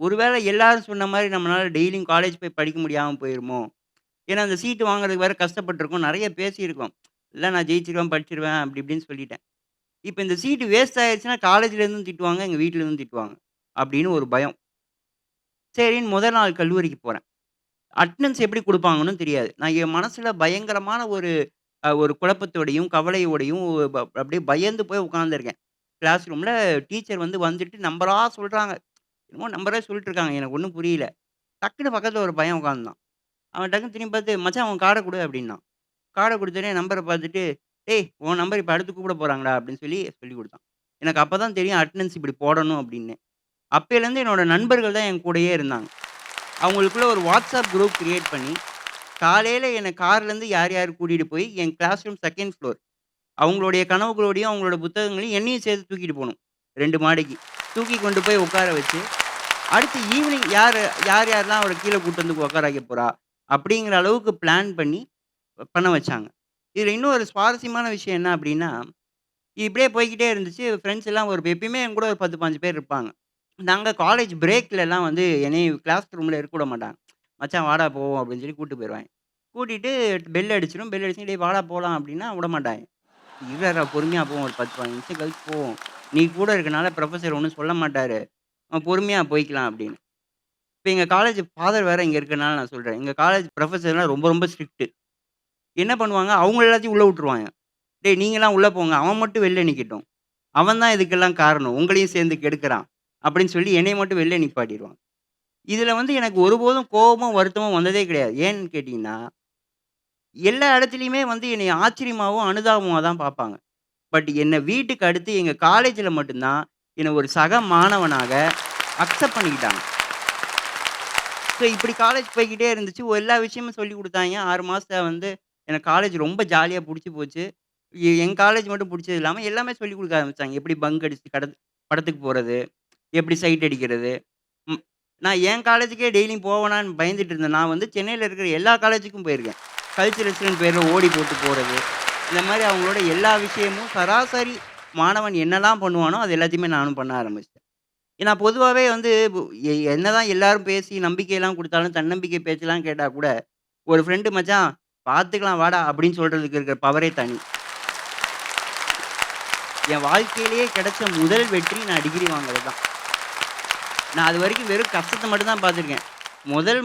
ஒருவேளை எல்லாரும் சொன்ன மாரி நம்மளால டெய்லியும் காலேஜ் போய் படிக்க முடியாம போயிருமோ? ஏன்னா, அந்த சீட்டு வாங்குறதுக்கு வேற கஷ்டப்பட்டுருக்கோம். நெறைய பேசியிருக்கோம். இல்ல நான் ஜெயிச்சுருவேன், படிச்சுருவேன் அப்படி இப்படின்னு சொல்லிட்டேன். இப்ப இந்த சீட்டு வேஸ்ட் ஆயிருச்சுன்னா காலேஜ்ல இருந்தும் திட்டுவாங்க, எங்க வீட்ல இருந்தும் திட்டுவாங்க. அப்படின்னு ஒரு பயம். சரின்னு முதல் நாள் கல்லூரிக்கு போறேன். அட்டெண்டன்ஸ் எப்படி குடுப்பாங்கன்னு தெரியாது. நான் என் மனசுல பயங்கரமான ஒரு குழப்பத்தோடையும், கவலையோடையும் அப்படியே பயந்து போய் உட்கார்ந்துருக்கேன். கிளாஸ் ரூம்ல டீச்சர் வந்துட்டு நம்பரா சொல்றாங்க. என்னமோ நம்பரே சொல்லிட்டு இருக்காங்க. எனக்கு ஒண்ணும் புரியல. டக்குனு பக்கத்துல ஒரு பையன் உட்கார்ந்தான். அவன் டக்குனு திரும்பி பார்த்து, "மச்சான் உன் கார்ட குடு" அப்படின்னான். கார்ட குடுத்தோனே நம்பர பார்த்துட்டு, "டேய் உன் நம்பர் இப்ப அடுத்து கூப்பிட போறாங்கடா" அப்படின்னு சொல்லிக் குடுத்தான். எனக்கு அப்பதான் தெரியும் அட்டெண்டன்ஸ் இப்படி போடணும் அப்படின்னு. அப்பயிலேருந்து என்னோட நண்பர்கள் தான் என் கூடயே இருந்தாங்க. அவங்களுக்குள்ள ஒரு WhatsApp குரூப் கிரியேட் பண்ணி, காலையில என்ன கார்லேருந்து யார் யார் கூட்டிட்டு போய் என் கிளாஸ் ரூம் 2nd ஃப்ளோர். அவங்களுடைய கனவுகளோடையும், அவங்களோட புத்தகங்களையும் என்னையும் சேர்த்து தூக்கிட்டு போணும். 2 மாடிக்கு. தூக்கி கொண்டு போய் உட்கார வச்சு, அடுத்து ஈவினிங் யாரெல்லாம் அவர கீழ கூட்டு வந்து உட்கார வைக்க போறா? அப்படிங்கிற அளவுக்கு பிளான் பண்ணி பண்ண வச்சாங்க. இதுல இன்னும் ஒரு சுவாரஸ்யமான விஷயம் என்ன அப்படின்னா, இப்படியே போய்க்கிட்டே இருந்துச்சு. ஃப்ரெண்ட்ஸ் எல்லாம் எப்பயுமே என் கூட ஒரு 10, 15 பேர் இருப்பாங்க. நாங்க காலேஜ் பிரேக்லலாம் வந்து என்னைய கிளாஸ் ரூம்ல இருக்க விட மாட்டாங்க. "மச்சான் வாடா போவோம்" அப்படின்னு சொல்லி கூட்டு போயிருவாய்ங்க. கூட்டிட்டு பெல் அடிச்சிரும். பெல் அடிச்சு "டேய் வாடா போலாம்" அப்படின்னா விடமாட்டாய்ங்க. "இருடா பொறுமையா போவோம். ஒரு 10, 15 நிமிஷம் கழிச்சு போவோம். நீ கூட இருக்கனால புரொஃபசர் ஒண்ணும் சொல்ல மாட்டாரு. பொறுமையா போய்க்கலாம்" அப்படின்னு. இப்ப எங்க காலேஜ் ஃபாதர் வேற இங்க இருக்கனால நான் சொல்றேன். எங்க காலேஜ் புரொஃபசர்லாம் ரொம்ப ரொம்ப ஸ்ட்ரிக்ட். என்ன பண்ணுவாங்க, அவங்க எல்லாத்தையும் உள்ள விட்டுருவாங்க. "டேய் நீங்கலாம் உள்ள போங்க. அவன் மட்டும் வெளில நிக்கட்டும். அவன் தான் இதுக்கெல்லாம் காரணம். உங்களையும் சேர்ந்து கெடுக்குறான்." அப்படின்னு சொல்லி என்னைய மட்டும் வெளில நிப்பாட்டிருவாங்க. இதுல வந்து எனக்கு ஒருபோதும் கோவமும், வருத்தமும் வந்ததே கிடையாது. ஏன்னு கேட்டீங்கன்னா, எல்லா இடத்துலயுமே வந்து என்னைய ஆச்சரியமாவும், அனுதாபமா தான் பார்ப்பாங்க. பட் என்ன வீட்டுக்கு அடுத்து எங்க காலேஜ்ல மட்டும் தான் என்ன ஒரு சக மாணவனாக அக்செப்ட் பண்ணிக்கிட்டாங்க. ஸோ இப்படி காலேஜ் போய்க்கிட்டே இருந்துச்சு. எல்லா விஷயமும் சொல்லிக் குடுத்தாய்ங்க. 6 மாசத்துல வந்து எனக்கு காலேஜ் ரொம்ப ஜாலியா புடிச்சு போச்சு. என் காலேஜ் மட்டும் புடிச்சது இல்லாம எல்லாமே சொல்லிக் குடுக்க ஆரம்பிச்சாங்க. எப்படி பங்க் அடிச்சு படத்துக்கு போறது, எப்படி சைட் அடிக்கிறது. ம். நான் என் காலேஜுக்கே டெய்லியும் போவேனான்னு பயந்துட்டு இருந்தேன். நான் வந்து சென்னையில இருக்கிற எல்லா காலேஜுக்கும் போயிருக்கேன். கல்ச்சுரல்ஸ்ன்னு பேர்ல ஓடி போட்டு போறது. இந்த மாரி அவங்களோட எல்லா விஷயமும் சராசரி மாணவன் என்னலாம் பண்ணுவானோ, அது எல்லாத்தையுமே நானும் பண்ண ஆரம்பிச்சுட்டேன். நான் பொதுவாவே வந்து என்னதான் எல்லாரும் பேசி நம்பிக்கைலாம் குடுத்தாலும், தன்னம்பிக்கை பேச்செல்லாம் கேட்டா கூட, ஒரு ஃப்ரெண்டு "மச்சான் பார்த்துக்கலாம் வாடா" அப்படின்னு சொல்றதுக்கு இருக்கிற பவரே தனி. என் வாழ்க்கையிலேயே கிடைச்ச முதல் வெற்றி நான் டிகிரி வாங்குறது தான். நான் அதுவரைக்கும் வெறும் கஷ்டத்த மட்டும் தான் பார்த்துருக்கேன்.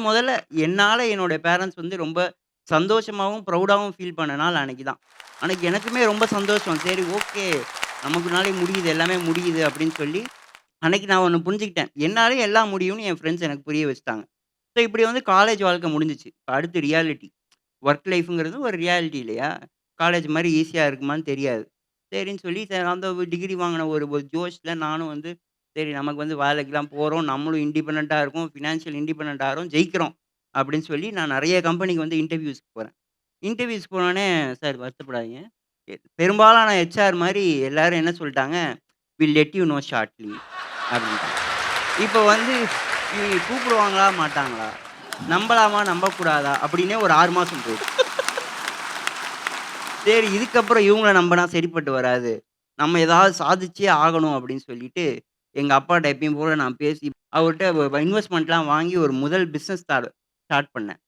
முதல்ல என்னால என்னோட பேரண்ட்ஸ் வந்து ரொம்ப சந்தோஷமாவும், ப்ரவுடாவும் ஃபீல் பண்ண நாள் அன்னைக்கு தான். அன்னைக்கு எனக்குமே ரொம்ப சந்தோஷம். சரி ஓகே, நமக்குனாலே முடியுது, எல்லாமே முடியுது அப்படின்னு சொல்லி, அன்னைக்கு நான் ஒண்ணு புரிஞ்சுக்கிட்டேன். என்னாலயும் எல்லாம் முடியும்னு என் ஃப்ரெண்ட்ஸ் எனக்கு புரிய வச்சுட்டாங்க. ஸோ இப்படி வந்து காலேஜ் வாழ்க்கை முடிஞ்சுச்சு. இப்ப அடுத்து ரியாலிட்டி. ஒர்க் லைஃப்ங்கிறது ஒரு ரியாலிட்டி இல்லையா? காலேஜ் மாரி ஈஸியா இருக்குமான்னு தெரியாது. சரின்னு சொல்லி அந்த டிகிரி வாங்குன ஒரு ஒரு ஜோஷ்ல நானும் வந்து சரி நமக்கு வந்து வேலைக்கெல்லாம் போறோம். நம்மளும் இண்டிபெண்டன்ட்டா இருக்கோம். ஃபினான்ஷியல் இண்டிபெண்டன்ட் ஆகுறோம். ஜெயிக்கிறோம். அப்படின்னு சொல்லி நான் நெறைய கம்பெனிக்கு வந்து இன்டர்வியூஸ்க்கு போறேன். இன்டர்வியூஸ்க்கு போனோனே, "சார் வருத்தப்படாதீங்க. பெரும்பாலான ஹெச்ஆர் மாரி எல்லாரும் என்ன சொல்ட்டாங்க, will let you know shortly" அப்படின்ட்டாங்க. இப்ப வந்து இவங்க கூப்பிடுவாங்களா? மாட்டாங்களா? நம்பலாமா? நம்பக்கூடாதா? அப்படின்னே ஒரு 6 மாசம் போகுது. சரி இதுக்கப்புறம் இவங்கள நம்புனா சரிப்பட்டு வராது. நம்ம ஏதாவது சாதிச்சே ஆகணும் அப்படின்னு சொல்லிட்டு, எங்க அப்பாட்ட எப்பயும் போல நான் பேசி அவர்ட்ட இன்வெஸ்ட்மென்ட்லாம் வாங்கி ஒரு முதல் பிசினஸ் ஸ்டார்ட் பண்ணேன்.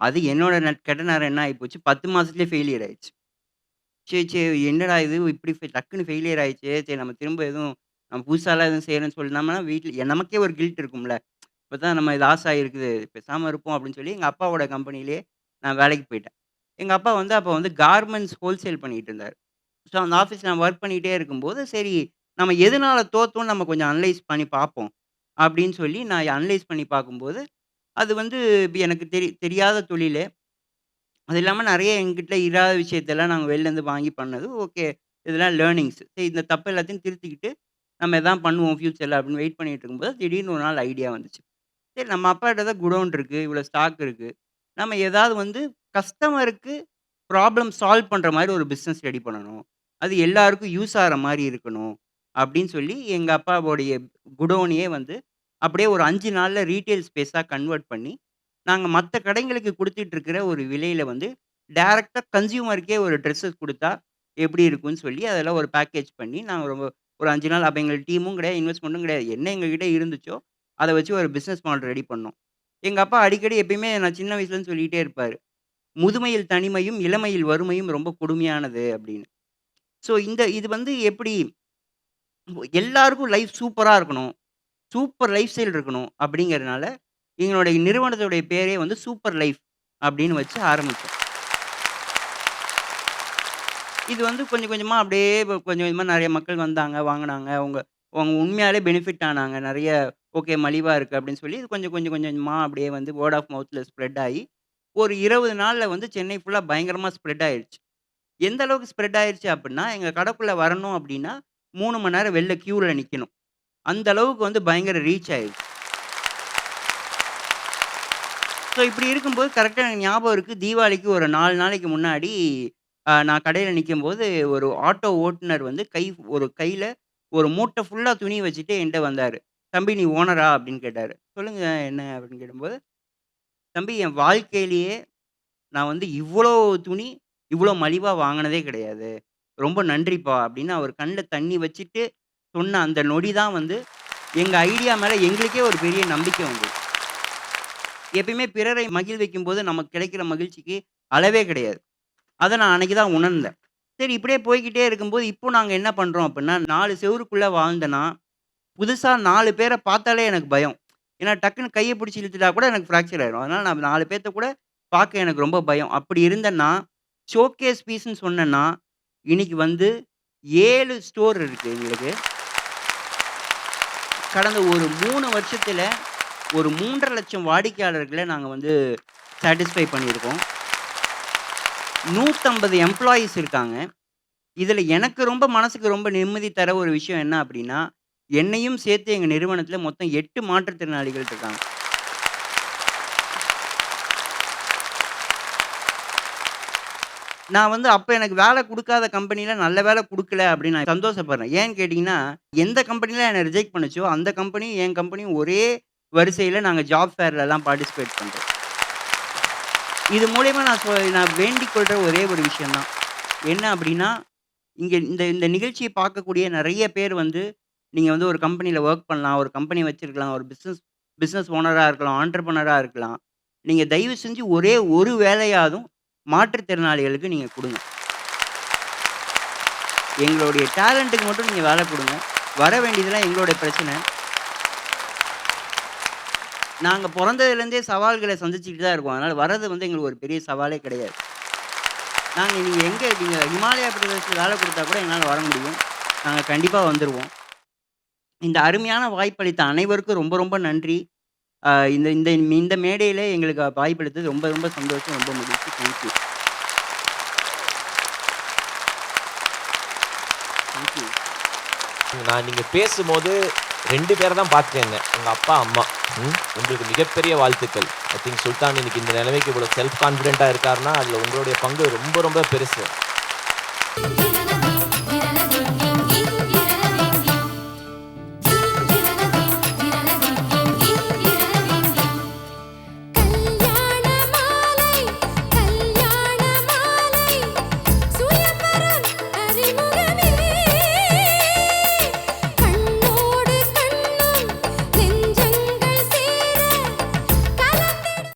அது என்னோட கெட்ட நேரம் என்ன ஆயிப்போச்சு, 10 மாசத்துலயே ஃபெயிலியர் ஆயிடுச்சு. சரி, சரி என்னடா இது இப்படி டக்குன்னு ஃபெயிலியர் ஆயிடுச்சே! சரி நம்ம திரும்ப எதுவும் நம்ம புதுசாலாம் எதுவும் செய்யணும்னு சொல்லாம வீட்ல நமக்கே ஒரு கில்ட் இருக்கும்ல. இப்பதான் நம்ம லாஸ் ஆகியிருக்குது. பேசாம இருப்போம் அப்படின்னு சொல்லி எங்க அப்பாவோட கம்பெனியிலேயே நான் வேலைக்கு போயிட்டேன். எங்க அப்பா வந்து அப்ப வந்து கார்மெண்ட்ஸ் ஹோல்சேல் பண்ணிட்டு இருந்தாரு. ஸோ அந்த ஆஃபீஸ்ல நான் ஒர்க் பண்ணிட்டே இருக்கும்போது, சரி நம்ம எதனால தோத்தோம்னு நம்ம கொஞ்சம் அனலைஸ் பண்ணி பார்ப்போம். அப்படின்னு சொல்லி நான் அனலைஸ் பண்ணி பார்க்கும்போது, அது வந்து இப்ப எனக்கு தெரியாத தொழிலு. அது இல்லாம நெறைய என்கிட்ட இல்லாத விஷயத்தெல்லாம் நாங்க வெளிலேருந்து வாங்கி பண்ணது. ஓகே. இதெல்லாம் லேர்னிங்ஸ். சரி இந்த தப்பு எல்லாத்தையும் திருத்திக்கிட்டு, நம்ம எதான் பண்ணுவோம் ஃபியூச்சர்ல அப்படின்னு வெயிட் பண்ணிட்டு இருக்கும்போது, திடீர்னு ஒரு நாள் ஐடியா வந்துச்சு. சரி நம்ம அப்பாட்ட தான் குடோன் இருக்கு. இவ்வளோ ஸ்டாக் இருக்கு. நம்ம ஏதாவது வந்து கஸ்டமருக்கு ப்ராப்ளம் சால்வ் பண்ற மாரி ஒரு பிசினஸ் ரெடி பண்ணணும். அது எல்லாருக்கும் யூஸ் ஆகுற மாரி இருக்கணும். அப்படின்னு சொல்லி எங்க அப்பாவோடைய குடோனையே வந்து அப்படியே ஒரு 5 நாள்ல ரீட்டெயில் ஸ்பேஸா கன்வெர்ட் பண்ணி, நாங்க மத்த கடைங்களுக்கு குடுத்துட்டு இருக்கிற ஒரு விலையில வந்து டைரக்ட்டா கன்சியூமருக்கே ஒரு ட்ரெஸ்ஸஸ் குடுத்தா எப்படி இருக்கும்னு சொல்லி அதெல்லாம் ஒரு பேக்கேஜ் பண்ணி நாங்க ரொம்ப ஒரு 5 நாள் அப்ப எங்களுக்கு டீமும் கிடையாது, இன்வெஸ்ட்மென்ட்டும் கிடையாது. என்ன எங்ககிட்ட இருந்துச்சோ, அத வச்சு ஒரு பிசினஸ் மாடல் ரெடி பண்ணோம். எங்க அப்பா அடிக்கடி எப்பயுமே நான் சின்ன வயசுலருந்து சொல்லிட்டே இருப்பாரு. "முதுமையில் தனிமையும், இளமையில் வறுமையும் ரொம்ப கொடுமையானது" அப்படின்னு. ஸோ இது வந்து எப்படி எல்லாருக்கும் லைஃப் சூப்பரா இருக்கணும். சூப்பர் லைஃப் ஸ்டைல் இருக்கணும் அப்படிங்கிறதுனால, எங்களுடைய நிறுவனத்துடைய பேரே வந்து சூப்பர் லைஃப் அப்படின்னு வச்சு ஆரம்பிச்சோம். இது வந்து கொஞ்சம் கொஞ்சமா அப்படியே கொஞ்சம் கொஞ்சமா நெறைய மக்கள் வந்தாங்க, வாங்குனாங்க. அவங்க அவங்க உண்மையாலே பெனிஃபிட் ஆனாங்க. நெறைய ஓகே மலிவா இருக்கு அப்படின்னு சொல்லி, இது கொஞ்சம் கொஞ்சம் கொஞ்சமா அப்படியே வந்து வேர்ட் ஆஃப் மவுத்ல ஸ்ப்ரெட் ஆயி, ஒரு 20 நாள்ல வந்து சென்னை ஃபுல்லா பயங்கரமா ஸ்ப்ரெட் ஆயிருச்சு. எந்த அளவுக்கு ஸ்ப்ரெட் ஆயிருச்சு அப்படின்னா, எங்க கடைக்குள்ள வரணும் அப்படின்னா, 3 மணி நேரம் வெளில கியூல நிக்கணும். அந்த அளவுக்கு வந்து பயங்கர ரீச் ஆயிருச்சு. ஸோ இப்படி இருக்கும்போது கரெக்டாக எனக்கு ஞாபகம் இருக்குது, தீபாவளிக்கு ஒரு 4 நாளைக்கு முன்னாடி நான் கடையில் நிற்கும்போது ஒரு ஆட்டோ ஓட்டுநர் வந்து ஒரு கையில் ஒரு மூட்டை ஃபுல்லாக துணி வச்சுட்டு என்கிட்ட வந்தார். "தம்பி நீ ஓனரா?" அப்படின்னு கேட்டார். "சொல்லுங்க என்ன?" அப்படின்னு கேட்கும்போது, "தம்பி என் வாழ்க்கையிலேயே நான் வந்து இவ்வளோ துணி இவ்வளோ மலிவாக வாங்கினதே கிடையாது. ரொம்ப நன்றிப்பா" அப்படின்னு அவர் கண்ணில் தண்ணி வச்சுட்டு சொன்ன அந்த நொடி தான் வந்து எங்கள் ஐடியா மேலே எங்களுக்கே ஒரு பெரிய நம்பிக்கை வந்தது. எப்பயுமே பிறரை மகிழ்விக்கும்போது நமக்கு கிடைக்கிற மகிழ்ச்சிக்கு அளவே கிடையாது. அத நான் அன்னைக்கு தான் உணர்ந்தேன். சரி இப்படியே போய்க்கிட்டே இருக்கும்போது, இப்போ நாங்க என்ன பண்றோம் அப்படின்னா, 4 செவுருக்குள்ள வாழ்ந்தேன்னா, புதுசா 4 பேர பார்த்தாலே எனக்கு பயம். ஏன்னா டக்குன்னு கைய பிடிச்சு இழுத்துட்டா கூட எனக்கு ஃப்ராக்சர் ஆயிரும். அதனால நான் 4 பேத்த கூட பார்க்க எனக்கு ரொம்ப பயம். அப்படி இருந்தேன்னா, ஷோகேஸ் பீஸ்ன்னு சொன்னேன்னா, இன்னைக்கு வந்து 7 ஸ்டோர் இருக்கு எங்களுக்கு. கடந்த ஒரு 3 வருஷத்துல ஒரு 3,50,000 வாடிக்கையாளர்கள நாங்க வந்து சாட்டிஸ்ஃபை பண்ணியிருக்கோம். 150 எம்ப்ளாயீஸ் இருக்காங்க. இதுல எனக்கு ரொம்ப மனசுக்கு ரொம்ப நிம்மதி தர ஒரு விஷயம் என்ன அப்படின்னா, என்னையும் சேர்த்து எங்க நிறுவனத்துல மொத்தம் 8 மாற்றுத்திறனாளிகள் இருக்காங்க. நான் வந்து அப்ப எனக்கு வேலை குடுக்காத கம்பெனில நல்ல வேலை குடுக்கல அப்படின்னு நான் சந்தோஷப்படுறேன். ஏன்னு கேட்டீங்கன்னா, எந்த கம்பெனில என்ன ரிஜெக்ட் பண்ணுச்சோ, அந்த கம்பெனியும் என் கம்பெனியும் ஒரே வரிசையில நாங்க ஜாப் ஃபேர்லலாம் பார்ட்டிசிபேட் பண்றோம். இது மூலியமா நான் வேண்டிக் கொள்ற ஒரே ஒரு விஷயம் தான். என்ன அப்படின்னா, இங்க இந்த இந்த நிகழ்ச்சிய பார்க்கக்கூடிய நெறைய பேர் வந்து, நீங்க வந்து ஒரு கம்பெனில வொர்க் பண்ணலாம், ஒரு கம்பெனி வச்சிருக்கலாம், ஒரு பிசினஸ் ஓனரா இருக்கலாம், ஆன்டர்பிரினியரா இருக்கலாம். நீங்க தயவு செஞ்சு ஒரே ஒரு வேலையாதும் மாற்றுத்திறனாளிகளுக்கு நீங்க குடுங்க. எங்களுடைய டேலண்ட்டுக்கு மட்டும் நீங்க வேலை குடுங்க. வர வேண்டியதெல்லாம் எங்களுடைய பிரச்சனை. நாங்க பொறந்ததுலேருந்தே சவால்கள சந்திச்சுக்கிட்டு தான் இருக்கோம். அதனால வர்றது வந்து எங்களுக்கு ஒரு பெரிய சவாலே கிடையாது. நீங்க ஹிமாலயா பிரதேசத்துல வேலை குடுத்தா கூட எங்களால வர முடியும். நாங்க கண்டிப்பா வந்துருவோம். இந்த அருமையான வாய்ப்பளித்த அனைவருக்கும் ரொம்ப ரொம்ப நன்றி. இந்த இந்த இந்த மேடையில எங்களுக்கு வாய்ப்பளித்தது ரொம்ப ரொம்ப சந்தோஷம். ரொம்ப மகிழ்ச்சி. Thank you. Thank you. நான் நீங்க பேசும்போது 2 பேர தான் பார்த்துட்டேங்க. உங்க அப்பா, அம்மா. உங்களுக்கு மிகப்பெரிய வாழ்த்துக்கள். ஐ திங்க் சுல்தான் இன்னைக்கு இந்த நிலைமைக்கு இவ்வளோ செல்ஃப் கான்ஃபிடென்ட்டா இருக்காருன்னா, அதில உங்களுடைய பங்கு ரொம்ப ரொம்ப பெருசு.